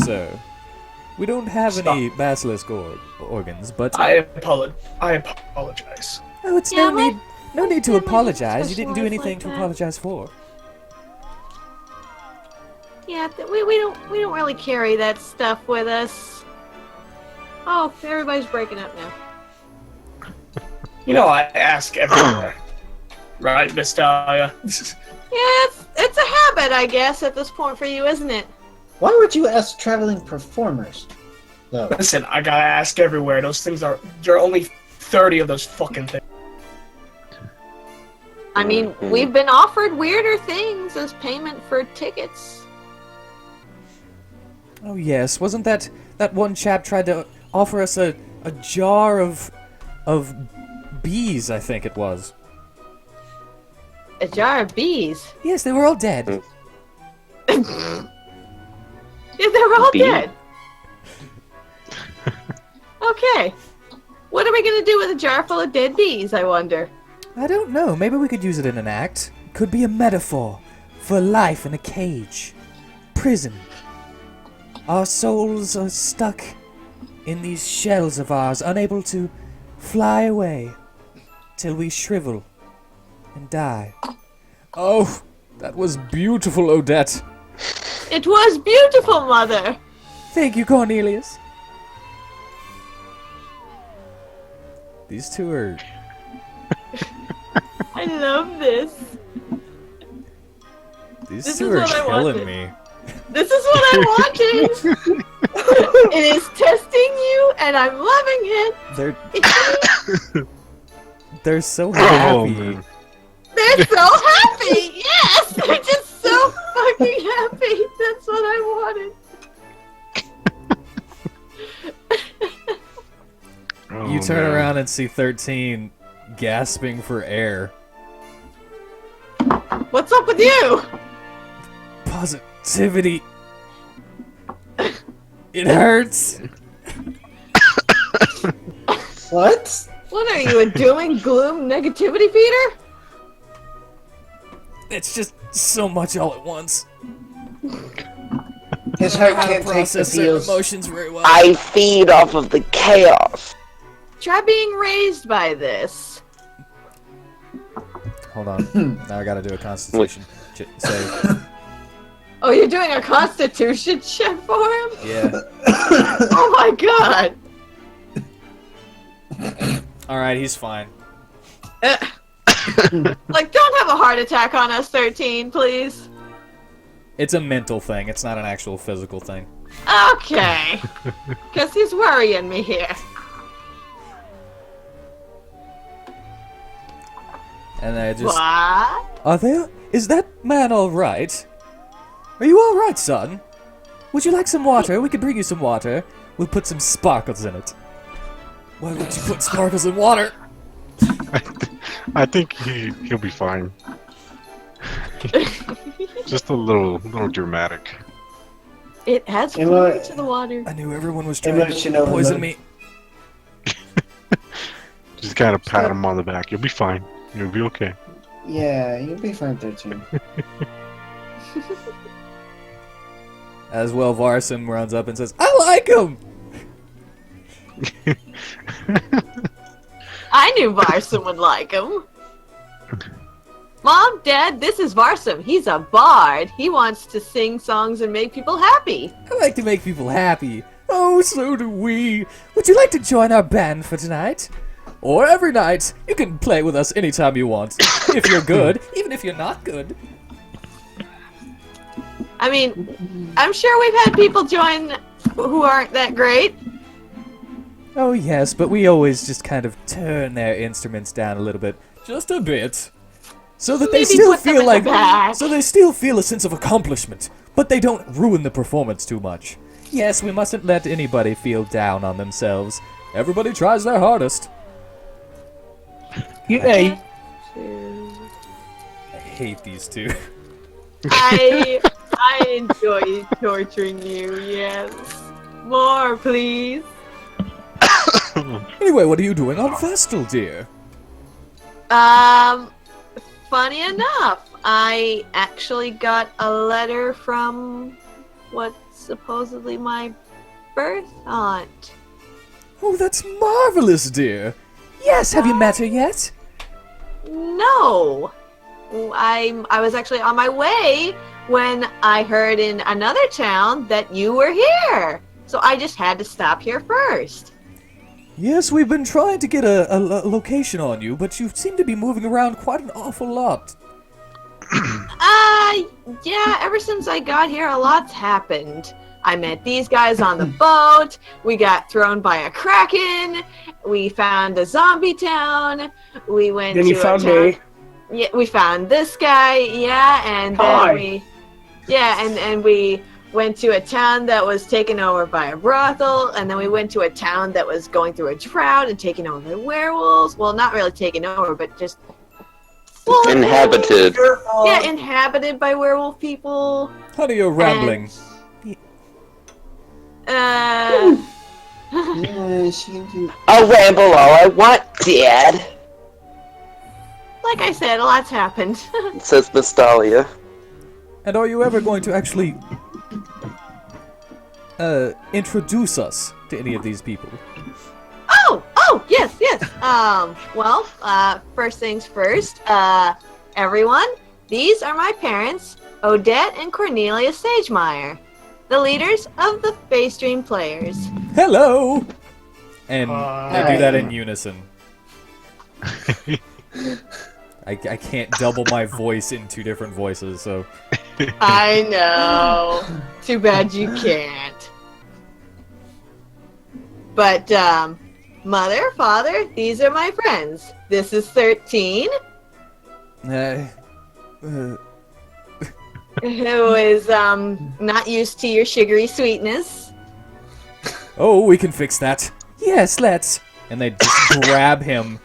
sir. We don't have any basilisk organs, but I apologize. oh, it's Yeah, no need to yeah, my apologize. You didn't do specialized anything like to that. apologize for. Yeah, we don't really carry that stuff with us. Oh, everybody's breaking up now. You know, I ask everywhere. Right, Miss Dahlia? Yeah, it's a habit, I guess, at this point for you, isn't it? Why would you ask traveling performers? Though. Listen, I gotta ask everywhere. Those things there are only 30 of those fucking things. I mean, we've been offered weirder things as payment for tickets. Oh yes, wasn't that one chap tried to offer us a jar of bees? I think it was. A jar of bees. Yes, they were all dead. Yeah, they're all Bee? dead. Okay. What are we gonna do with a jar full of dead bees, I wonder? I don't know. Maybe we could use it in an act. Could be a metaphor for life in a cage, prison. Our souls are stuck in these shells of ours, unable to fly away till we shrivel and die. Oh, that was beautiful, Odette. It was beautiful, Mother. Thank you, Cornelius. These two are... I love this. These This two is are what I killing wanted. me. This is what I wanted. It is testing you, and I'm loving it. They're so Oh, happy. man. They're so happy. Yes, they're just so fucking happy. That's what I wanted. Oh, You turn man. around and see 13 gasping for air. What's up with you? Positivity. It hurts. What? What are you, a doom and gloom negativity feeder? It's just so much all at once. His I don't know heart how to can't take the process certain feels. emotions very well. I feed off of the chaos. Try being raised by this. Hold on. Now I gotta do a constitution save. Oh, you're doing a constitution check for him? Yeah. Oh my god. Alright, he's fine. Like, don't have a heart attack on us, 13, please. It's a mental thing, it's not an actual physical thing. Okay. Because he's worrying me here. And I just... What? Are there? Is that man alright? Are you alright, son? Would you like some water? We could bring you some water. We'll put some sparkles in it. Why would you put sparkles in water? I think he'll be fine. Just a little dramatic. It adds Am flavor I- to the water. I knew everyone was trying Emotion to poison overload. me. Just kind of pat him on the back. You'll be fine. You'll be okay. Yeah, you'll be fine, 13. As well, Varsum runs up and says, I like him! I knew Varsum would like him. Mom, Dad, this is Varsum. He's a bard. He wants to sing songs and make people happy. I like to make people happy. Oh, so do we. Would you like to join our band for tonight? Or every night. You can play with us anytime you want. If you're good, even if you're not good. I mean, I'm sure we've had people join who aren't that great. Oh yes, but we always just kind of turn their instruments down a little bit. Just a bit. So that they Maybe still put them feel in like... the back. So they still feel a sense of accomplishment. But they don't ruin the performance too much. Yes, we mustn't let anybody feel down on themselves. Everybody tries their hardest. Hey, I hate these two. I enjoy torturing you, yes. More, please. Anyway, what are you doing on Vestal, dear? Funny enough, I actually got a letter from what's supposedly my birth aunt. Oh, that's marvelous, dear. Yes, have you met her yet? No. I was actually on my way when I heard in another town that you were here. So I just had to stop here first. Yes, we've been trying to get a location on you, but you seem to be moving around quite an awful lot. Yeah, ever since I got here, a lot's happened. I met these guys on the boat, we got thrown by a kraken, we found a zombie town, we went then to you found a town... me. Yeah, we found this guy, yeah, and then Hi. and we went to a town that was taken over by a brothel, and then we went to a town that was going through a drought and taken over by werewolves. Well, not really taken over, but just Inhabited. yeah, inhabited by werewolf people. Honey, you're rambling. And, Yeah, she can do. I'll ramble all I want, Dad, like I said, a lot's happened. says Mystalia. And are you ever going to actually introduce us to any of these people? Oh, yes. Well, first things first, everyone, these are my parents, Odette and Cornelia Sagemeyer. the leaders of the Fey Stream Players. Hello! And they Hi. do that in unison. I can't double my voice in two different voices, so... I know. Too bad you can't. But, Mother, Father, these are my friends. This is 13, who is, not used to your sugary sweetness. Oh, we can fix that. Yes, let's. And they just grab him.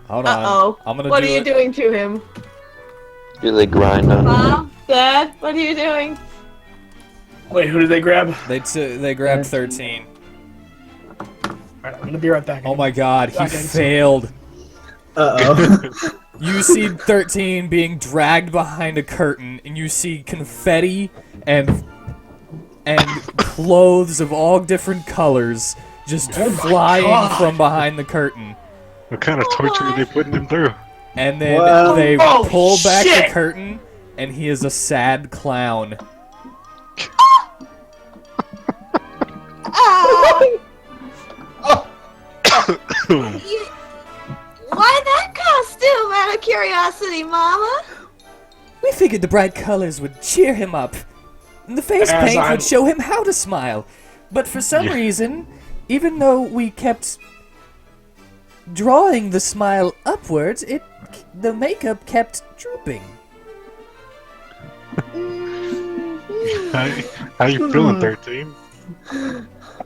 Hold on. Uh-oh. I'm gonna What do are you it. doing to him? Do they grind on him? Mom? Dad? What are you doing? Wait, who did they grab? They grabbed 13. Alright, I'm gonna be right back. Oh my god, he Okay. failed. Uh-oh. You see 13 being dragged behind a curtain, and you see confetti and clothes of all different colors just flying God. from behind the curtain. What kind of torture are they putting him through? And then Wow. they Oh, pull back shit. the curtain, and he is a sad clown. Why that costume, out of curiosity, Mama? We figured the bright colors would cheer him up, and the face As paint I'm- would show him how to smile. But for some Yeah. reason, even though we kept drawing the smile upwards, the makeup kept drooping. How you feeling, 13?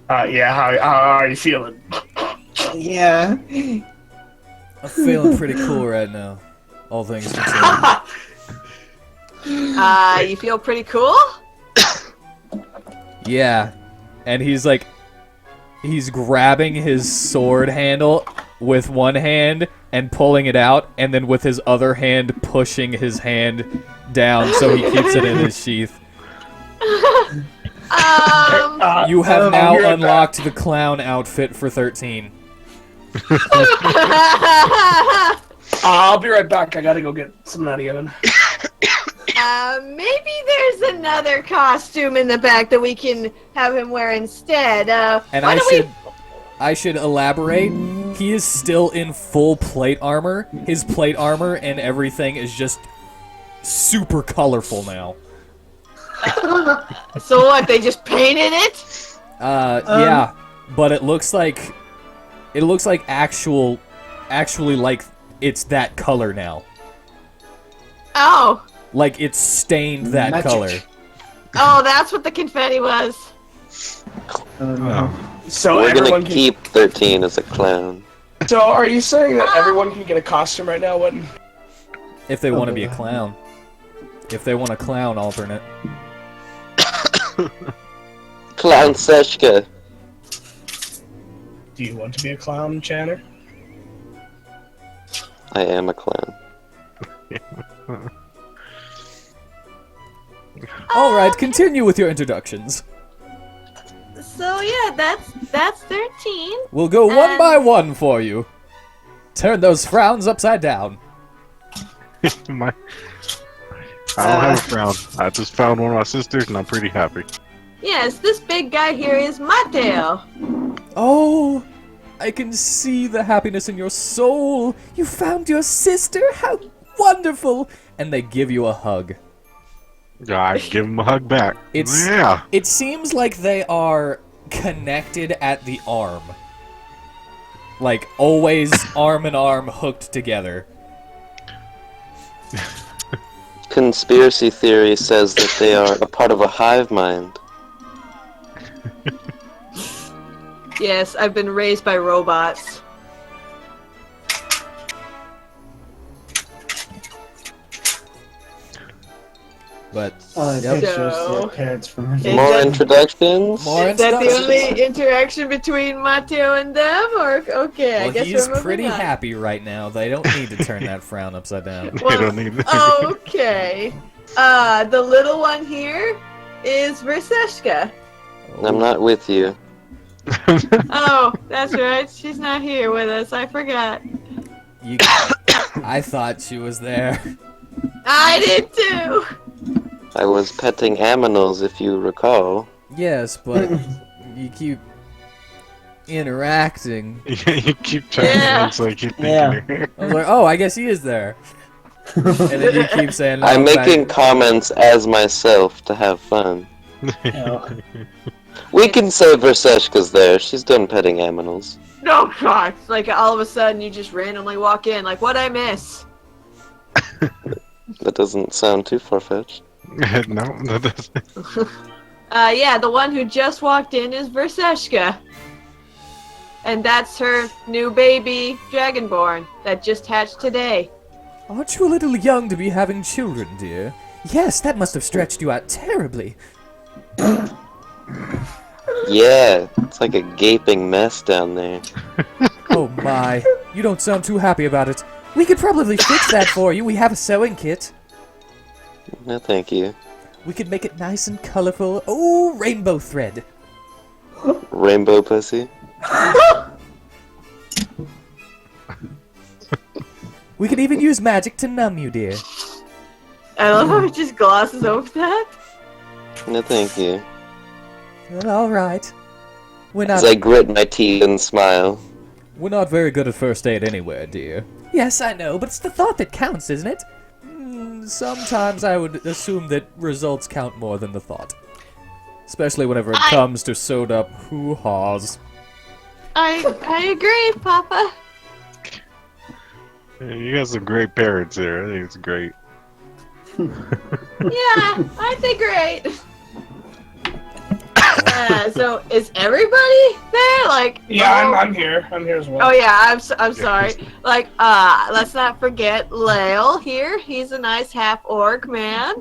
Yeah, how are you feeling? Yeah. I'm feeling pretty cool right now, all things considered. You feel pretty cool? Yeah, and he's grabbing his sword handle with one hand and pulling it out, and then with his other hand pushing his hand down so he keeps it in his sheath. You have now I'll be right unlocked the clown outfit for 13. I'll be right back. I gotta go get some out of the oven. Maybe there's another costume in the back that we can have him wear instead. And why don't I should elaborate. He is still in full plate armor. His plate armor and everything is just super colorful now. So what? They just painted it? Yeah, but it looks like actually like it's that color now. Oh, Like it's stained that Magic. color. oh, that's what the confetti was. Oh, no. So We're everyone gonna can. keep 13 as a clown. So are you saying that everyone can get a costume right now? What? If they want to be a clown. If they want a clown alternate. Clown Seshka. Do you want to be a clown, Channer? I am a clown. Alright, continue with your introductions. So yeah, that's 13. We'll go one by one for you. Turn those frowns upside down. I don't have a frown. I just found one of my sisters, and I'm pretty happy. Yes, this big guy here is Mateo. Oh, I can see the happiness in your soul. You found your sister? How wonderful! And they give you a hug. I give him a hug back. It's- Yeah. It seems like they are connected at the arm. Like, always arm in arm hooked together. Conspiracy theory says that they are a part of a hive mind. Yes, I've been raised by robots. But, Oh, yep. pictures So- their parents from her. Is More that- introductions? More Is that the introductions. only interaction between Mateo and them? Or okay, I Well, guess he's we're moving pretty on. happy right now. They don't need to turn that frown upside down. They Well, don't need okay. The little one here is Verseshka. I'm not with you. Oh, that's right. She's not here with us. I forgot. I thought she was there. I did too. I was petting aminals, if you recall. Yes, but you keep interacting. Yeah, you keep trying Yeah. to act like you're thinking Yeah. her. I was like, oh, I guess he is there. And then you keep saying, no, I'm making back. comments as myself to have fun. Yeah. We can say Verseshka's there. She's done petting aminals. No, God. Like, all of a sudden, you just randomly walk in. Like, what'd I miss? That doesn't sound too far-fetched. No, that doesn't. Yeah, the one who just walked in is Verseshka. And that's her new baby, Dragonborn, that just hatched today. Aren't you a little young to be having children, dear? Yes, that must have stretched you out terribly. Yeah, it's like a gaping mess down there. Oh my, you don't sound too happy about it. We could probably fix that for you. We have a sewing kit. No, thank you. We could make it nice and colorful. Oh, rainbow thread. Rainbow pussy. We could even use magic to numb you, dear. I love how it just glosses over that. No, thank you. Well, all right. We're As not. I grit my teeth and smile. We're not very good at first aid anywhere, dear. Yes, I know, but it's the thought that counts, isn't it? Sometimes I would assume that results count more than the thought. Especially whenever it comes to sewed up hoo-haws. I agree, Papa. You got some great parents there. I think it's great. Yeah, I think great. So is everybody there? Like, Yeah, oh, I'm here. I'm here as well. Oh yeah, I'm sorry. Like, let's not forget Lael here. He's a nice half orc man.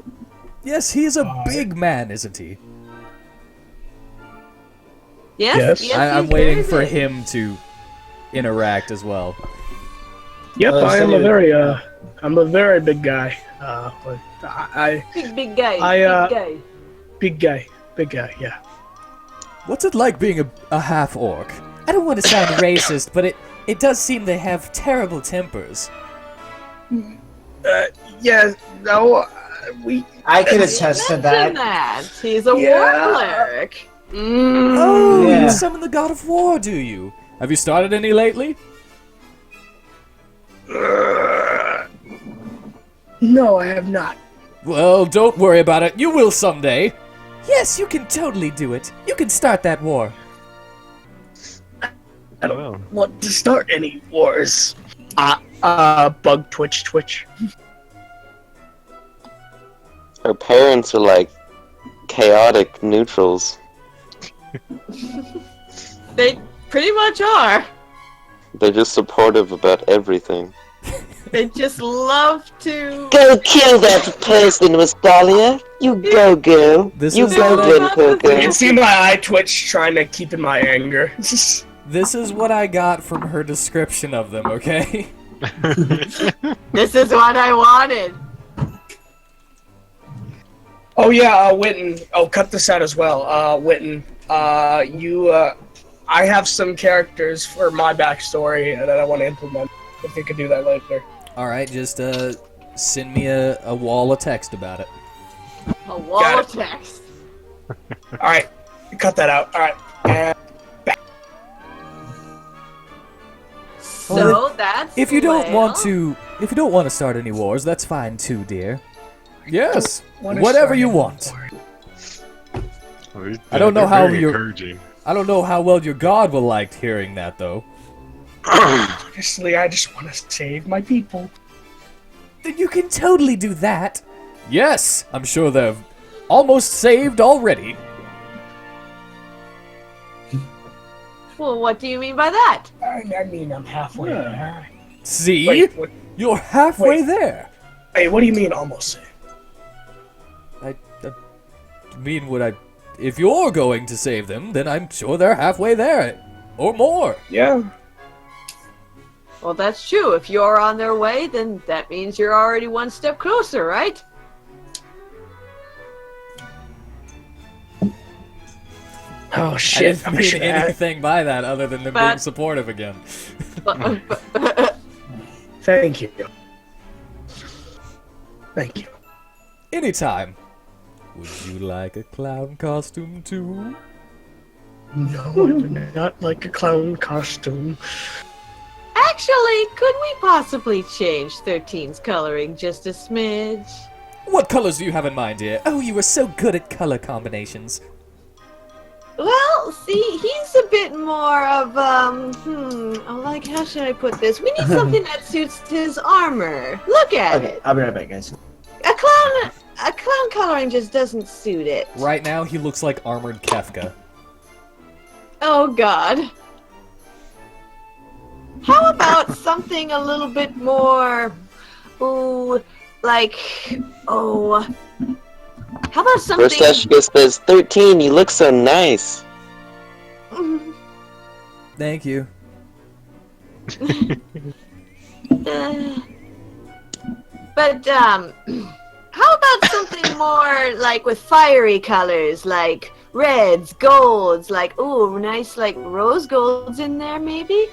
Yes, he's a big man, isn't he? Yes. Yes. I'm he's waiting very for big. him to interact as well. Yep, Well, I am so a very I'm a very big guy. But Big guy. big guy. Yeah. What's it like being a half orc? I don't want to sound racist, but it does seem they have terrible tempers. Yeah. No. I can attest to Mention that. that. He's a war Yeah. cleric. Oh, Yeah. you summon the god of war, do you? Have you started any lately? No, I have not. Well, don't worry about it. You will someday. Yes, you can totally do it. You can start that war. I don't Well, want to start any wars. Bug twitch. Her parents are like chaotic neutrals. They pretty much are. They're just supportive about everything. They just love to. Go kill that person, Mustalia. You go, girl. This You is go, what Glen You Coco. can see my eye twitch trying to keep in my anger. This is what I got from her description of them, okay? This is what I wanted. Oh yeah, Witten. Oh, cut this out as well. Witten, I have some characters for my backstory that I want to implement. If you could do that later. Alright, just send me a wall of text about it. A wall Got of it. text. All right, cut that out. All right. And So Well, that's. If you don't want Lael. to start any wars, that's fine too, dear. Yes, wanna whatever start you a want. war. I don't know they're how very you're- encouraging. I don't know how well your god will like hearing that, though. Honestly, I just want to save my people. Then you can totally do that. Yes, I'm sure they're almost saved already. Well, what do you mean by that? I mean, I'm halfway there. See? Wait, what, You're halfway Wait. there. wait, what do you mean almost saved? I mean, if you're going to save them, then I'm sure they're halfway there. Or more. Yeah. Well, that's true. If you're on their way, then that means you're already one step closer, right? Oh I shit! didn't mean anything by that other than them being But- supportive again. Thank you. Thank you. Anytime. Would you like a clown costume too? No, I do not like a clown costume. Actually, could we possibly change 13's coloring just a smidge? What colors do you have in mind, dear? Oh, you are so good at color combinations. Well, see, he's a bit more of, like, how should I put this? We need something that suits his armor. Look at Okay, it. I'll be right back, guys. A clown coloring just doesn't suit it. Right now, he looks like armored Kefka. Oh, God. How about something a little bit more, how about something... Roseshka says, 13, you look so nice. Thank you. But, how about something more, like, with fiery colors, like reds, golds, like, ooh, nice, like, rose golds in there, maybe?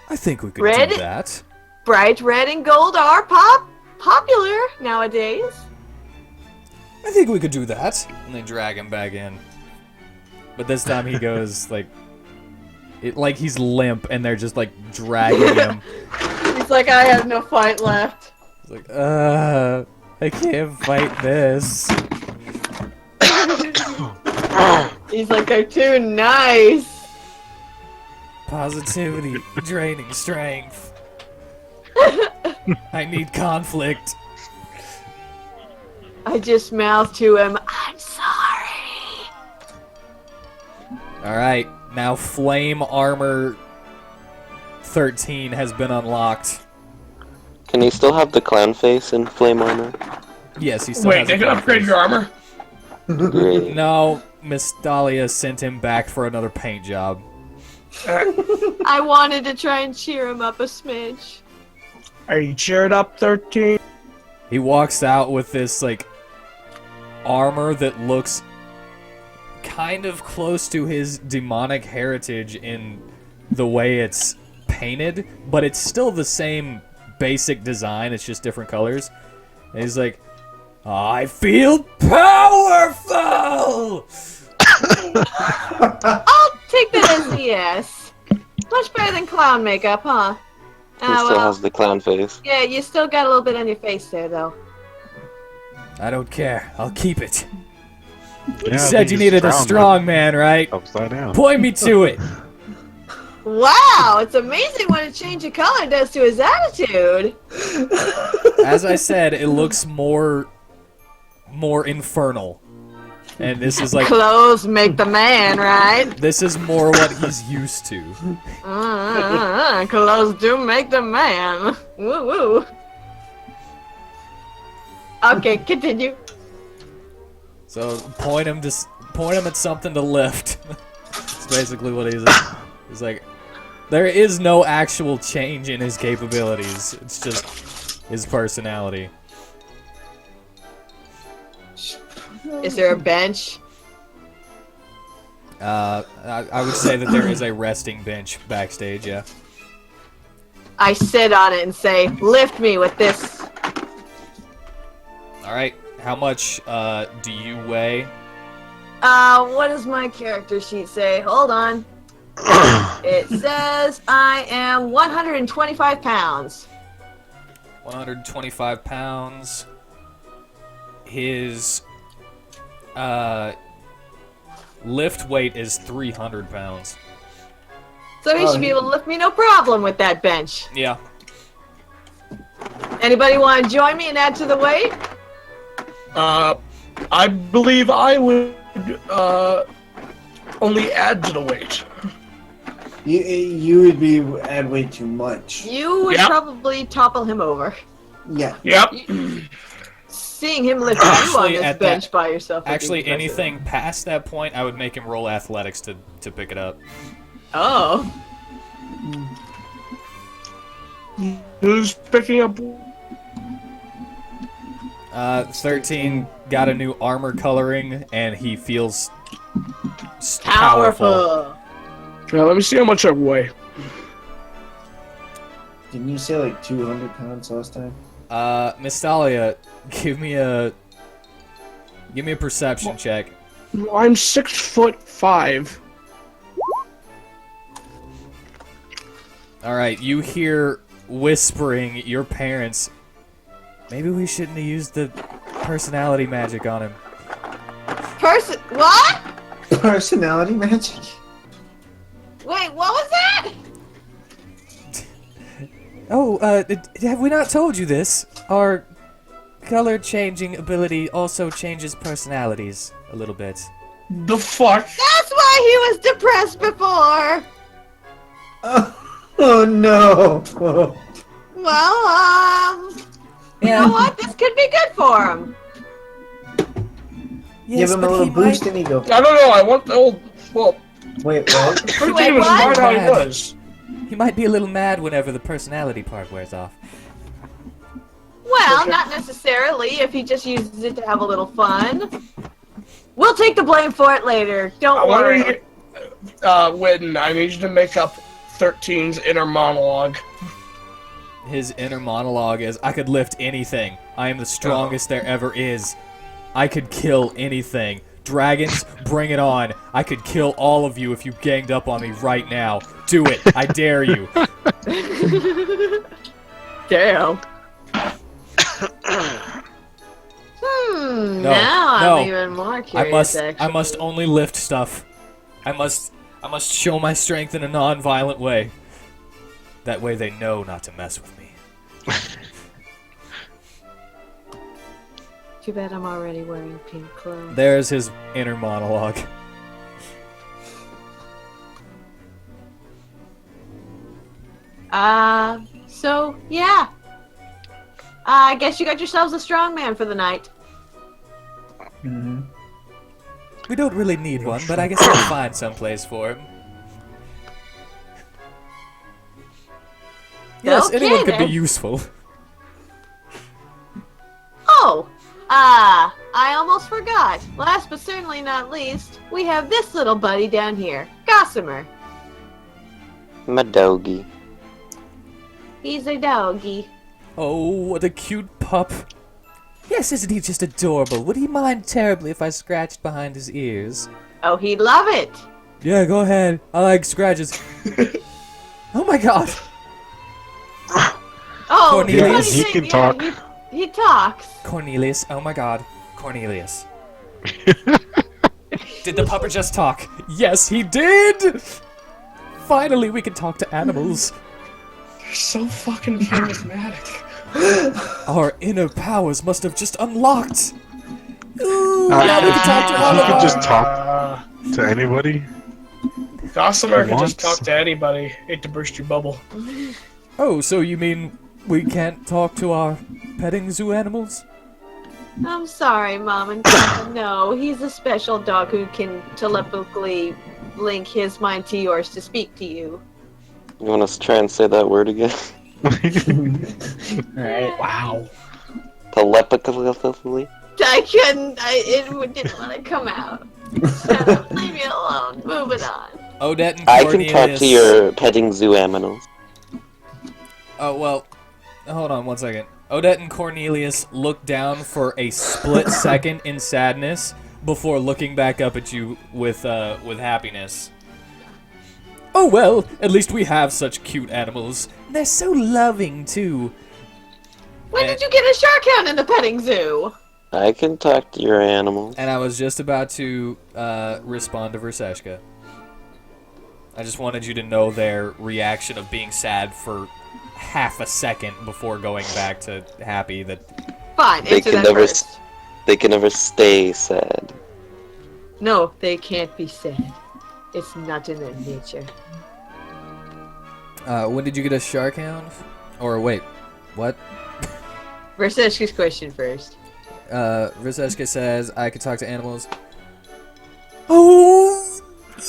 I think we could Red? do that. Bright red and gold are popular nowadays. I think we could do that. And they drag him back in. But this time he goes, like he's limp, and they're just, like, dragging him. He's like, I have no fight left. He's like, I can't fight this. He's like, they're too nice. Positivity, draining strength. I need conflict. I just mouthed to him, I'm sorry. Alright, now Flame Armor 13 has been unlocked. Can you still have the clown face in flame armor? Yes, he still Wait, has they a can clown upgrade face. your armor? Great. No, Miss Dahlia sent him back for another paint job. I wanted to try and cheer him up a smidge. Are you cheered up, 13? He walks out with this, like, armor that looks kind of close to his demonic heritage in the way it's painted, but it's still the same basic design, it's just different colors. And he's like, I feel powerful! I'll take that as a yes. Much better than clown makeup, huh? He still has the clown face. Yeah, you still got a little bit on your face there, though. I don't care, I'll keep it. Yeah, You said you needed a strong man, right? Upside down. Point me to it. Wow, it's amazing what a change of color does to his attitude. As I said, it looks more infernal. And this is like Clothes make the man, right? this is more what he's used to. Clothes do make the man. Woo woo. Okay, continue. So point him at something to lift. That's basically what he's like. There is no actual change in his capabilities. It's just his personality. Is there a bench? I would say that there is a resting bench backstage, yeah. I sit on it and say, lift me with this. Alright, how much do you weigh? What does my character sheet say? Hold on. It says I am 125 pounds. 125 pounds. His lift weight is 300 pounds. So he should be able to lift me no problem with that bench. Yeah. Anybody want to join me and add to the weight? I believe I would only add to the weight. You would be add way too much. You would Yep. probably topple him over. Yeah. Yep. Seeing him lift you on Actually, this at bench that- by yourself. would be Actually, impressive. anything past that point, I would make him roll athletics to pick it up. Oh. Who's picking up? 13 got a new armor coloring, and he feels powerful. Powerful. Now, let me see how much I weigh. Didn't you say like 200 pounds last time? Miss Thalia, give me a perception check. I'm 6'5". All right, you hear whispering your parents. Maybe we shouldn't have used the personality magic on him. What? Personality magic? Wait, what was that? Oh, have we not told you this? Our color changing ability also changes personalities a little bit. The fuck? That's why he was depressed before. Oh no. Well, you know what? This could be good for him. Yes, Give him a but little he boost might- and he go. I don't know. I want the old. Well, Wait, what? pretty Wait, was what? fine how he Mad. was. He might be a little mad whenever the personality part wears off. Well, not necessarily if he just uses it to have a little fun. We'll take the blame for it later. I Don't want worry. to Whitten, I need you to make up 13's inner monologue. His inner monologue is, I could lift anything. I am the strongest there ever is. I could kill anything. Dragons, bring it on. I could kill all of you if you ganged up on me right now. Do it. I dare you. Damn. No, Now no. I'm even more curious. I must only lift stuff. I must show my strength in a non-violent way. That way they know not to mess with me. Too bad I'm already wearing pink clothes. There's his inner monologue. So, yeah. I guess you got yourselves a strong man for the night. Mm-hmm. We don't really need one, but I guess I'll find someplace for him. Yes, Okay, anyone could be then. useful. Oh, I almost forgot. Last but certainly not least, we have this little buddy down here, Gossamer. My doggy. He's a doggy. Oh, what a cute pup. Yes, isn't he just adorable? Would he mind terribly if I scratched behind his ears? Oh, he'd love it. Yeah, go ahead. I like scratches. Oh my god. Oh, Cornelius. funny He thing, can yeah, talk. He talks. Cornelius, oh my god. Cornelius. Did the pupper just talk? Yes, he did! Finally, we can talk to animals. You're so fucking charismatic. Our inner powers must have just unlocked. Ooh, Uh, now we can talk to all He of can our... just talk to anybody. Gossamer can Once. just talk to anybody. Hate to burst your bubble. Oh, so you mean we can't talk to our petting zoo animals? I'm sorry, Mom and Dad. No, he's a special dog who can telepathically link his mind to yours to speak to you. You want us to try and say that word again? Alright. Wow. Telepathically? I couldn't. It didn't want to come out. Shut up. Leave me alone. Moving on. Odette and I Cornelius... can talk to your petting zoo animals. Oh, well, hold on one second. Odette and Cornelius look down for a split second in sadness before looking back up at you with happiness. Oh well, at least we have such cute animals. They're so loving, too. When did you get a shark hound in the petting zoo? I can talk to your animals. And I was just about to respond to Verseshka. I just wanted you to know their reaction of being sad for half a second before going back to happy that... Fine, They answer can that never first. They can never stay sad. No, they can't be sad. It's not in their nature. when did you get a shark hound? Or wait, what? Verseshka's question first. Verseshka says, I can talk to animals. Oh,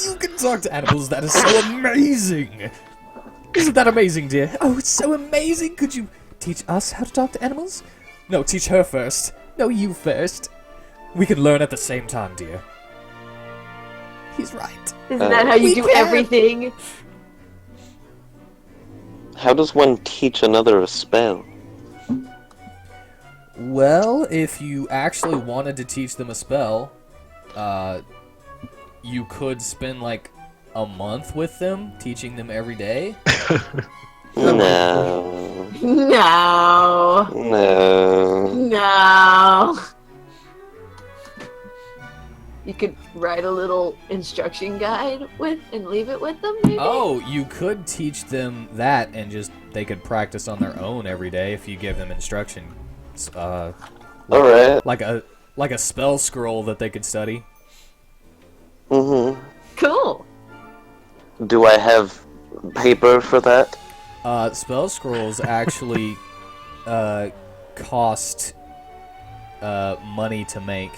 you can talk to animals. That is so amazing. Isn't that amazing, dear? Oh, it's so amazing. Could you teach us how to talk to animals? No, teach her first. No, you first. We can learn at the same time, dear. He's right. Isn't that how you we do can. everything? How does one teach another a spell? Well, if you actually wanted to teach them a spell, you could spend like a month with them, teaching them every day. No. No. No. No. You could write a little instruction guide with and leave it with them, maybe? Oh, you could teach them that, and just they could practice on their own every day if you give them instruction. Alright. Like a spell scroll that they could study. Mm-hmm. Cool. Do I have paper for that? Spell scrolls actually cost money to make,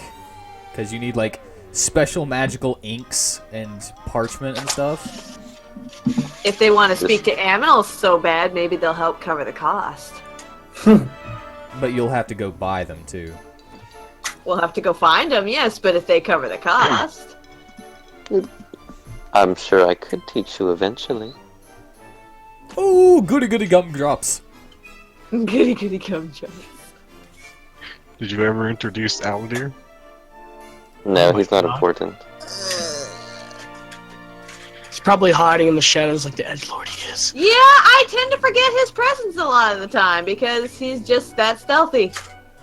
because you need like special magical inks and parchment and stuff. If they want to speak to animals so bad, maybe they'll help cover the cost. But you'll have to go buy them too. We'll have to go find them, yes, but if they cover the cost. I'm sure I could teach you eventually. Oh, goody goody gumdrops. Goody goody gumdrops. Did you ever introduce Aladir? No, Oh my he's not God. important. He's probably hiding in the shadows like the edgelord he is. Yeah, I tend to forget his presence a lot of the time because he's just that stealthy.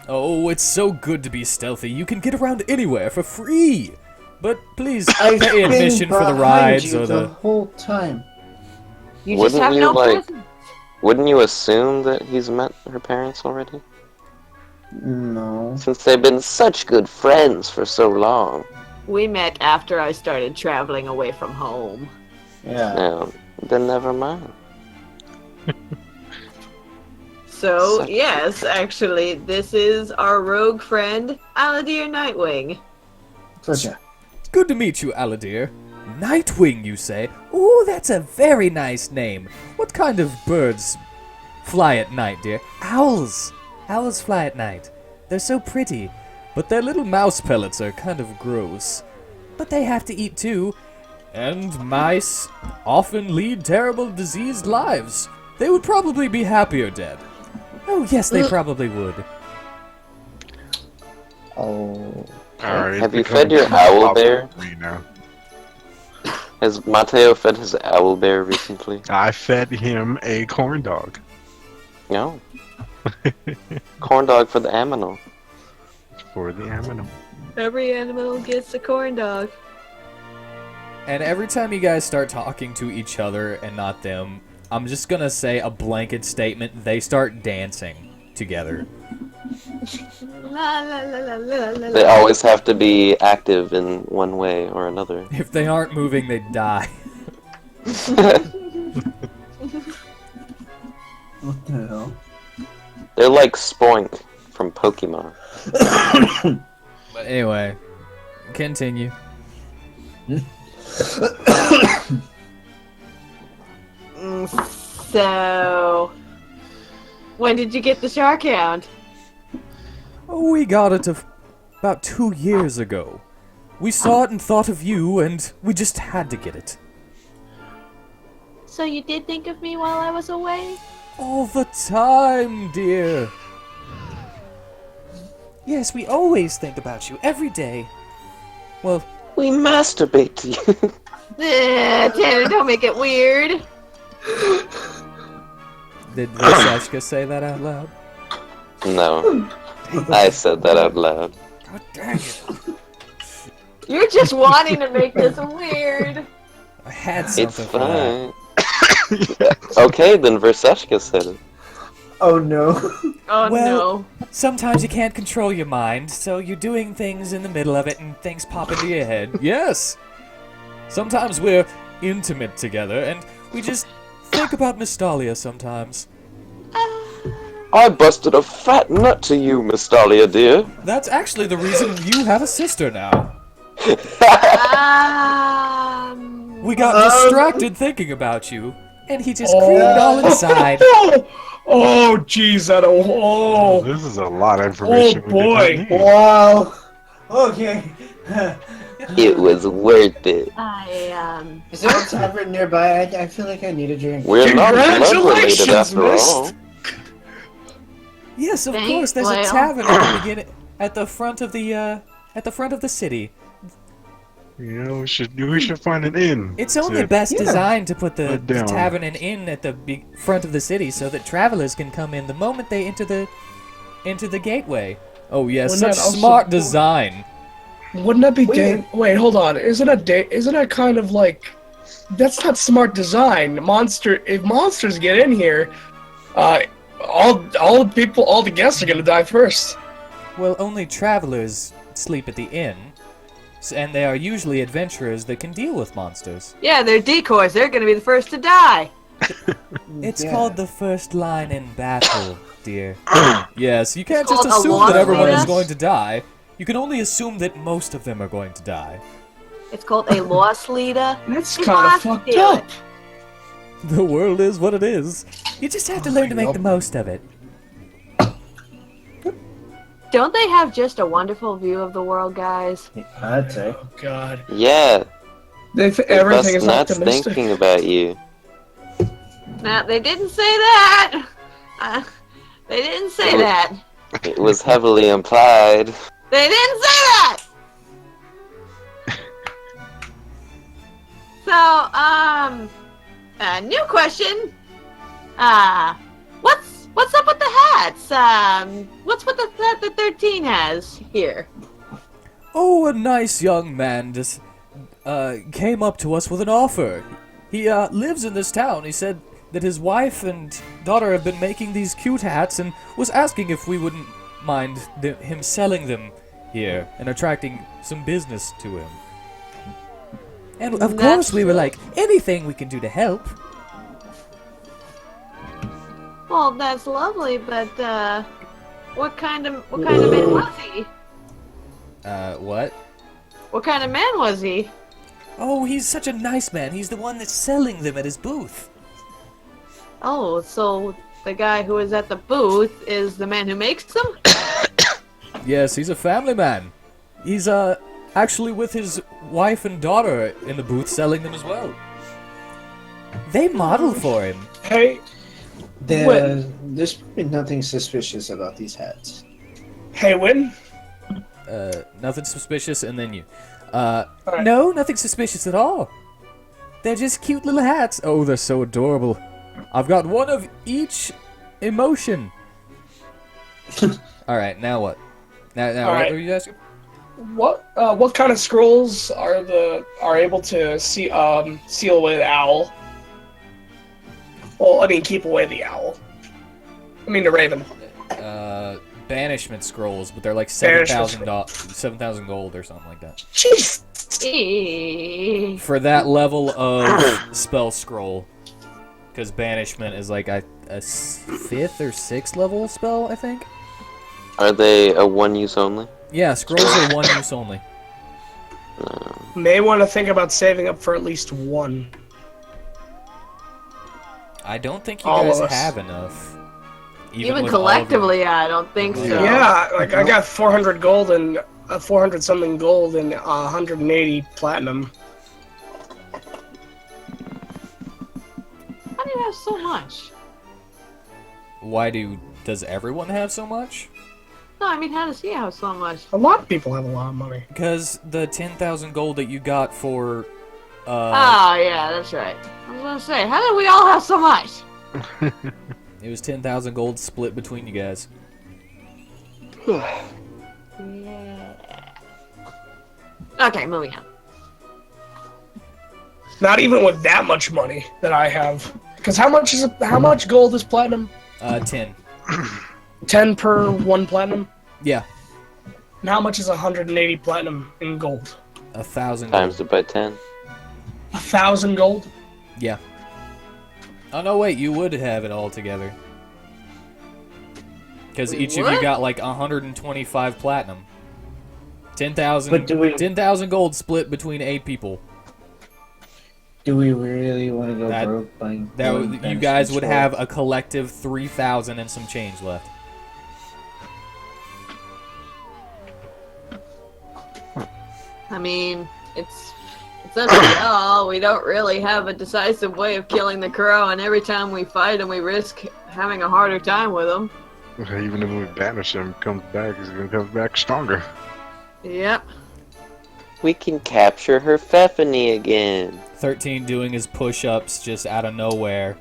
Oh, it's so good to be stealthy. You can get around anywhere for free. But please I've pay been admission for the behind rides you or the the. whole time. You Wouldn't just have you, no like- presence. Wouldn't you assume that he's met her parents already? No. Since they've been such good friends for so long. We met after I started traveling away from home. Yeah. No, then never mind. So, Such- yes, actually, this is our rogue friend, Aladir Nightwing. Pleasure. Good to meet you, Aladir. Nightwing, you say? Oh, that's a very nice name. What kind of birds fly at night, dear? Owls. Owls fly at night. They're so pretty, but their little mouse pellets are kind of gross. But they have to eat too. And mice often lead terrible diseased lives. They would probably be happier dead. Oh, yes, they probably would. Oh. Alright. Have you fed your owl bear? Now. Has Mateo fed his owl bear recently? I fed him a corn dog. No. Corn dog for the aminal. For the animal. Every animal gets a corn dog. And every time you guys start talking to each other and not them, I'm just gonna say a blanket statement. They start dancing together. La la la la la la. They always have to be active in one way or another. If they aren't moving, they die. What the hell? They're like Spoink from Pokemon. But anyway, continue. So, when did you get the shark hound? Oh, we got it about 2 years ago. We saw it and thought of you, and we just had to get it. So you did think of me while I was away? All the time, dear. Yes, we always think about you, every day. Well, We masturbate to you. Tanner, don't make it weird. did Sashka say that out loud? No. I said that out loud. God dang it. You're just wanting to make this weird. I had It's something for that. fine. Okay, then Versashka said it. Oh no. Oh Well- no. Sometimes you can't control your mind, so you're doing things in the middle of it and things pop into your head. Yes! Sometimes we're intimate together and we just think about Mystalia sometimes. I busted a fat nut to you, Miss Dahlia, dear. That's actually the reason you have a sister now. We got distracted thinking about you, and he just creamed all inside. Oh, jeez, I don't. Oh, Oh, this is a lot of information. Oh, we did not boy. need. Wow. Okay. It was worth it. Is there a tavern nearby? I feel like I need a drink. We're not blood related Congratulations, after miss. all. Yes, of Thanks, course. There's a Whale. tavern at the beginning, at the front of the city. You know, we should find an inn. It's only to best Yeah. design to put the Put down. tavern and inn at the front of the city so that travelers can come in the moment they enter the gateway. Oh yes, Wouldn't such that also- smart design. Wouldn't that be Wait. Wait, hold on. Isn't that kind of like? That's not smart design. If monsters get in here, all the guests are gonna die first. Well, only travelers sleep at the inn, and they are usually adventurers that can deal with monsters. Yeah, they're decoys. They're gonna be the first to die. It's Yeah. called the first line in battle, dear. Yes, you can't It's just called a assume lost that everyone is leader. going to die. You can only assume that most of them are going to die. It's called a loss leader. That's You kind of must fucked do up. it. The world is what it is. You just have to learn to make the most of it. Don't they have just a wonderful view of the world, guys? I'd say. Oh God. Yeah, Everything is Bus not optimistic. thinking about you. Nah, they didn't say that. They didn't say that. It was heavily implied. They didn't say that. So, new question. What's up with the hats? What's with the hat that 13 has here? Oh, a nice young man just came up to us with an offer. He lives in this town. He said that his wife and daughter have been making these cute hats and was asking if we wouldn't mind him selling them here and attracting some business to him. And of course we were like, anything we can do to help. Well, that's lovely, but what kind of man was he? What? What kind of man was he? Oh, he's such a nice man. He's the one that's selling them at his booth. Oh, so the guy who is at the booth is the man who makes them? Yes, he's a family man. He's actually with his wife and daughter in the booth selling them as well. They model for him. Hey, There's been nothing suspicious about these hats. hey, Win. Nothing suspicious, and then you. Alright. No, nothing suspicious at all. They're just cute little hats. Oh, they're so adorable. I've got one of each emotion. Alright, now what? Now what Alright. were you asking? What kind of scrolls are able to seal away the owl? Well, I mean, keep away the owl. I mean, the raven. Banishment scrolls, but they're like Banishment 7,000 gold or something like that. Jeez. Eh. For that level of spell scroll. Because banishment is like a 5th or 6th level spell, I think. Are they a one-use only? Yeah, scrolls are one use only. May want to think about saving up for at least one. I don't think you All guys of us. have enough. Even with all of them. collectively, I don't think so. Yeah, like I got 400 gold and 400 something gold and 180 platinum. How do you have so much? Does everyone have so much? No, I mean, how does he have so much? A lot of people have a lot of money. Because the 10,000 gold that you got for, Oh, yeah, that's right. I was gonna say, how did we all have so much? it was 10,000 gold split between you guys. Yeah. Okay, moving on. Not even with that much money that I have. Because how much gold is platinum? 10. 10 per one platinum. Yeah, And how much is 180 platinum in gold? 1,000 Times gold. it by 10. 1,000 gold. Yeah. Oh no, wait, you would have it all together. Because each of you What? got like 125 platinum. But 10,000 do we 10,000 gold split between 8 people. really want to go That- broke buying? That one would, you banishment guys would scroll? have a collective 3,000 and some change left. I mean, it's up to y'all. We don't really have a decisive way of killing the crow, and every time we fight him, we risk having a harder time with him. Even if we banish him, comes back, he's gonna come back stronger. Yep. We can capture her Pfeffany again. 13 doing his push-ups just out of nowhere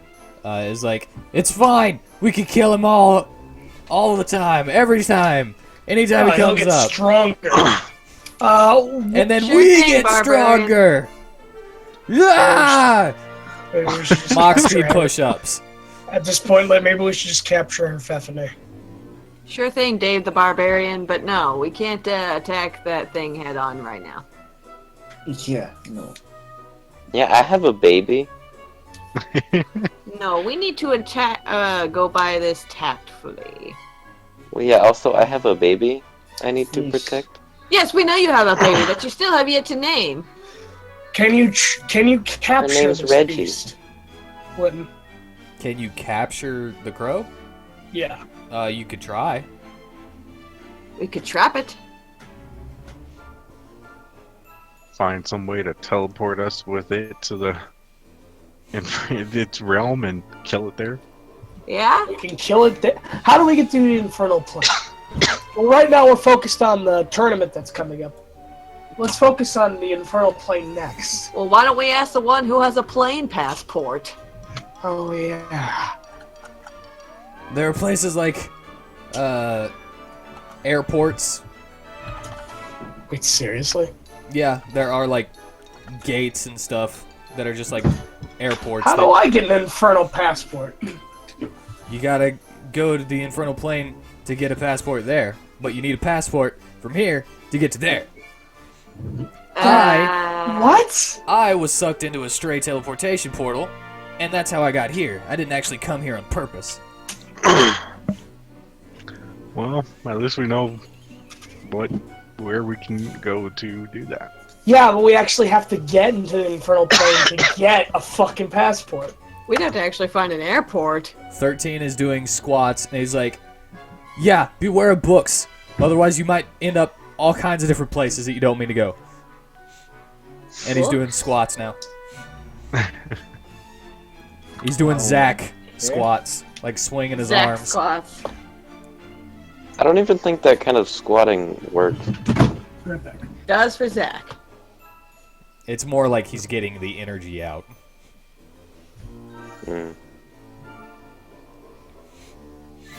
is like, it's fine. We can kill him all the time, every time, anytime he he'll comes get up. stronger. And then Sure we thing, get barbarian. stronger. Yeah! Maybe we should just Mach capture speed her. push-ups. At this point, like, maybe we should just capture her Pfeffany. Sure thing, Dave the Barbarian, but no, we can't attack that thing head on right now. Yeah, no. Yeah, I have a baby. No, we need to attack. Go by this tactfully. Well, yeah, also, I have a baby I need to Jeez. protect. Yes, we know you have a baby, but you still have yet to name. Can you capture name's this Reggie. beast? Wouldn't? Can you capture the crow? Yeah. You could try. We could trap it. Find some way to teleport us with it to the its realm and kill it there. Yeah? We can kill it. How do we get to the infernal plane? Well, right now we're focused on the tournament that's coming up. Let's focus on the infernal plane next. Well, why don't we ask the one who has a plane passport? Oh yeah. There are places like airports. Wait, seriously? Yeah, there are like gates and stuff that are just like airports. How that do I get an infernal passport? You gotta go to the infernal plane to get a passport there, but you need a passport from here to get to there. What? I was sucked into a stray teleportation portal, and that's how I got here. I didn't actually come here on purpose. Well, at least we know where we can go to do that. Yeah, but we actually have to get into the infernal plane to get a fucking passport. We'd have to actually find an airport. 13 is doing squats, and he's like, yeah, beware of books. Otherwise, you might end up all kinds of different places that you don't mean to go. And he's doing squats now. He's doing Zach squats, like swinging his Zach arms. squats. I don't even think that kind of squatting works. Does for Zach. It's more like he's getting the energy out. Mm.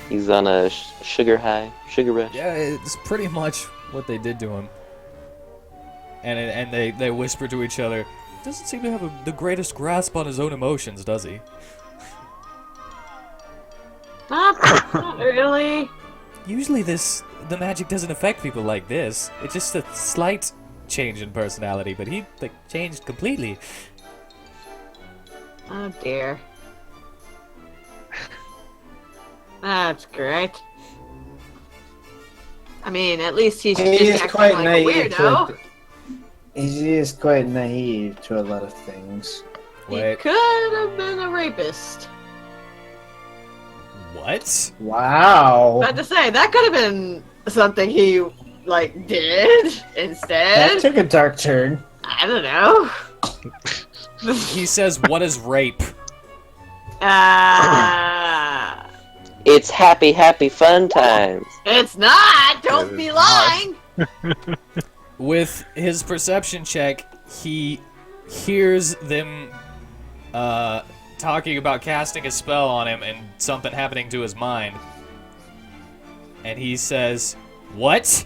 He's on a sugar high, sugar rush. Yeah, it's pretty much what they did to him. And they whisper to each other, doesn't seem to have the greatest grasp on his own emotions, does he? Not really. Usually the magic doesn't affect people like this. It's just a slight change in personality, but he like changed completely. Oh dear. That's great. I mean, at least he's He just is acting quite like a naive weirdo. to he is quite naive to a lot of things. He Wait, could have been a rapist. what? Wow. About to say, that could have been something he, like, did That instead. took a dark turn. I don't know. He says, what is rape? It's happy, happy fun times. It's not! Don't It be is lying! With his perception check, he hears them talking about casting a spell on him and something happening to his mind. And he says, what?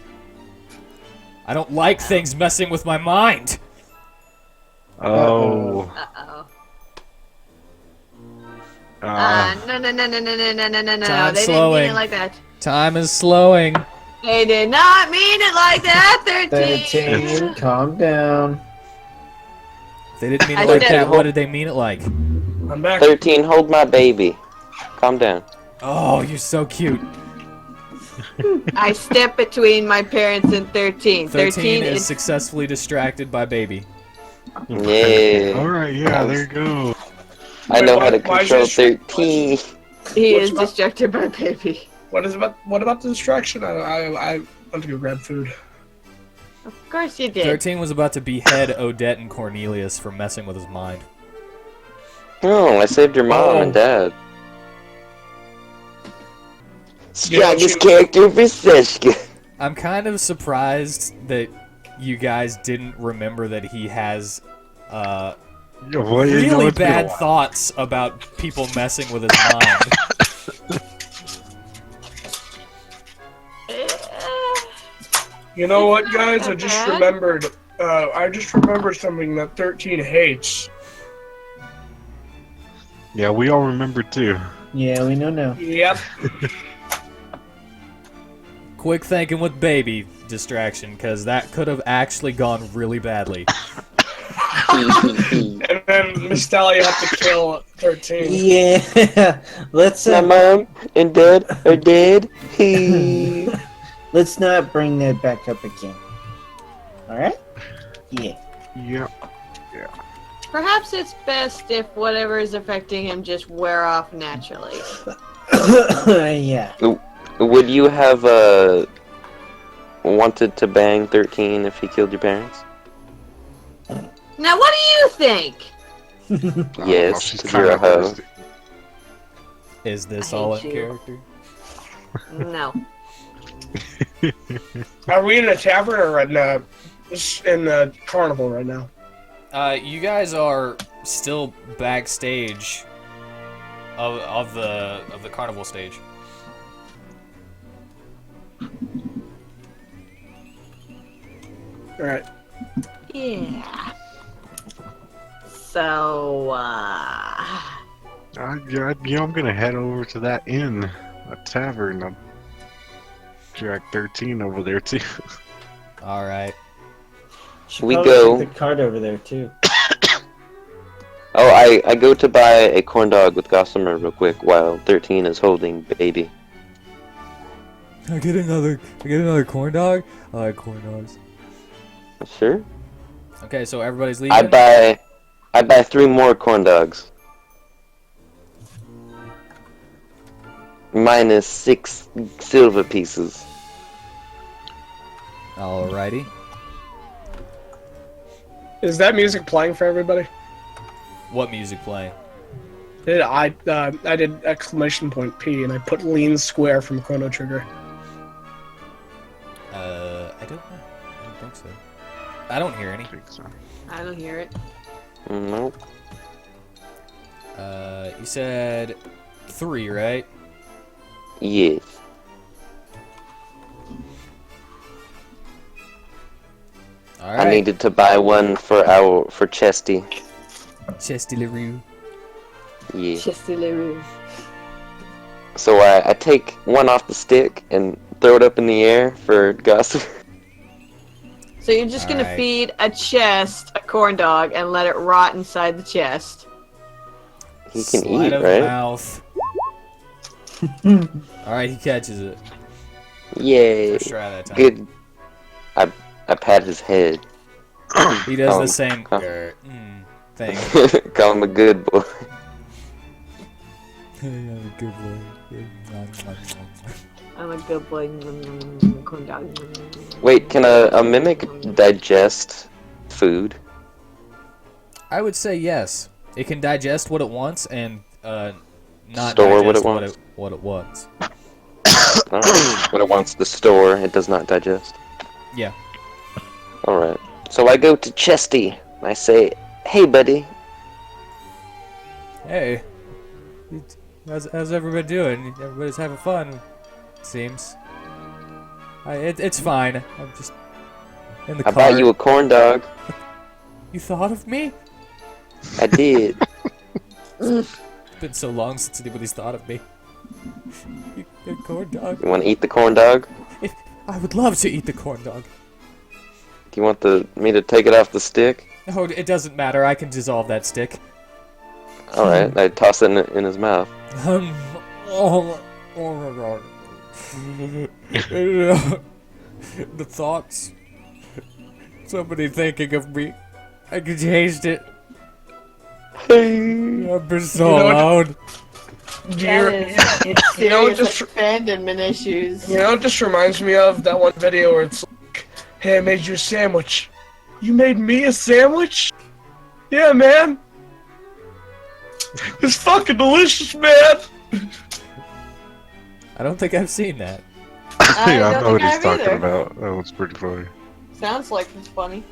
I don't like things messing with my mind. Oh. Uh-oh. Uh, No. Time They didn't mean slowing. it like that. Time is slowing. They did not mean it like that, 13! 13, calm down. If they didn't mean I it like said- that, what did they mean it like? I'm back. 13, hold my baby. Calm down. Oh, you're so cute. I step between my parents and 13. 13 is is successfully distracted by baby. Yeah. Alright, yeah, there you go. I know how to Why is control this- 13. he What's is wrong? distracted by baby. What about the distraction? I went to go grab food. Of course you did. 13 was about to behead Odette and Cornelius for messing with his mind. Oh, I saved your mom and dad. Strongest character for Seshka. I'm kind of surprised that you guys didn't remember that he has really bad thoughts about people messing with his mind. You know what, guys? I just remembered something that 13 hates. Yeah, we all remember too. Yeah, we know now. Yep. Quick thinking with baby distraction, because that could have actually gone really badly. And then Miss Dahlia had to kill 13. Yeah, let's My mom and dad are dead. let's not bring that back up again. All right? Yeah. Yep. Perhaps it's best if whatever is affecting him just wear off naturally. Yeah. Would you have wanted to bang 13 if he killed your parents? Now, what do you think? Yes, she's 'cause kind you're a of hoe. realistic. Is this I all in hate you. character? No. Are we in a tavern or in the carnival right now? You guys are still backstage of the carnival stage. All right. Yeah. So, I'm gonna head over to that inn, a tavern. I'll drag 13 over there too. All right. Should We probably go- take the card over there too. Oh, I go to buy a corn dog with Gossamer real quick while 13 is holding baby. I get another corn dog. I like corn dogs. Sure. Okay, so everybody's leaving. I buy 3 more corn dogs. Minus 6 silver pieces. Alrighty. Is that music playing for everybody? What music playing? I did exclamation point P and I put lean square from Chrono Trigger. I don't know. I don't think so. I don't hear any. I think so. I don't hear it. Nope. You said 3, right? Yes. Alright. I needed to buy one for Chesty. Chesty LaRue. Yeah. Chesty So I take one off the stick and throw it up in the air for Gus. So you're just gonna Alright. feed a chest a corn dog and let it rot inside the chest. He can Sleight eat, of right? mouth. Alright, he catches it. Yay. First try that time. Good. I pat his head. He does Oh, the same oh. thing. Call him a good boy. I'm a good boy. I'm a good boy. Corn dog. Wait, can a mimic digest food? I would say yes. It can digest what it wants and not Store what digest it wants. what it wants. When it wants to store, it does not digest. Yeah. Alright. So I go to Chesty. I say, hey, buddy. Hey. How's everybody doing? Everybody's having fun, it seems. It's fine. I'm just in the I car. bought you a corn dog. You thought of me? I did. It's been so long since anybody's thought of me. You corn dog. You want to eat the corn dog? I would love to eat the corn dog. Do you want me to take it off the stick? Oh, it doesn't matter. I can dissolve that stick. Alright, I toss it in his mouth. Oh my god. The thoughts. Somebody thinking of me. I can taste it. I've been so You know what? loud. It's You know, serious just- abandonment issues. You know, it just reminds me of that one video where it's like, hey, I made you a sandwich. You made me a sandwich? Yeah, man. It's fucking delicious, man. I don't think I've seen that. I Yeah, I don't know what think he's I have talking either. about. That was pretty funny. Sounds like it's funny.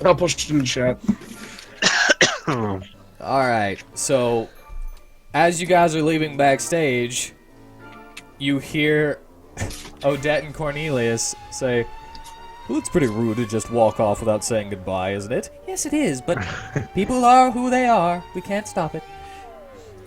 I'll post it in the chat. Alright, so as you guys are leaving backstage, you hear Odette and Cornelius say, "Well, it's pretty rude to just walk off without saying goodbye, isn't it?" "Yes, it is, but people are who they are. We can't stop it."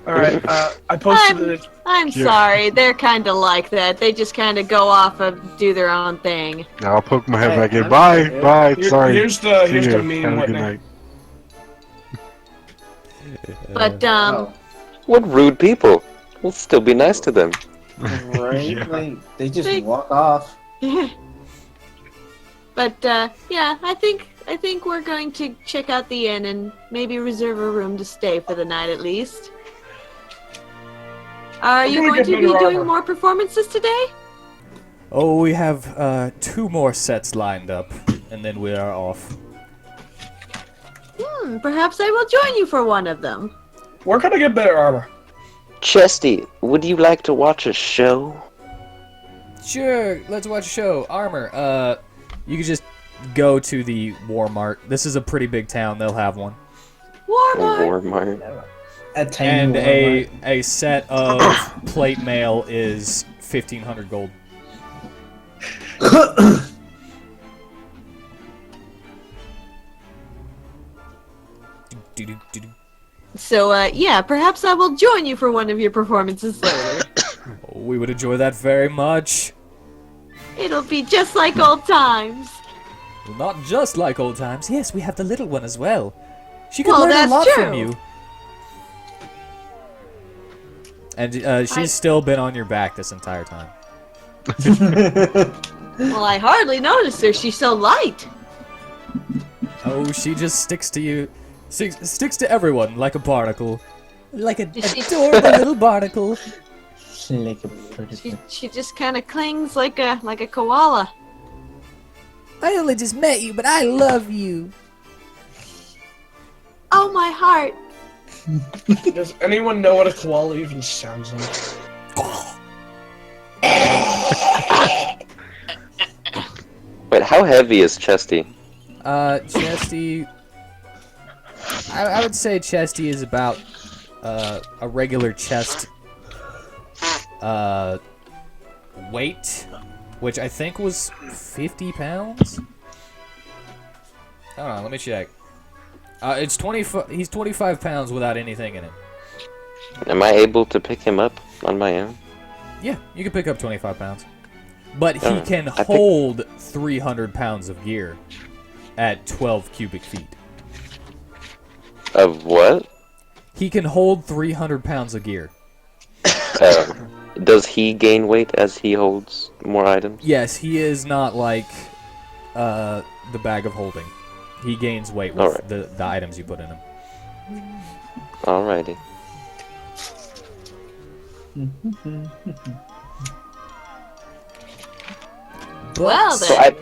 Alright, I posted it. I'm sorry. They're kind of like that. They just kind of go off and do their own thing. Now I'll poke my head Hey, back in. I'm Bye, sorry. bye. Sorry. Here's the See you. meme, Have a good Whitney. night. But Oh, What rude people. We'll still be nice to them. right? Yeah. Like, they just They- walk off. but yeah, I think we're going to check out the inn and maybe reserve a room to stay for the night at least. Are I'm you gonna going get to be better doing armor. more performances today? Oh, we have 2 more sets lined up, and then we are off. Perhaps I will join you for one of them. Where can I get better armor? Chesty, would you like to watch a show? Sure, let's watch a show. Armor, you can just go to the Walmart. This is a pretty big town. They'll have one. Walmart. Walmart. A tiny And Walmart. a set of plate mail is 1,500 gold. Do-do-do-do. So yeah, perhaps I will join you for one of your performances later. Oh, we would enjoy that very much. It'll be just like old times. Well, not just like old times. Yes, we have the little one as well. She can Well, learn a that's lot from true. you. And she's still been on your back this entire time. Well, I hardly noticed her. She's so light. Oh, she just sticks to you. Sticks to everyone like a barnacle. Like an Is she- adorable little barnacle. Like a bird. She just kind of clings like a koala. I only just met you, but I love you. Oh, my heart. Does anyone know what a koala even sounds like? Wait, how heavy is Chesty? Chesty. I would say Chesty is about a regular chest weight, which I think was 50 pounds. Hold on, let me check. It's 25. He's 25 pounds without anything in it. Am I able to pick him up on my own? Yeah, you can pick up 25 pounds, but he Oh, can I think- hold 300 pounds of gear at 12 cubic feet. Of what? He can hold 300 pounds of gear. Does he gain weight as he holds more items? Yes, he is not like the bag of holding. He gains weight with Alright. the items you put in him. Alrighty. Well, So then.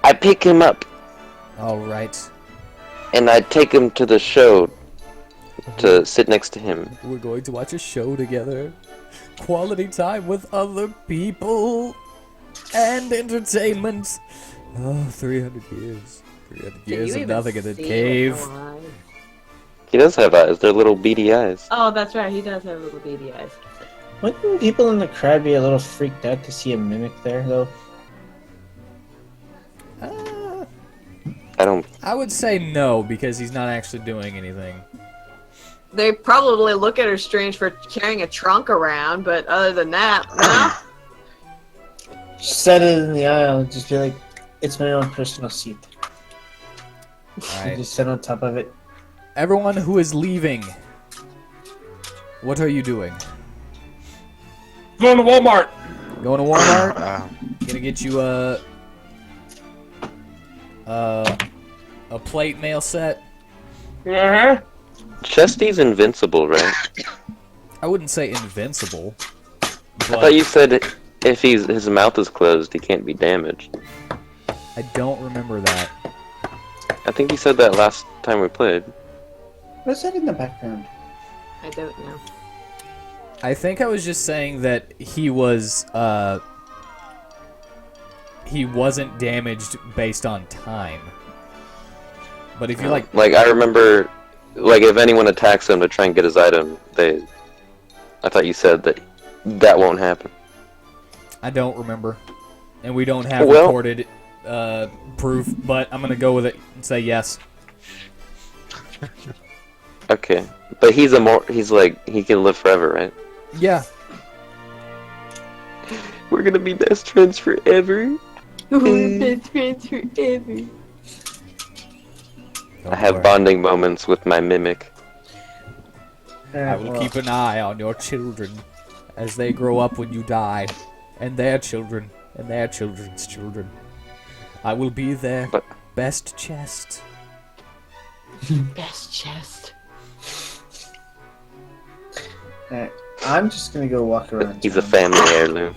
I pick him up All right, and I take him to the show to sit next to him. we're going to watch a show together. Quality time with other people and entertainment. Oh, 300 years. 300 Can years you of even nothing in the see cave. with no eyes? He does have eyes. They're little beady eyes. Oh, that's right. He does have little beady eyes. Wouldn't people in the crowd be a little freaked out to see a mimic there, though? I don't. I would say no, because he's not actually doing anything. They probably look at her strange for carrying a trunk around, but other than that, no. Set it in the aisle and just be like, it's my own personal seat. Alright. Just sit on top of it. Everyone who is leaving, what are you doing? Going to Walmart. Going to Walmart? Uh, Gonna get you a plate mail set? Uh-huh. Chesty's invincible, right? I wouldn't say invincible. I But thought you said if his mouth is closed, he can't be damaged. I don't remember that. I think you said that last time we played. What's that in the background? I don't know. I think I was just saying that he wasn't damaged based on time. But if you like, I remember, if anyone attacks him to try and get his item, I thought you said that won't happen. I don't remember, and we don't have Well- recorded proof. But I'm gonna go with it and say yes. Okay, but he can live forever, right? Yeah. We're gonna be best friends forever. Best friends forever. Don't I have worry. bonding moments with my mimic. I will keep an eye on your children as they grow up when you die, and their children, and their children's children. I will be their But- best chest. Best chest. Alright, I'm just gonna go walk around. He's a town. family heirloom.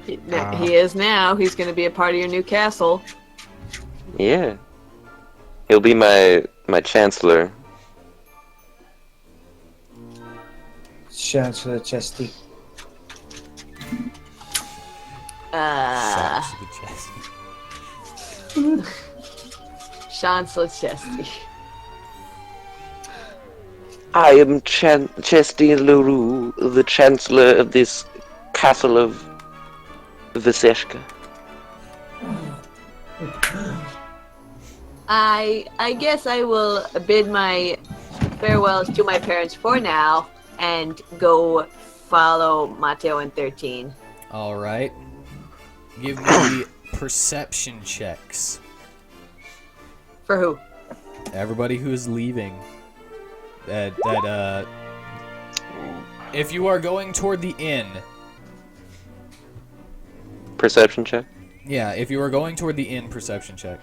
He is now. He's going to be a part of your new castle. Yeah. He'll be my chancellor. Chancellor Chesty. Shots to the chest. Chancellor Chesty. I am Chesty LaRue, the chancellor of this castle of Viseshka. I guess I will bid my farewells to my parents for now and go follow Matteo and 13. All right. Give me perception checks. For who? Everybody who is leaving. If you are going toward the inn. Perception check? Yeah, if you are going toward the inn, perception check.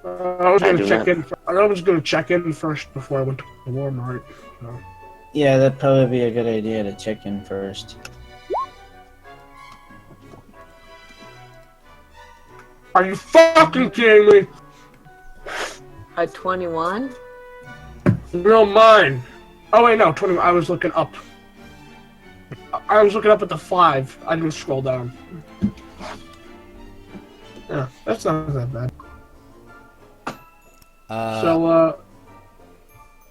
I was I gonna do check not. in. I was gonna check in first before I went to the Walmart. So. Yeah, that'd probably be a good idea to check in first. Are you fucking kidding me? A 21? No, mine. Oh wait, no, 20. I was looking up. I was looking up at the 5. I didn't scroll down. Yeah, that's not that bad.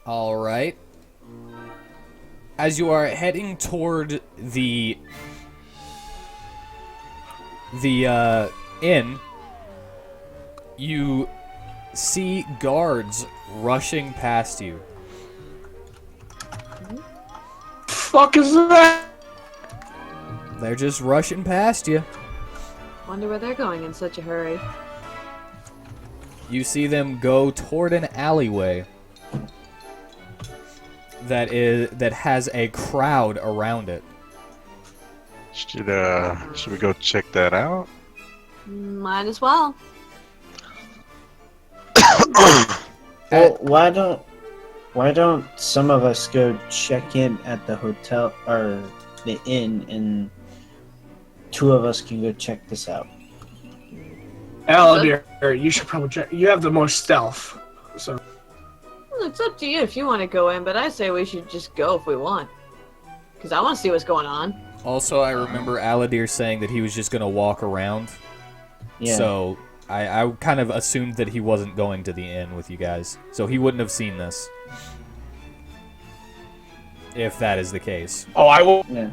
All right. As you are heading toward the inn, you see guards rushing past you. Fuck is that? They're just rushing past you. Wonder where they're going in such a hurry. You see them go toward an alleyway that has a crowd around it. Should we go check that out? Might as well. Well, why don't some of us go check in at the hotel or the inn, and 2 of us can go check this out. Aladir, you should probably check. You have the most stealth, so. Well, it's up to you if you want to go in, but I say we should just go if we want. Because I want to see what's going on. Also, I remember Aladir saying that he was just going to walk around. Yeah. So I kind of assumed that he wasn't going to the inn with you guys. So he wouldn't have seen this. If that is the case. Oh, I will. Yeah.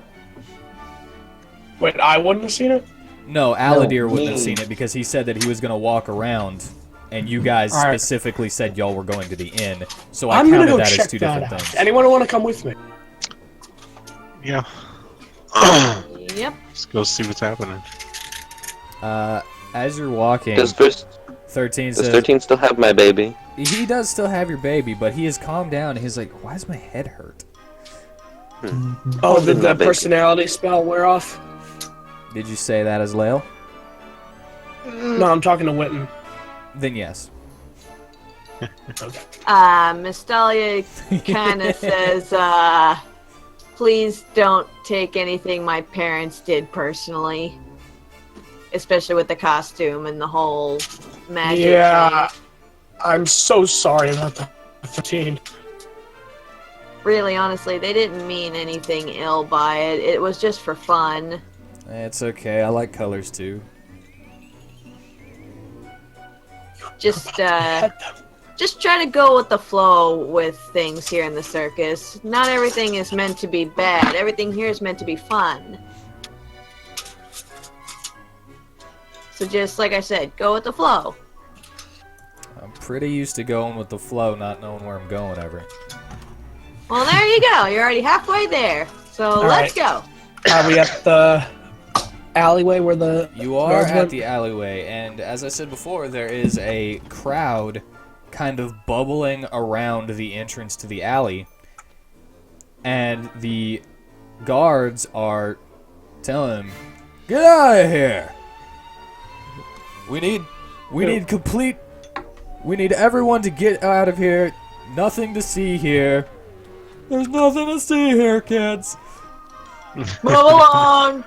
Wait, I wouldn't have seen it. No, Aladir wouldn't me. have seen it because he said that he was going to walk around. And you guys All right. specifically said y'all were going to the inn. So I I'm gonna counted go that check as 2 that different out. things. Anyone want to come with me? Yeah. Yep. Let's go see what's happening. As you're walking, Does 13 does says... 13 still have my baby? He does still have your baby, but he has calmed down. He's like, why does my head hurt? Oh, did the Baby. personality spell wear off? Did you say that as Lael? No, I'm talking to Witten. Then yes. Miss Dahlia kind of says, please don't take anything my parents did personally. Especially with the costume and the whole magic Yeah, thing. I'm so sorry about that. 15. Really, honestly, they didn't mean anything ill by it. It was just for fun. It's okay. I like colors too. Just try to go with the flow with things here in the circus. Not everything is meant to be bad. Everything here is meant to be fun. So just like I said, go with the flow. I'm pretty used to going with the flow, not knowing where I'm going ever. Well, there you go. You're already halfway there. So let's go. Are we at the alleyway where the You are guards at went? the alleyway, and as I said before, there is a crowd kind of bubbling around the entrance to the alley, and the guards are telling him, "Get out of here! We need everyone to get out of here. Nothing to see here. There's nothing to see here, kids." Move along.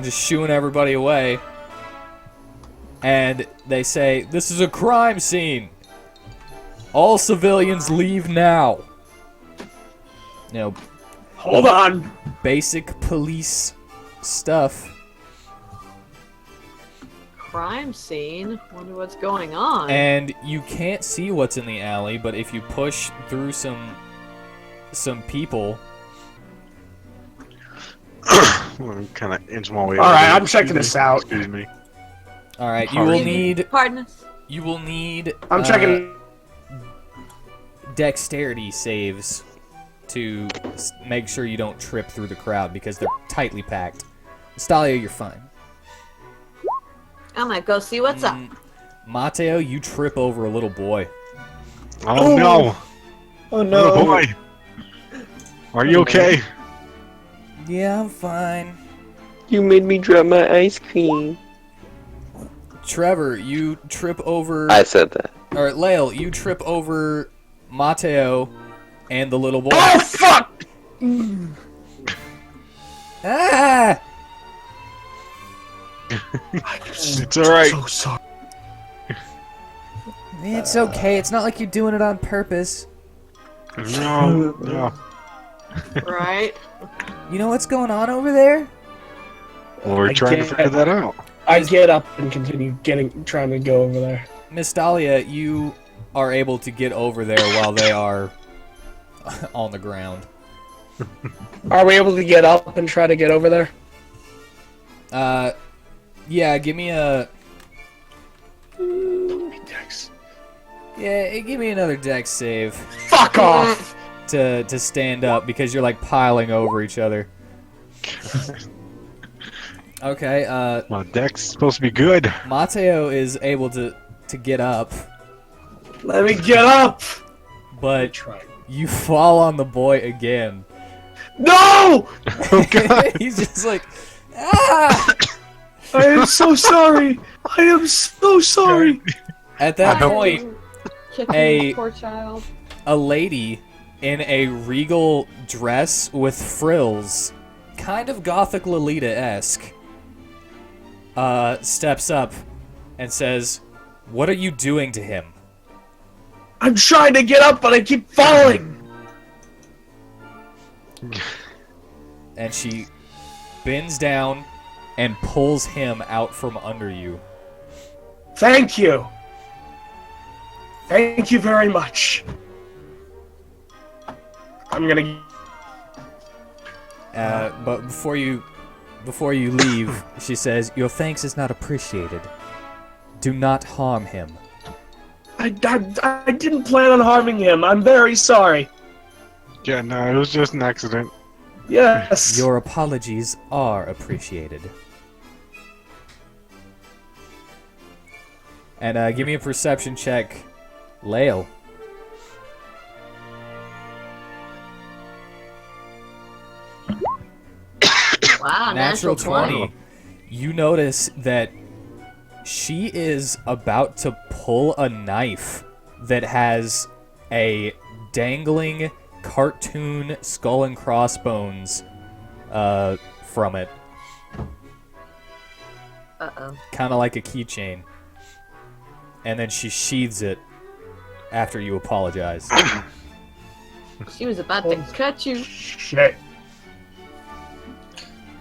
Just shooing everybody away. And they say, "This is a crime scene. All civilians leave now." Hold on. Basic police stuff. Crime scene? Wonder what's going on. And you can't see what's in the alley, but if you push through some people, I'm kind of inch my way. All right, over. I'm checking this out. Excuse me. all right, you will need Pardon us. I'm checking. dexterity saves to make sure you don't trip through the crowd because they're tightly packed. Stalia, you're fine. I'm gonna go see what's up. Mateo, you trip over a little boy. Oh no! Oh no. Little boy, are you okay? Yeah, I'm fine. You made me drop my ice cream. Trevor, you trip over... I said that. Or, Lael, you trip over Mateo and the little boy. Oh fuck! Ah! It's all right. So sorry. It's okay. It's not like you're doing it on purpose. No, no. Right? You know what's going on over there? Well, we're I trying to can't- figure that out. I get up and continue trying to go over there. Miss Dahlia, you are able to get over there while they are on the ground. Are we able to get up and try to get over there? Yeah, give me a... Dex. Yeah, give me another dex save Fuck off! to stand up because you're like piling over each other. Okay, My deck's supposed to be good. Mateo is able to get up, Let me get up! but Try. you fall on the boy again. No! Oh god! He's just like, ah! I am so sorry! I am so sorry! At that point, Kicking poor child. a lady in a regal dress with frills, kind of gothic Lolita-esque, steps up and says, "What are you doing to him?" I'm trying to get up, but I keep falling! And she bends down and pulls him out from under you. Thank you! Thank you very much. I'm gonna... But before you leave, she says, "Your thanks is not appreciated. Do not harm him." I didn't plan on harming him. I'm very sorry. Yeah, no, it was just an accident. Yes. Your apologies are appreciated. And give me a perception check, Lael. Wow, Natural 20. You notice that she is about to pull a knife that has a dangling cartoon skull and crossbones from it. Uh-oh. Kind of like a keychain. and then she sheathes it after you apologize. She was about to cut you. Shit.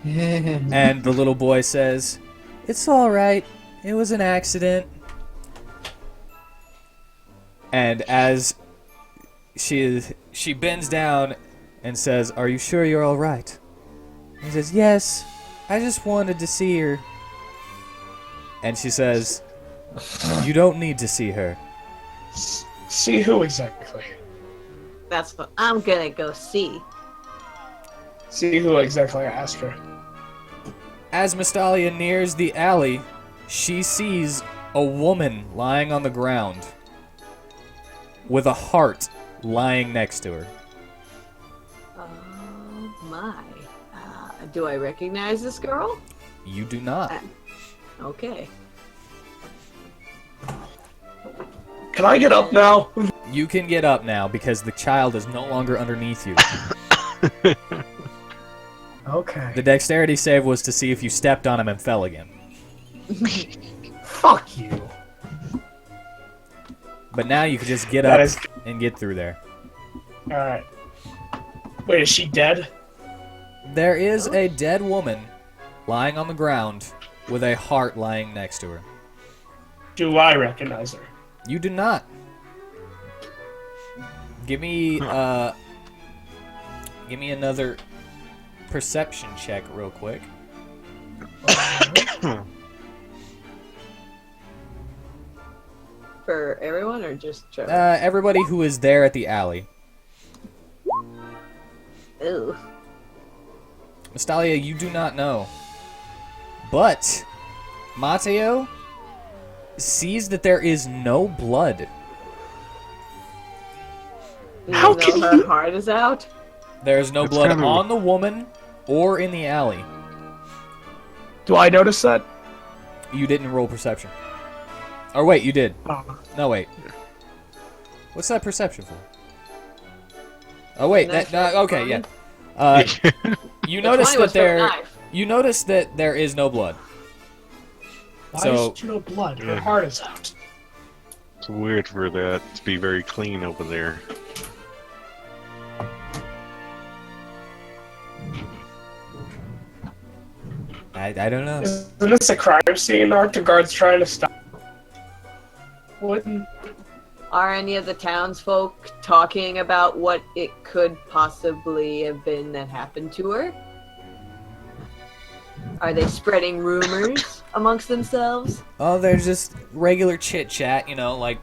And the little boy says, "It's all right. It was an accident." And as she bends down and says, "Are you sure you're all right?" He says, "Yes. I just wanted to see her." And she says, "You don't need to see her." See who exactly? That's what I'm gonna go see. See who exactly I asked her. As Mystalia nears the alley, she sees a woman lying on the ground with a heart lying next to her. Oh my. Do I recognize this girl? You do not. Okay. Can I get up now? You can get up now because the child is no longer underneath you. Okay. The dexterity save was to see if you stepped on him and fell again. Fuck you. But now you can just get That up is- and get through there. Alright. Wait, is she dead? There is a dead woman lying on the ground with a heart lying next to her. Do I recognize her? You do not. Give me another perception check real quick. For everyone or just Trevor? Everybody who is there at the alley. Ooh. Mystalia, you do not know. But Mateo sees that there is no blood. How Even can though you- her heart is out? There is no That's blood kinda- on the woman or in the alley. Do I notice that? You didn't roll perception. Or wait, you did. Oh. No, wait. What's that perception for? Oh wait, okay, yeah. You notice 20 that was for the there. knife. You notice that there is no blood. Why So- is she no blood? Her Yeah. heart is out. It's weird for that to be very clean over there. I don't know. Isn't this a crime scene? Aren't the guards trying to stop? Wouldn't. Are any of the townsfolk talking about what it could possibly have been that happened to her? Are they spreading rumors amongst themselves? Oh, there's just regular chit chat, you know, like,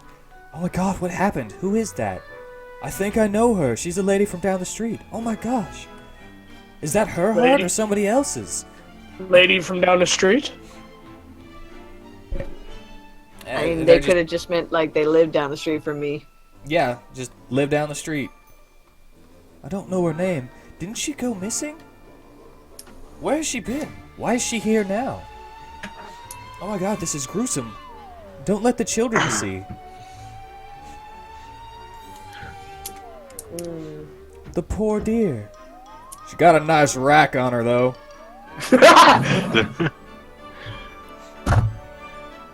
oh my god, what happened? Who is that? I think I know her. She's a lady from down the street. Oh my gosh. Is that her heart Lady? or somebody else's? Lady from down the street? I mean, They're they just- could have just meant like they lived down the street from me. Yeah, just live down the street. I don't know her name. Didn't she go missing? Where has she been? Why is she here now? Oh my god, this is gruesome. Don't let the children see. The poor dear. She got a nice rack on her, though.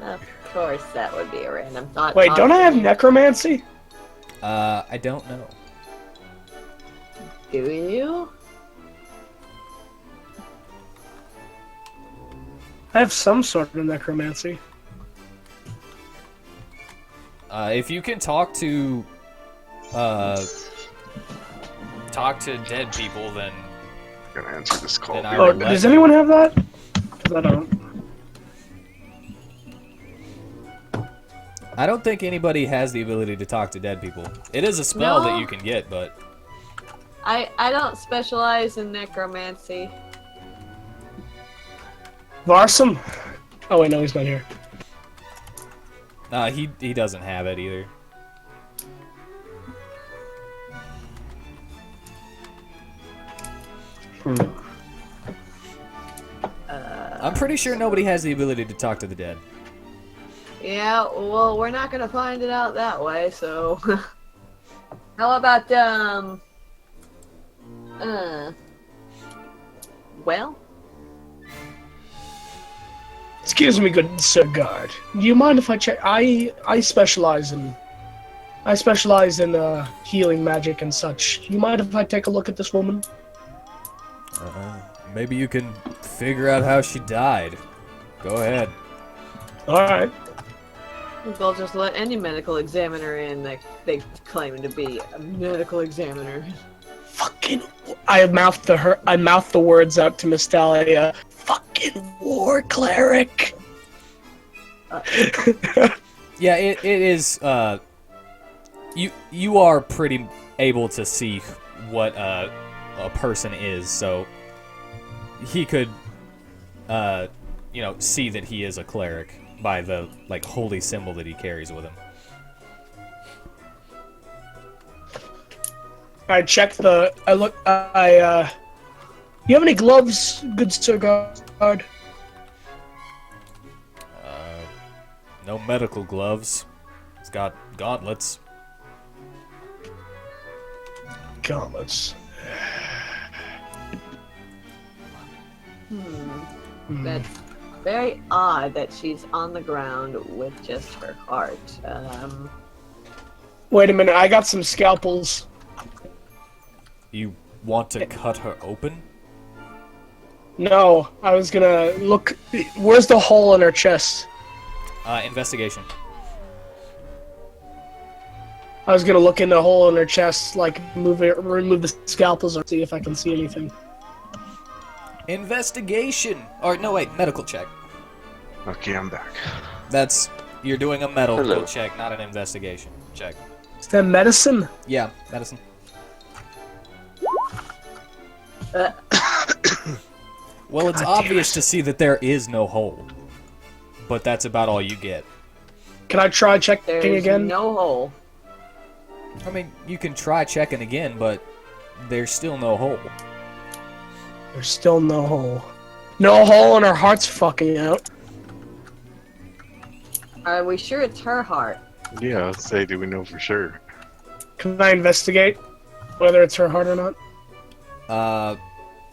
Of course, that would be a random thought. Wait, don't I have Possibly. necromancy? I don't know. Do you? I have some sort of necromancy. If you can talk to dead people, then Gonna answer this call. Then I Oh, would let does you. anyone have that? 'Cause I don't. I don't think anybody has the ability to talk to dead people. It is a spell No. that you can get, but I don't specialize in necromancy. Varsum? Oh wait, no, he's not here. he doesn't have it either. I'm pretty sure nobody has the ability to talk to the dead. Yeah, well, we're not gonna find it out that way, so. How about, well? Excuse me, good sir guard. Do you mind if I check? I specialize in healing magic and such. Do you mind if I take a look at this woman? Maybe you can figure out how she died. Go ahead. All right. They'll just let any medical examiner in that they claim to be a medical examiner. Fucking. I mouthed the words out to Miss Dahlia. Fucking war cleric. Yeah, it is. You are pretty able to see what a person is, so he could, see that he is a cleric by the holy symbol that he carries with him. I check the. I look. You have any gloves, good sir guard? No medical gloves. It's got gauntlets. Gauntlets. That's very odd that she's on the ground with just her heart. Wait a minute, I got some scalpels. You want to cut her open? No, I was gonna look. Where's the hole in her chest? Investigation. I was gonna look in the hole in her chest, remove the scalpels, or see if I can see anything. Investigation! Or, no, wait, medical check. Okay, I'm back. You're doing a medical Hello. check, not an investigation check. Is that medicine? Yeah, medicine. Well, it's obvious to see that there is no hole. But that's about all you get. Can I try checking There's again? no hole. I mean, you can try checking again, but there's still no hole. There's still no hole. No hole, and her heart's fucking out. Are we sure it's her heart? Yeah, I'll say, do we know for sure? Can I investigate whether it's her heart or not?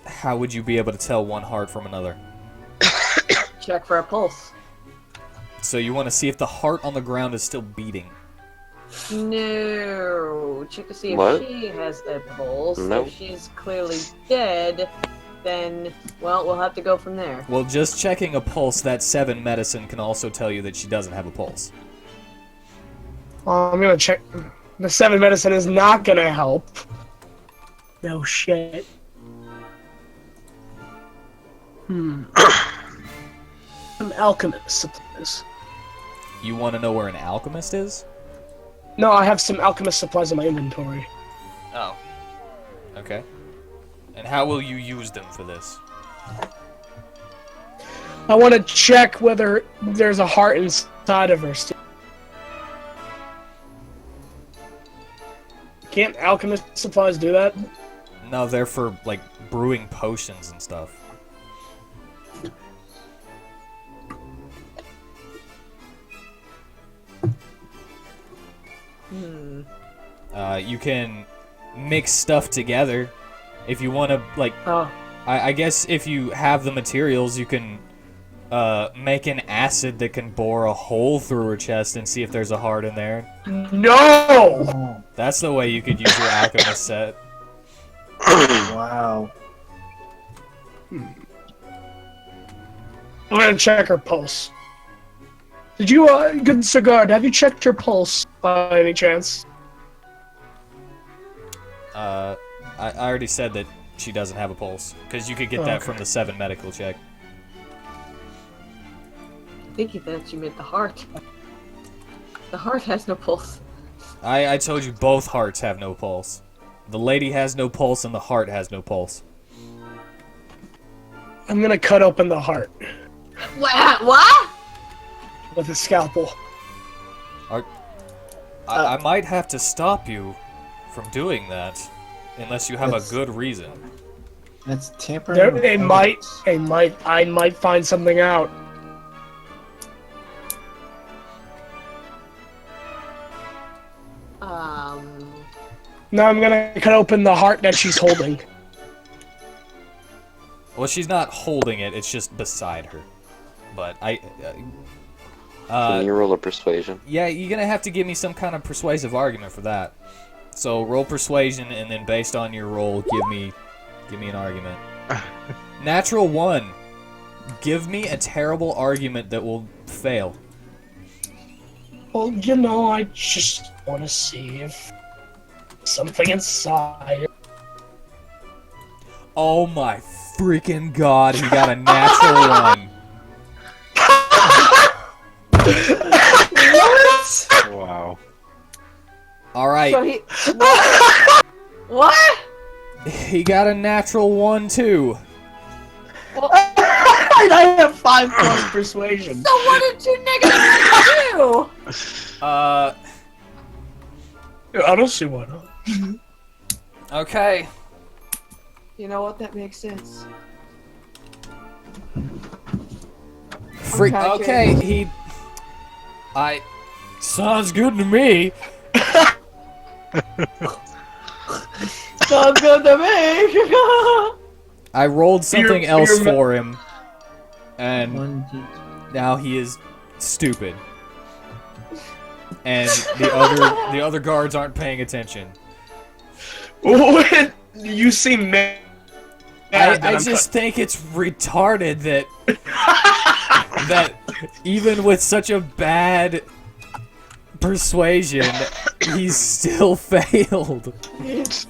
How would you be able to tell one heart from another? Check for a pulse. So you want to see if the heart on the ground is still beating. No. Check to see if What? she has a pulse. Nope. If she's clearly dead, then, well, we'll have to go from there. Well, just checking a pulse, that 7 medicine can also tell you that she doesn't have a pulse. I'm gonna check. The 7 medicine is not gonna help. No shit. Some alchemist supplies. You want to know where an alchemist is? No, I have some alchemist supplies in my inventory. Oh. Okay. And how will you use them for this? I want to check whether there's a heart inside of her still. Can't alchemist supplies do that? No, they're for, brewing potions and stuff. You can mix stuff together. If you want to, Oh. I guess if you have the materials, you can make an acid that can bore a hole through her chest and see if there's a heart in there. No! That's the way you could use your alchemist set. Wow. I'm gonna check her pulse. Did you, good Sir Guard, have you checked her pulse by any chance? I already said that she doesn't have a pulse, because you could get that from the 7 medical check. I think you thought you meant the heart. The heart has no pulse. I told you both hearts have no pulse. The lady has no pulse and the heart has no pulse. I'm gonna cut open the heart What? with a scalpel. I might have to stop you from doing that, unless you have a That's- good reason. That's tampering. with I evidence. might find something out. Now I'm gonna cut open the heart that she's holding. Well, she's not holding it, it's just beside her. but Can you roll a persuasion? yeah, you're gonna have to give me some kind of persuasive argument for that. So roll persuasion, and then based on your roll, give me an argument. Natural 1. Give me a terrible argument that will fail. Well, you know, I just want to see if something inside. Oh my freaking god, he got a natural 1. Wow. Alright, So he. What? he got a natural 1 too. I have 5 plus persuasion. So what did you niggas do? I don't see why not. Okay. You know what? That makes sense. Okay, sounds good to me. Sounds good to me. I rolled something else for him, and 1d. now he is stupid. And the other guards aren't paying attention. What? You seem mad. I just think it's retarded that that even with such a bad persuasion, he's still failed. There's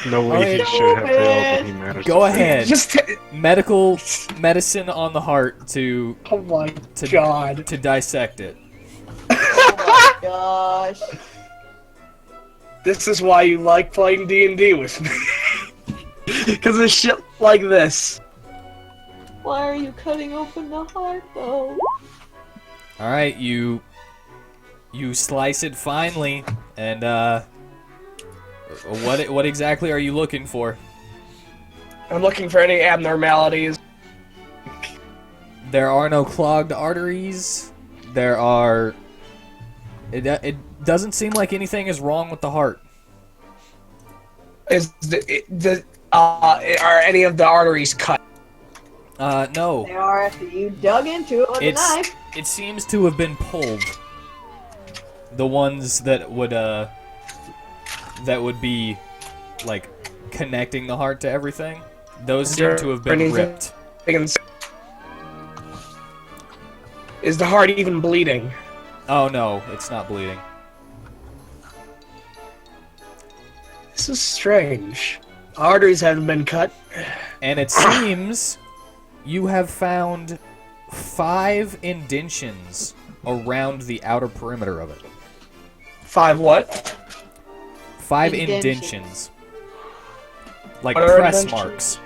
no way he should have failed, but he managed. Go to ahead. Just. Medicine on the heart to Oh my god. to dissect it. Oh my gosh. This is why you like playing D&D with me. Because of shit like this. Why are you cutting open the heart, though? All right, you slice it finely, and what exactly are you looking for? I'm looking for any abnormalities. There are no clogged arteries. There are. It doesn't seem like anything is wrong with the heart. Are any of the arteries cut? No. They are after you dug into it with a knife. It seems to have been pulled. The ones that would be like connecting the heart to everything. Those seem to have been ripped. Is the heart even bleeding? Oh no, it's not bleeding. This is strange. Arteries haven't been cut. And it seems you have found 5 indentions around the outer perimeter of it. 5 what? 5 Indentions. indentions. Like What are press indentions? marks.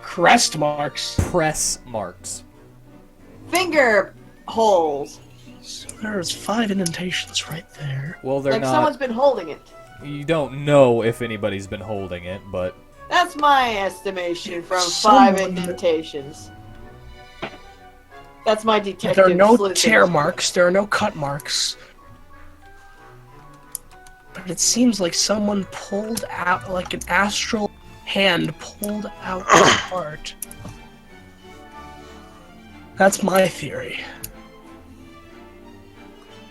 Crest marks. Press marks. Finger holes. So there's 5 indentations right there. Well, they're Like not. someone's been holding it. You don't know if anybody's been holding it, but That's my estimation from 5 Someone- indentations. That's my detective. There are no sleuthing. tear marks. There are no cut marks. But it seems like someone pulled out, like an astral hand pulled out the heart. That's my theory.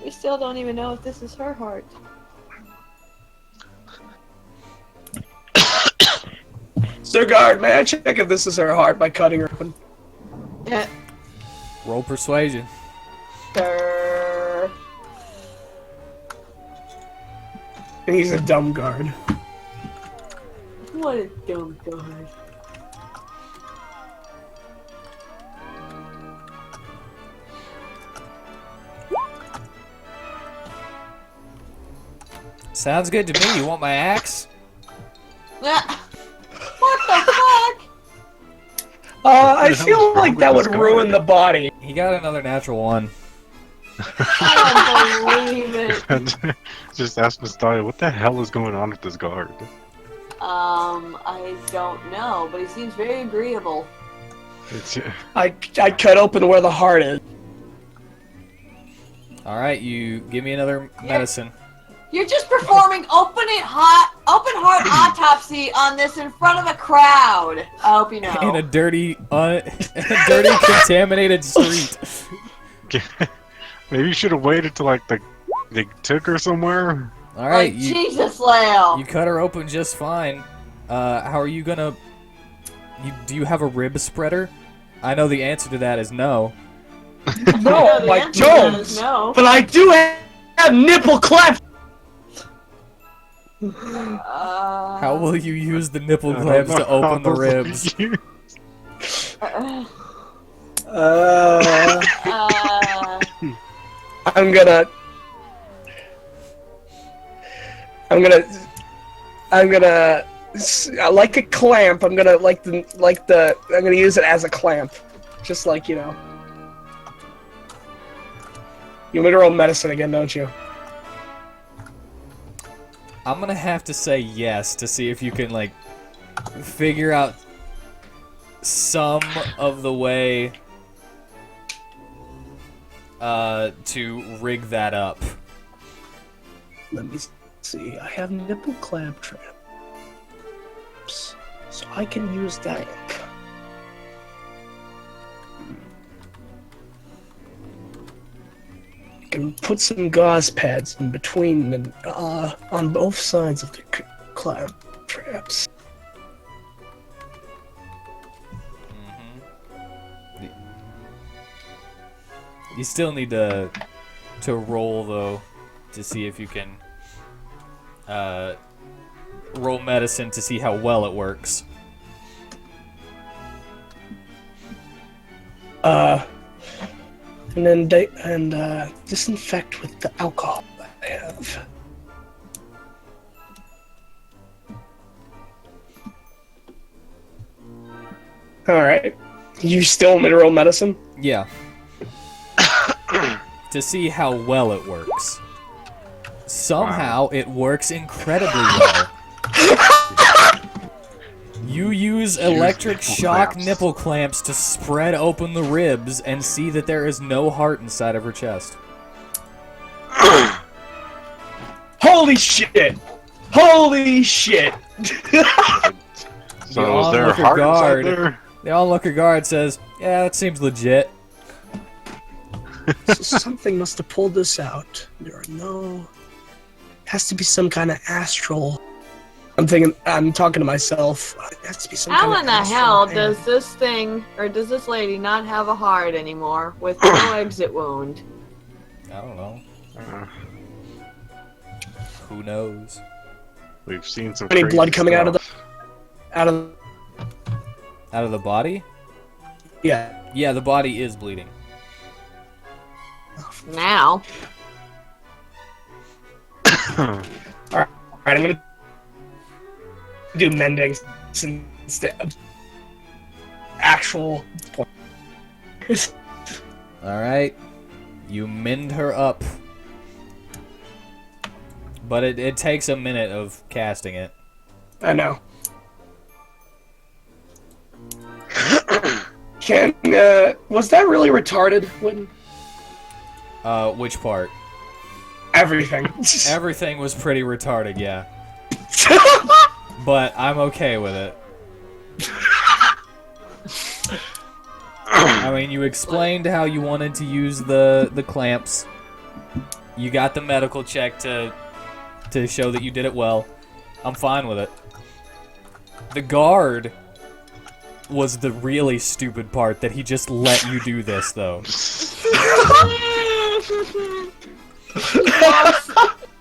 We still don't even know if this is her heart. Sir Guard, may I check if this is her heart by cutting her open? Yeah. roll persuasion. Sir. And he's a dumb guard. What a dumb guy. Sounds good to me. You want my axe? Ah, what the fuck? I the hell feel is wrong like with that this would guy? ruin the body. He got another natural 1. I don't believe it. Just ask Mr. what the hell is going on with this guard? I don't know, but he seems very agreeable. It's, I cut open where the heart is. All right, you give me another medicine. You're just performing open heart autopsy on this in front of a crowd. I hope you know. In a dirty, contaminated street. Maybe you should have waited till like they took her somewhere. All right, Like, Jesus, Lale. you cut her open just fine. How are you gonna? Do you have a rib spreader? I know the answer to that is no. No, The like answer to that is Jones. no. But I do have nipple cleft. How will you use the nipple clamps to open the ribs? I'm gonna like a clamp. I'm gonna I'm gonna use it as a clamp, just like you know. You want me to roll medicine again, don't you? I'm gonna have to say yes to see if you can like figure out some of the way to rig that up. Let me see. I have nipple clamp traps, so I can use that. I can put some gauze pads in between and on both sides of the clamp traps. You still need to roll though to see if you can roll medicine to see how well it works. And then disinfect with the alcohol I have. All right. You still want me to roll medicine? Yeah. To see how well it works. Somehow it works incredibly well. You use electric shock nipple clamps to spread open the ribs and see that there is no heart inside of her chest. Holy shit! Holy shit! So is there a heart inside there? The onlooker guard says, "Yeah, that seems legit." So something must have pulled this out. There are no... Has to be some kind of astral... I'm talking to myself. It has to be some How kind in of the astral hell man. does this thing, or does this lady not have a heart anymore with no exit wound? I don't know. Uh, Who knows? we've seen some Any crazy blood coming out of stuff. Out of... Out of the body? Yeah. Yeah, the body is bleeding. Now. Alright, I'm gonna... do mending instead. Actual... Alright. You mend her up. But it takes a minute of casting it. I know. Was that really retarded? When Which part? everything. Everything was pretty retarded, yeah. But I'm okay with it. I mean, you explained how you wanted to use the clamps. You got the medical check to show that you did it well. I'm fine with it. The guard was the really stupid part that he just let you do this, though.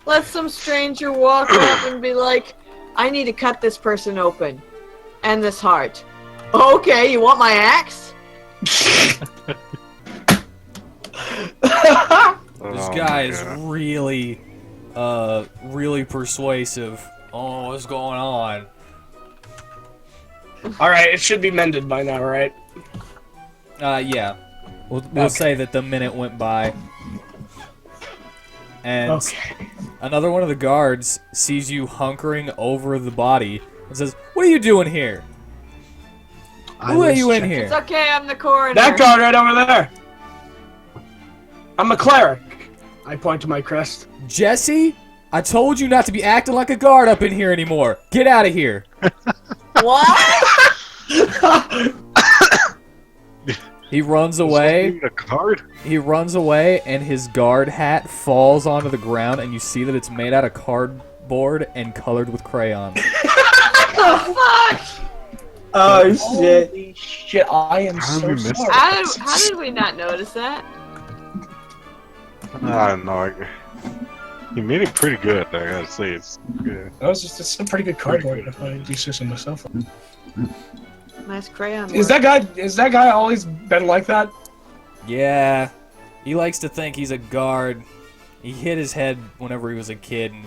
Let some stranger walk up and be like, I need to cut this person open. And this heart. Okay, you want my axe? This Oh guy my is God. really, really persuasive. Oh, what's going on? Alright, it should be mended by now, right? Yeah. We'll Okay. say that the minute went by. And Okay. another one of the guards sees you hunkering over the body and says, "What are you doing here? I Who are was you in checking- here?" It's okay, I'm the coroner. That guard right over there! I'm a cleric. I point to my crest. Jesse, I told you not to be acting like a guard up in here anymore. Get out of here. What? He runs away. A card? He runs away, and his guard hat falls onto the ground, and you see that it's made out of cardboard and colored with crayon. Oh shit! Holy shit! I am How so did we miss sorry. How did we not notice that? I don't know. He made it pretty good. I gotta say, it's good. That was just it's a pretty good cardboard if I do say so myself. Nice crayon. Is work. that guy always been like that? Yeah, he likes to think he's a guard. He hit his head whenever he was a kid and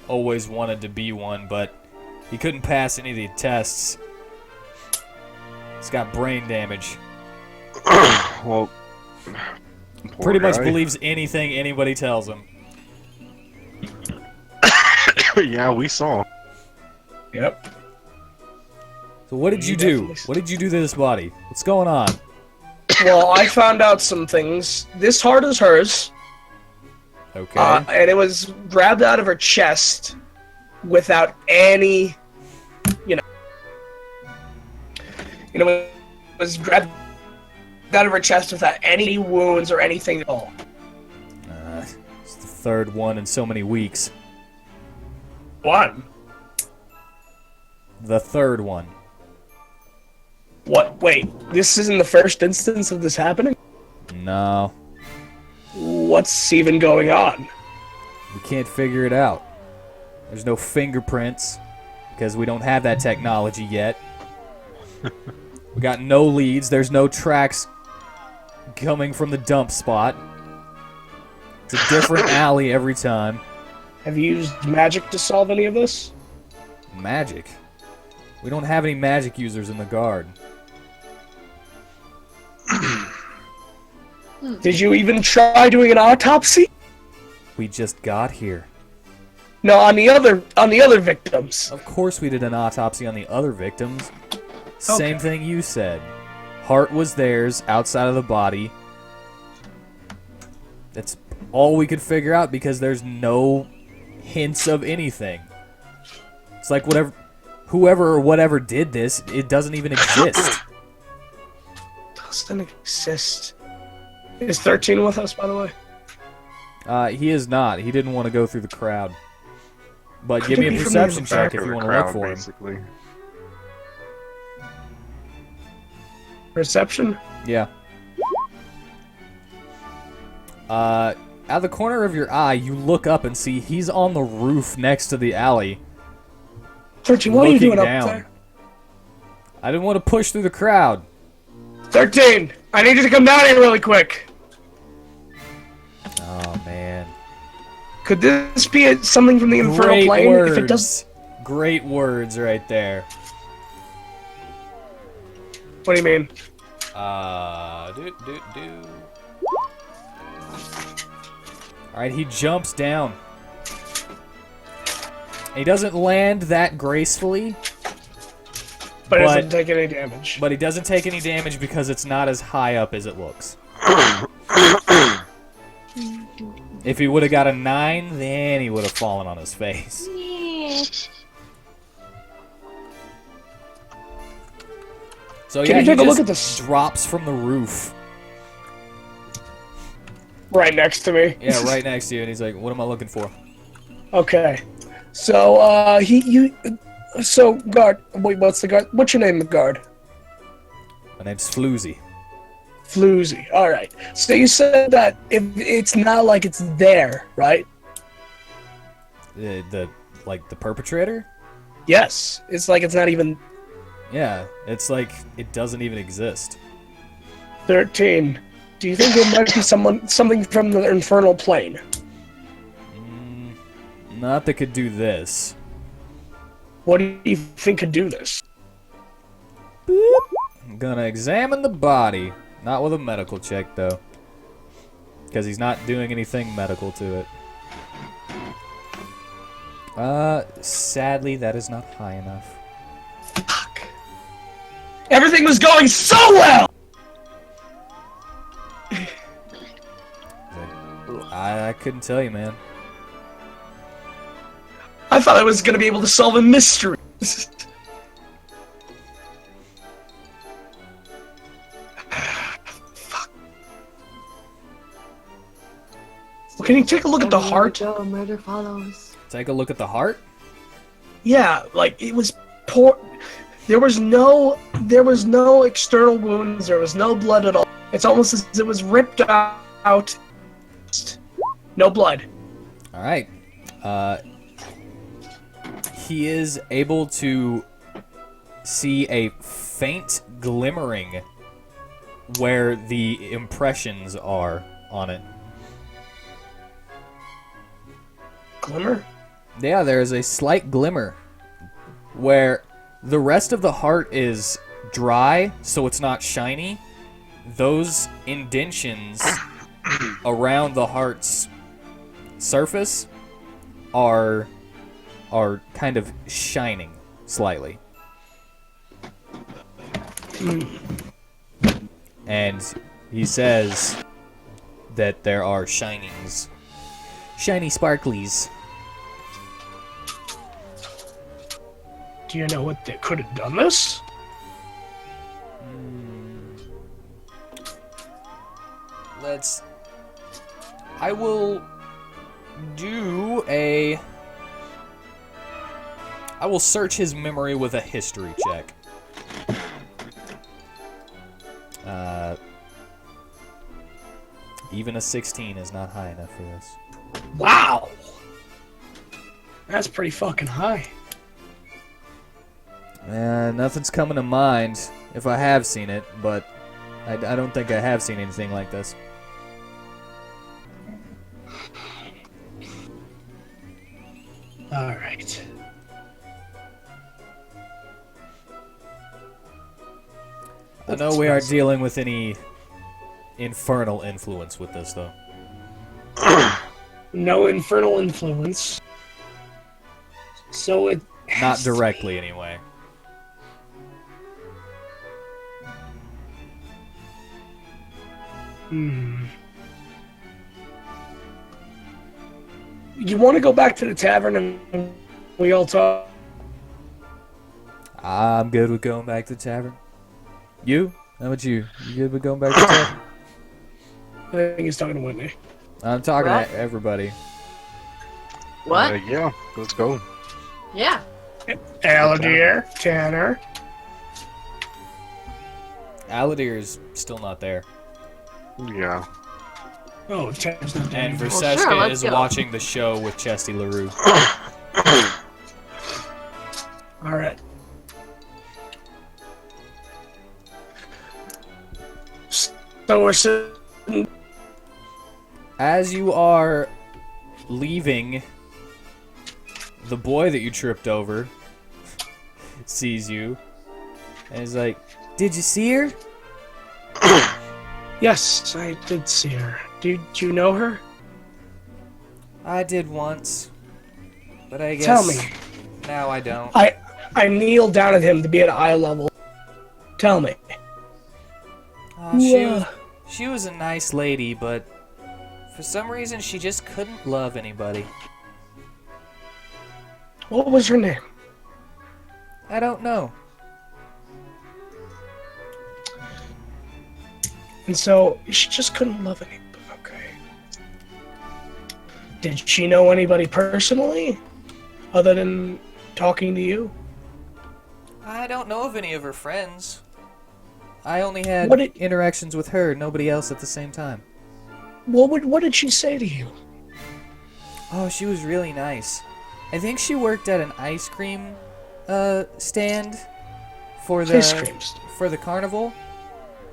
always wanted to be one, but he couldn't pass any of the tests. He's got brain damage. Well, Pretty much guy. believes anything anybody tells him. Yeah, we saw. Yep. So what did you You do? definitely- What did you do to this body? What's going on? Well, I found out some things. This heart is hers, Okay. and it was grabbed out of her chest without any, you know, it was grabbed out of her chest without any wounds or anything at all. It's the third one in so many weeks. What? The third one. What? Wait, this isn't the first instance of this happening? No. What's even going on? We can't figure it out. There's no fingerprints, because we don't have that technology yet. We got no leads. There's no tracks coming from the dump spot. It's a different alley every time. Have you used magic to solve any of this? Magic. We don't have any magic users in the guard. Did you even try doing an autopsy? We just got here. No, on the other victims. Of course we did an autopsy on the other victims. Same Okay. thing you said. Heart was theirs, outside of the body. That's all we could figure out because there's no hints of anything. It's like whoever or whatever did this, it doesn't even exist. Doesn't exist. Is 13 with us, by the way? He is not. He didn't want to go through the crowd. But Could give me it a be from perception the check back if of you the want to look crowd, for him. basically. Perception? Yeah. Out of the corner of your eye, you look up and see he's on the roof next to the alley. 13, what are you looking doing down. up there? I didn't want to push through the crowd. 13, I need you to come down here really quick. Oh, man. Could this be something from the infernal Great plane? words. If it does, Great words right there. what do you mean? Alright, he jumps down. He doesn't land that gracefully, But it But- doesn't take any damage. but he doesn't take any damage because it's not as high up as it looks. If he would have got a 9, then he would have fallen on his face. Yeah. So Can yeah, you take he a look just at this? drops from the roof. Right next to me. Yeah, right next to you, and he's like, "What am I looking for?" Okay. So, so, guard, wait, what's the guard? What's your name, guard? My name's Floozy. Floozy. Alright. So you said that if it's not like it's there, right? The perpetrator? Yes. It's like it's not even Yeah, it's like it doesn't even exist. 13. Do you think it might be something from the infernal plane? Not that could do this. What do you think could do this? I'm gonna examine the body. Not with a medical check, though. Because he's not doing anything medical to it. Sadly, that is not high enough. Fuck. Everything was going so well! I couldn't tell you, man. I thought I was gonna be able to solve a mystery. Fuck. Well, can you take a look at the heart? Murder follows. Take a look at the heart. Yeah, like it was poor. There was no external wounds. There was no blood at all. It's almost as it was ripped out. No blood. All right. He is able to see a faint glimmering where the impressions are on it. Glimmer? Yeah, there is a slight glimmer where the rest of the heart is dry, so it's not shiny. Those indentions around the heart's surface are kind of shining slightly. And he says that there are shinings. Shiny sparklies. Do you know what they could have done this? I will I will search his memory with a history check. Even a 16 is not high enough for this. Wow! That's pretty fucking high. Nothing's coming to mind if I have seen it, but I don't think I have seen anything like this. Alright. I know we aren't dealing with any infernal influence with this, though. No infernal influence. So it Not directly, anyway. You want to go back to the tavern and we all talk? I'm good with going back to the tavern. You? How about you? You good with going back to the tavern? I think he's talking to Whitney. I'm talking What? to everybody. What? Yeah, let's go. Yeah. Aladir, Tanner. Aladir's still not there. Yeah. Oh, Tanner's not there. And anymore. Verseska sure, let's is go. watching the show with Chesty LaRue. Alright. So we're sitting. As you are leaving, the boy that you tripped over sees you and is like, "Did you see her?" Yes, I did see her. Did you know her? I did once, but I guess Tell me. now I don't. I kneeled down at him to be at eye level. Tell me. She was a nice lady, but for some reason she just couldn't love anybody. What was her name? I don't know. And so she just couldn't love anybody. Okay. Did she know anybody personally, other than talking to you? I don't know of any of her friends. I only had What did- interactions with her, nobody else at the same time. What did she say to you? Oh, she was really nice. I think she worked at an ice cream stand for Ice creams. the carnival,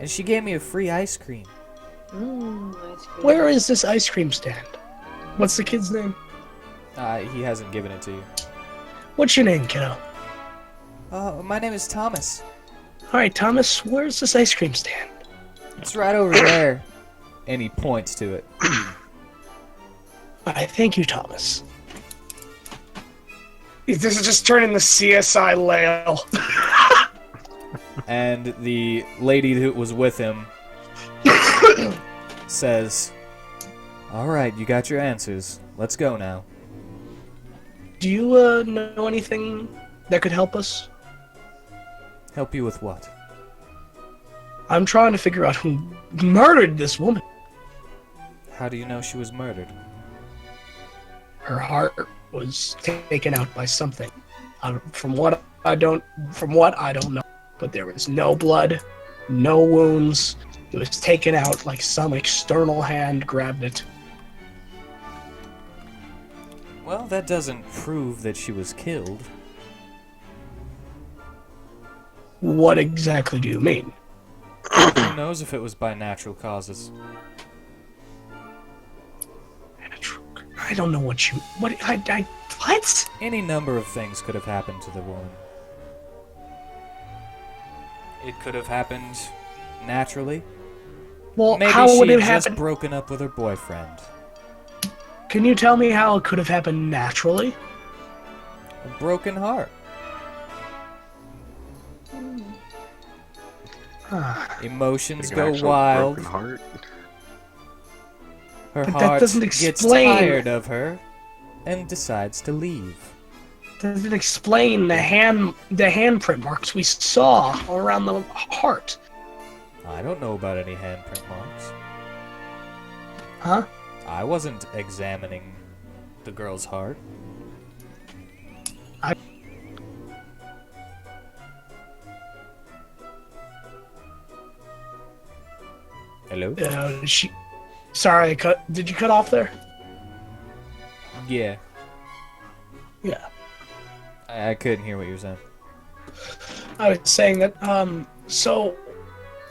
and she gave me a free ice cream. Ice cream. Where is this ice cream stand? What's the kid's name? He hasn't given it to you. What's your name, kiddo? My name is Thomas. Alright, Thomas, where's this ice cream stand? It's right over there. And he points to it. Alright, thank you, Thomas. This is just turning the CSI Lale. And the lady who was with him says, "All right, you got your answers. Let's go now." do you know anything that could help us? Help you with what? I'm trying to figure out who murdered this woman. How do you know she was murdered? Her heart was taken out by something. From what I don't know. But there was no blood, no wounds. It was taken out like some external hand grabbed it. Well, that doesn't prove that she was killed. What exactly do you mean? Who knows if it was by natural causes? I don't know what you... What? What? Any number of things could have happened to the woman. It could have happened naturally. Well, Maybe how would she it had just happen? broken up with her boyfriend. Can you tell me how it could have happened naturally? A broken heart. Emotions An go actual wild. broken heart. Her But that heart doesn't gets explain- tired of her and decides to leave. Does it explain the handprint marks we saw around the heart? I don't know about any handprint marks. Huh? I wasn't examining the girl's heart. Hello? Sorry, did you cut off there? Yeah. Yeah. I couldn't hear what you were saying. I was saying that, so...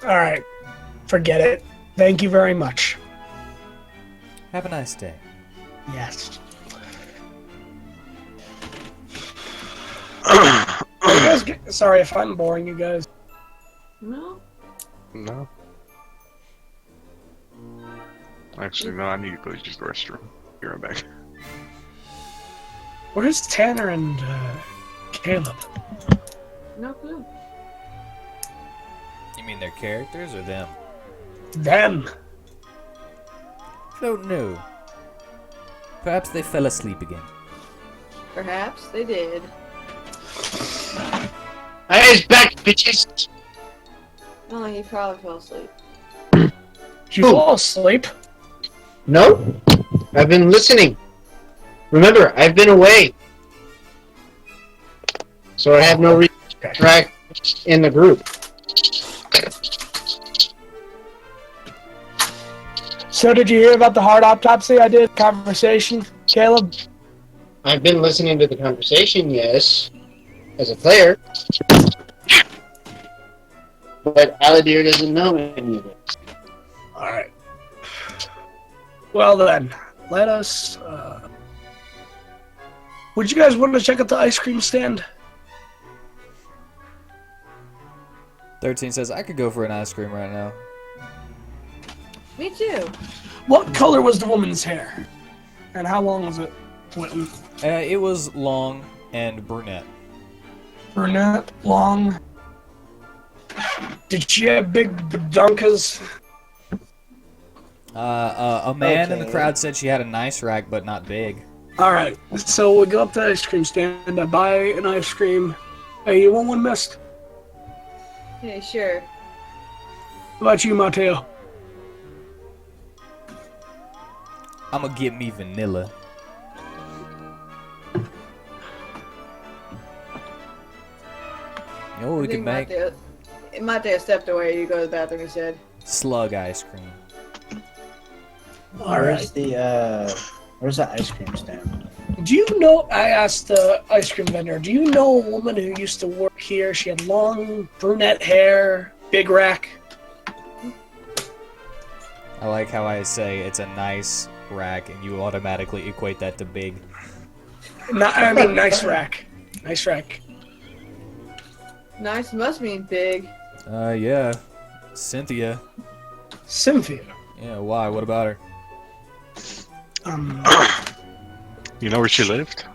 Alright. Forget it. Thank you very much. Have a nice day. Yes. Are you guys sorry if I'm boring you guys. No? No. Actually, no, I need to go use the restroom. Be right back. Where's Tanner and, Caleb? No clue. You mean their characters or them? Them. I don't know. Perhaps they fell asleep again. Perhaps they did. Eyes back, bitches! Oh, he probably fell asleep. Did you fall asleep? No, I've been listening. Remember, I've been away. So I have no reason to track in the group. So did you hear about the heart autopsy I did? Conversation, Caleb? I've been listening to the conversation, yes, as a player. But Aladir doesn't know any of it. Alright. Well then, let us, would you guys want to check out the ice cream stand? 13 says, I could go for an ice cream right now. Me too. What color was the woman's hair? And how long was it? Whitten? It was long and brunette. Brunette? Long? Did she have big badunkas? A man in the Okay. crowd said she had a nice rack, but not big. Alright, so we go up to the ice cream stand, I buy an ice cream. Hey, you want one, miss? Yeah, sure. How about you, Mateo? I'ma get me vanilla. You know what we could make? Mateo stepped away. You go to the bathroom, he said. Slug ice cream. Where's the ice cream stand? Do you know, I asked the ice cream vendor, do you know a woman who used to work here? She had long brunette hair, big rack. I like how I say it's a nice rack, and you automatically equate that to big. I mean, nice rack. Nice rack. Nice must mean big. Yeah. Cynthia. Cynthia. Yeah, why? What about her? You know where she lived?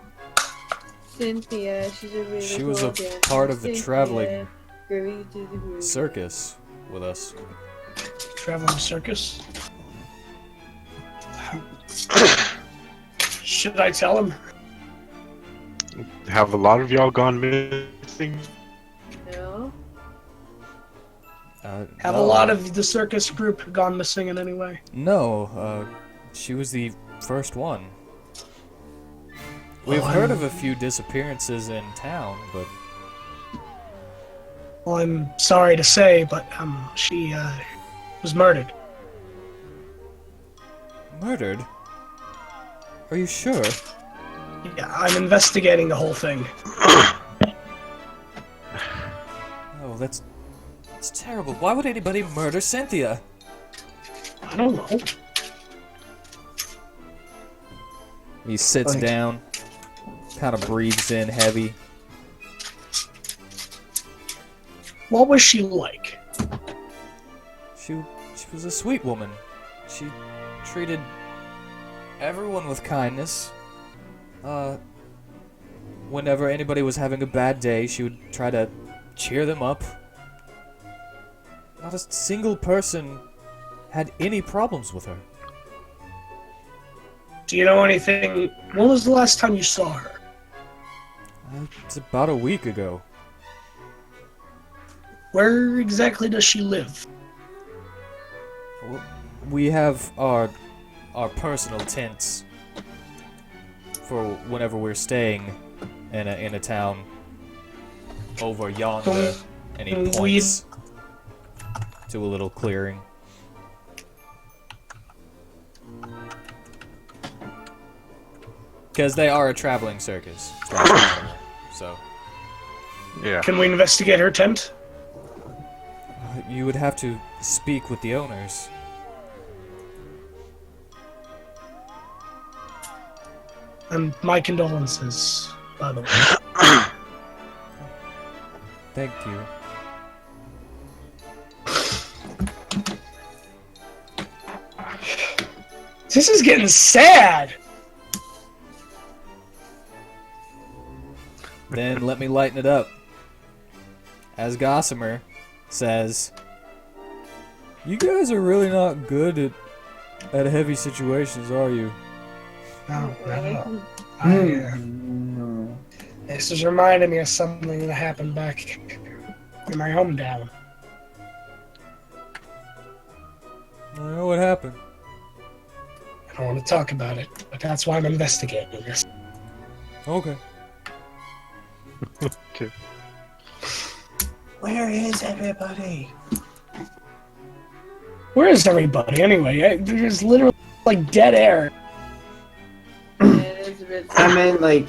Cynthia, she's a really She was a cool dancer. part of the Cynthia, traveling groovy to the groove. circus with us. Traveling circus. Should I tell him? Have a lot of y'all gone missing? No. Have a no. lot of the circus group gone missing in any way? No, she was the first one. We've heard of a few disappearances in town, but Well, I'm sorry to say, but she was murdered. murdered? Are you sure? Yeah, I'm investigating the whole thing. Oh, that's terrible. Why would anybody murder Cynthia? I don't know. He sits Like- down, kind of breathes in heavy. What was she like? She was a sweet woman. She treated everyone with kindness. Whenever anybody was having a bad day, she would try to cheer them up. Not a single person had any problems with her. Do you know anything? When was the last time you saw her? It's about a week ago. Where exactly does she live? Well, we have our personal tents for whenever we're staying in a town over yonder, and he points to a little clearing. Because they are a traveling circus, so Yeah. Can we investigate her tent? you would have to speak with the owners. And my condolences, by the way. Thank you. This is getting sad. Then let me lighten it up. As Gossamer says, "You guys are really not good at heavy situations, are you?" No, Really? No. This is reminding me of something that happened back in my hometown. I know what happened. I don't want to talk about it, but that's why I'm investigating this. Okay. Okay. Where is everybody? Where is everybody anyway? There's literally like dead air. It is a bit. I mean, like,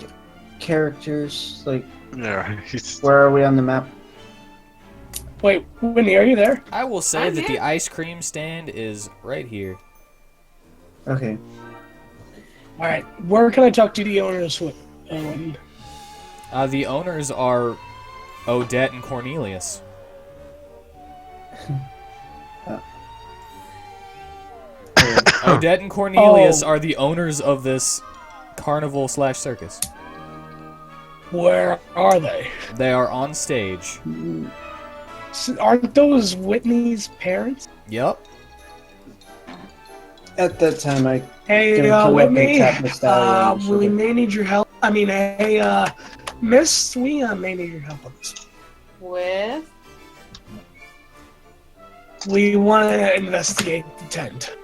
characters. Like, Yeah. He's where are we on the map? Wait, Whitney, are you there? I will say I'm that the here. ice cream stand is right here. Okay. All right, where can I talk to the owners? The owners are Odette and Cornelius. Odette and Cornelius are the owners of this carnival / circus. Where are they? They are on stage. Aren't those Whitney's parents? Yep. At that time, I Hey, Gonna come up and Whitney, tap the stallion and we sugar. may need your help. I mean, hey, Miss, we may need your help on this. With? We want to investigate the tent.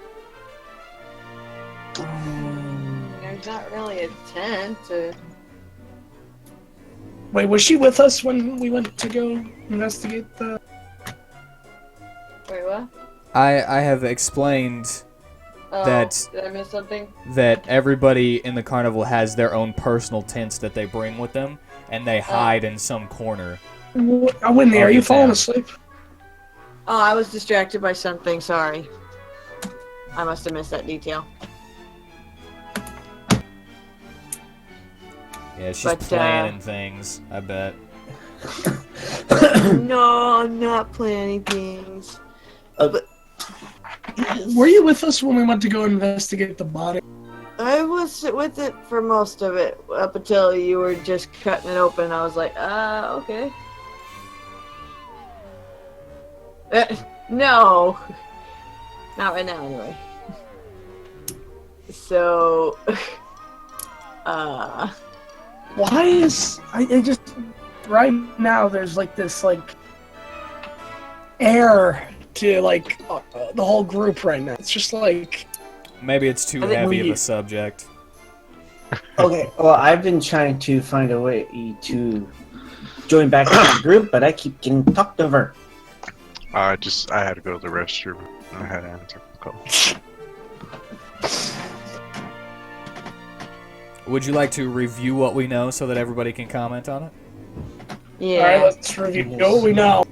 There's not really a tent. Wait, was she with us when we went to go investigate the... Wait, what? I have explained Oh, That- did I miss something? that everybody in the carnival has their own personal tents that they bring with them, and they hide in some corner. Whitney, are Oh, you the falling town. asleep? Oh, I was distracted by something. Sorry. I must have missed that detail. Yeah, she's But, planning things, I bet. No, I'm not planning things. Were you with us when we went to go investigate the body? I was with it for most of it, up until you were just cutting it open. I was like, okay. No. Not right now, anyway. So, Why is I just right now? There's like this air to the whole group right now. It's just like Maybe it's too I think heavy of we- a subject. Okay, well, I've been trying to find a way to join back into the group, but I keep getting talked over. I had to go to the restroom. I had to answer the call. Would you like to review what we know so that everybody can comment on it? Yeah. all right. Let's review what we know.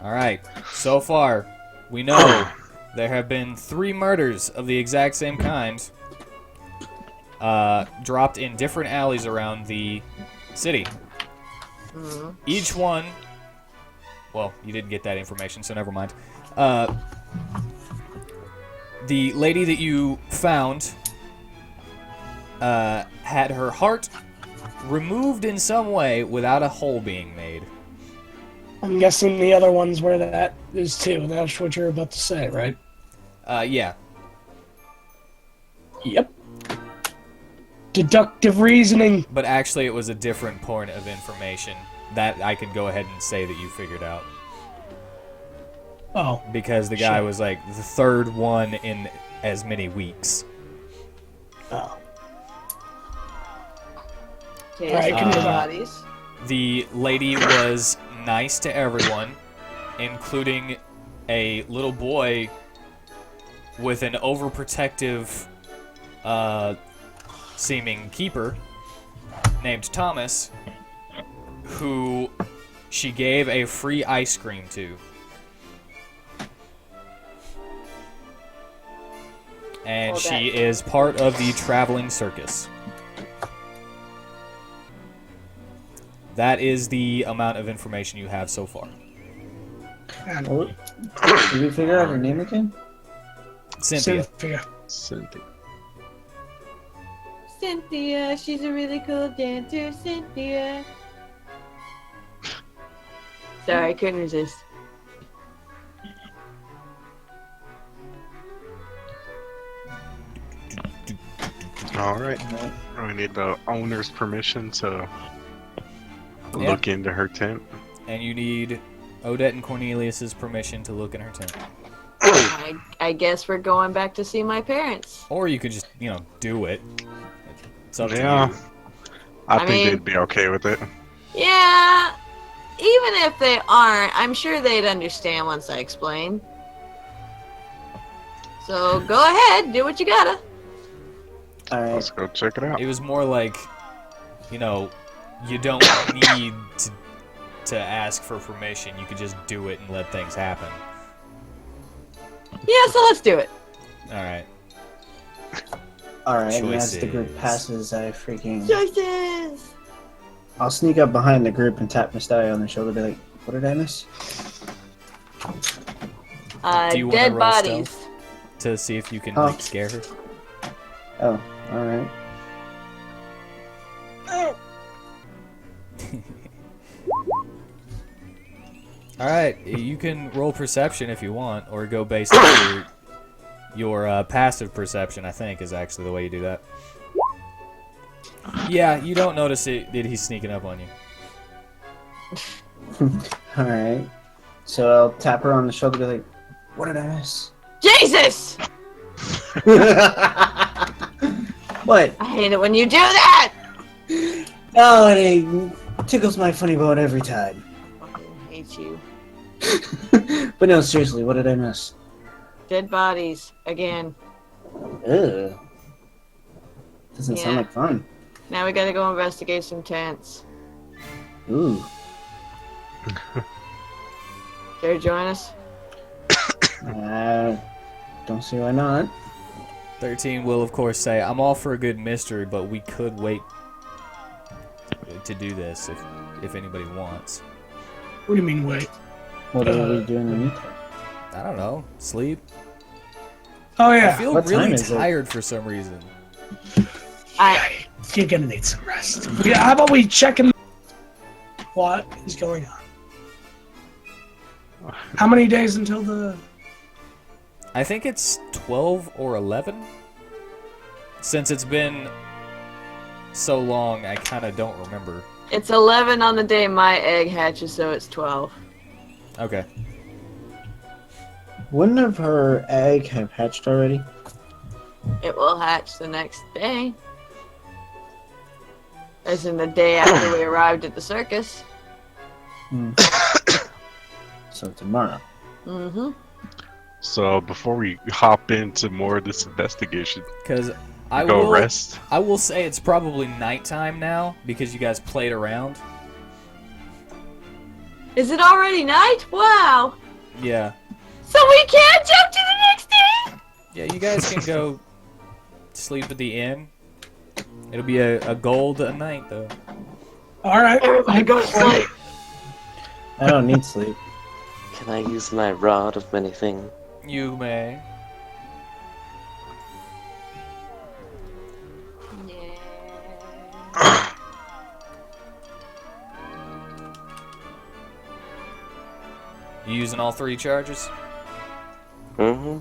All right. So far, we know there have been 3 murders of the exact same kind dropped in different alleys around the city. Mhm. Each one... Well, you didn't get that information, so never mind. The lady that you found had her heart removed in some way without a hole being made. I'm guessing the other ones where that is too. That's what you're about to say, right? Yeah. Yep. Deductive reasoning. But actually, it was a different point of information that I can go ahead and say that you figured out. Oh, Because the guy Sure. was like the 3rd one in as many weeks. oh. Okay, All right, so continue. bodies. The lady was nice to everyone, including a little boy with an overprotective seeming keeper named Thomas, who she gave a free ice cream to. And Oh, she that- is part of the traveling circus. That is the amount of information you have so far. Oh, did we figure out her name again? Cynthia. Cynthia. Cynthia, she's a really cool dancer, Cynthia. Sorry, I couldn't resist. All right. We need the owner's permission to Yeah. look into her tent. And you need Odette and Cornelius's permission to look in her tent. I guess we're going back to see my parents. Or you could just, do it. It's up Yeah. to you. I I think mean- they'd be okay with it. Yeah, even if they aren't, I'm sure they'd understand once I explain. So go ahead, do what you gotta. Alright. Let's go check it out. It was more like, you don't need to ask for permission. You could just do it and let things happen. Yeah, so let's do it. Alright. Alright, and as the group Choices. passes, I freaking... Choices! I'll sneak up behind the group and tap Miss Dye on the shoulder, be like, what did I miss? Do you wanna Dead roll bodies. stealth? To see if you can, Oh. scare her. Oh, alright. Alright, you can roll perception if you want, or go based on your passive perception, I think, is actually the way you do that. Yeah, you don't notice that he's sneaking up on you. Alright. So I'll tap her on the shoulder, be like, what did I miss? Jesus! What? I hate it when you do that! Oh, it tickles my funny bone every time. I fucking hate you. But no, seriously, what did I miss? Dead bodies. Again. Ugh. Doesn't sound Yeah. like fun. Now we gotta go investigate some tents. Ooh. Care to join us? Don't see why not. 13 will, of course, say, I'm all for a good mystery, but we could wait to do this if anybody wants. What do you mean, wait? What are we doing in the meantime? I don't know. Sleep? Oh, I yeah. feel What time really is it? tired for some reason. You're gonna need some rest. Yeah, how about we check in what is going on? How many days until the... I think it's 12 or 11. Since it's been so long, I kind of don't remember. It's 11 on the day my egg hatches, so it's 12. Okay. Wouldn't have her egg have hatched already? It will hatch the next day. As in the day after we arrived at the circus. So tomorrow. Mm-hmm. So before we hop into more of this investigation, Because I rest. I will say it's probably nighttime now because you guys played around. Is it already night? Wow. Yeah. So we can't jump to the next day? Yeah, you guys can go sleep at the inn. It'll be a gold a night, though. Alright. Everybody go to sleep. I don't need sleep. Can I use my rod of many things? You may. You using all 3 charges? Mm-hmm.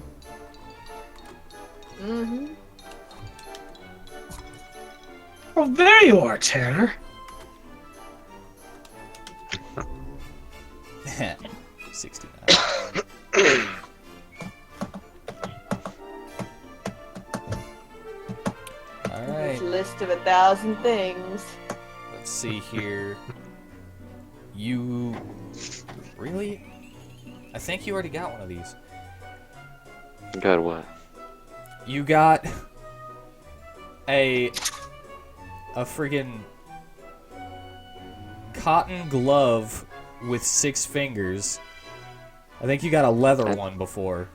Mm-hmm. Oh, there you are, Tanner. 69. Alright, This list of 1,000 things. let's see here. You... Really? I think you already got one of these. Got what? You got... a friggin' cotton glove with 6 fingers. I think you got a leather one before.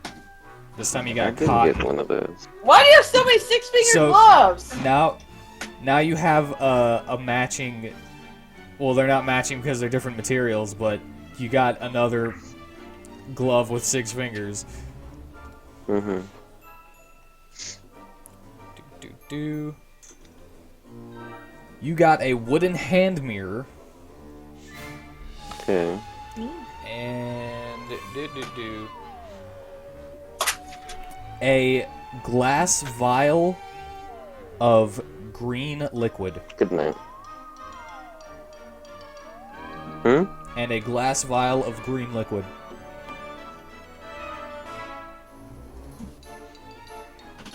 This time you I got didn't cotton. get one of those. Why do you have so many 6-finger So- gloves? Now you have a matching. Well, they're not matching because they're different materials, but you got another glove with 6 fingers. Mm-hmm. Do. You got a wooden hand mirror Okay. and a glass vial of green liquid. Good night. Hmm? And a glass vial of green liquid.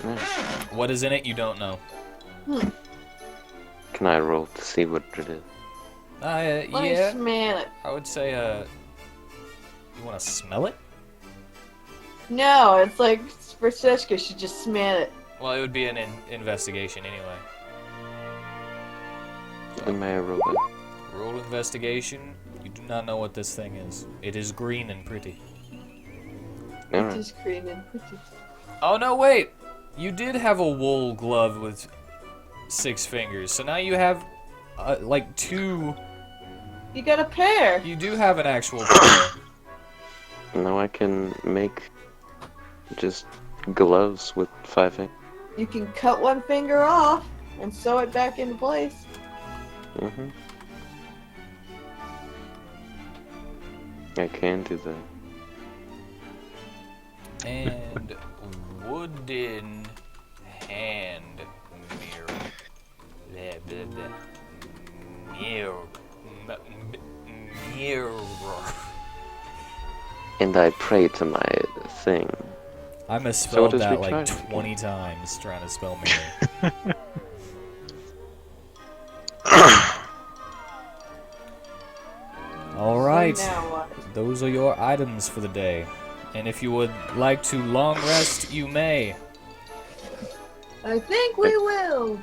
Nice. What is in it, you don't know. Can I roll to see what it is? Let me Yeah, smell it. I would say, you want to smell it? No, it's like for Seshka, she just smell it. Well, it would be an investigation anyway. Then may I roll that? Roll investigation. You do not know what this thing is. It is green and pretty. Alright. Just green and pretty. Oh no, wait! You did have a wool glove with 6 fingers, so now you have, like 2. You got a pair. You do have an actual pair. Now I can make just gloves with 5 fingers. You can cut one finger off and sew it back into place. Mm-hmm. I can do that. And wooden hand mirror. Blah, blah, blah. Mirror. Mirror. And I pray to my thing. I misspelled does that like recharge. 20 times trying to spell mirror. Alright, So now what? those are your items for the day. And if you would like to long rest, you may. I think we will.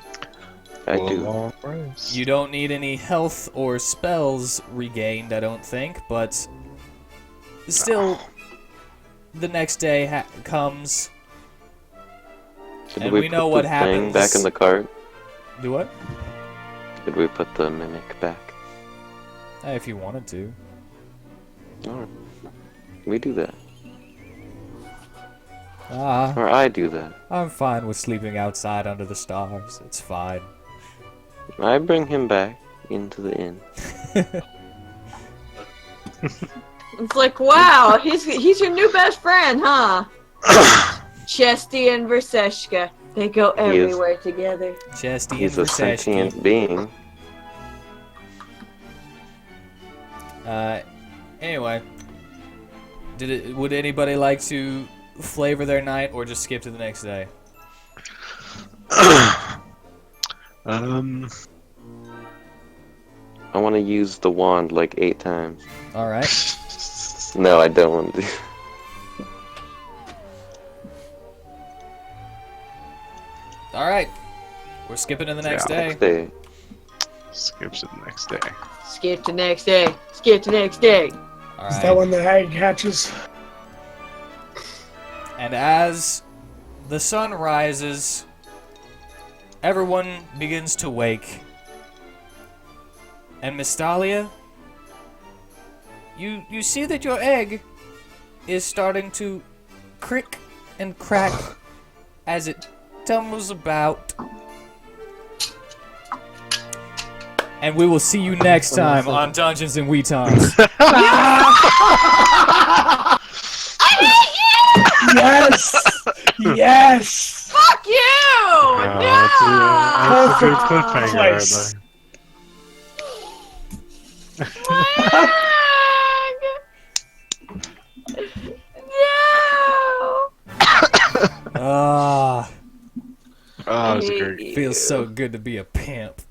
I do. Long rest. You don't need any health or spells regained, I don't think, but still, the next day comes. Did And we we know put what the thing happens. back in the cart? Do what? Did we put the mimic back? If you wanted to. Alright. We do that. Ah, Or I do that. I'm fine with sleeping outside under the stars. It's fine. I bring him back into the inn. It's like, wow, he's your new best friend, huh? Chesty and Verseshka. They go He is- everywhere together. Chesty and He's a Versace. sentient being. Anyway, would anybody like to flavor their night or just skip to the next day? I want to use the wand like 8 times. All right. No, I don't want to. All right. We're skipping to the next day. Next day. Skip to the next day. Skip to next day. Skip to next day. All Is right. that when the egg hatches? And as the sun rises, everyone begins to wake. And Miss Dahlia, you see that your egg is starting to crick and crack as it tumbles about. And we will see you next time on Dungeons and WheatTons. Yes! Yes! Fuck you! That's a good Perfect cliffhanger place. No! No! Ah, Oh, that was great. feels so good to be a pimp.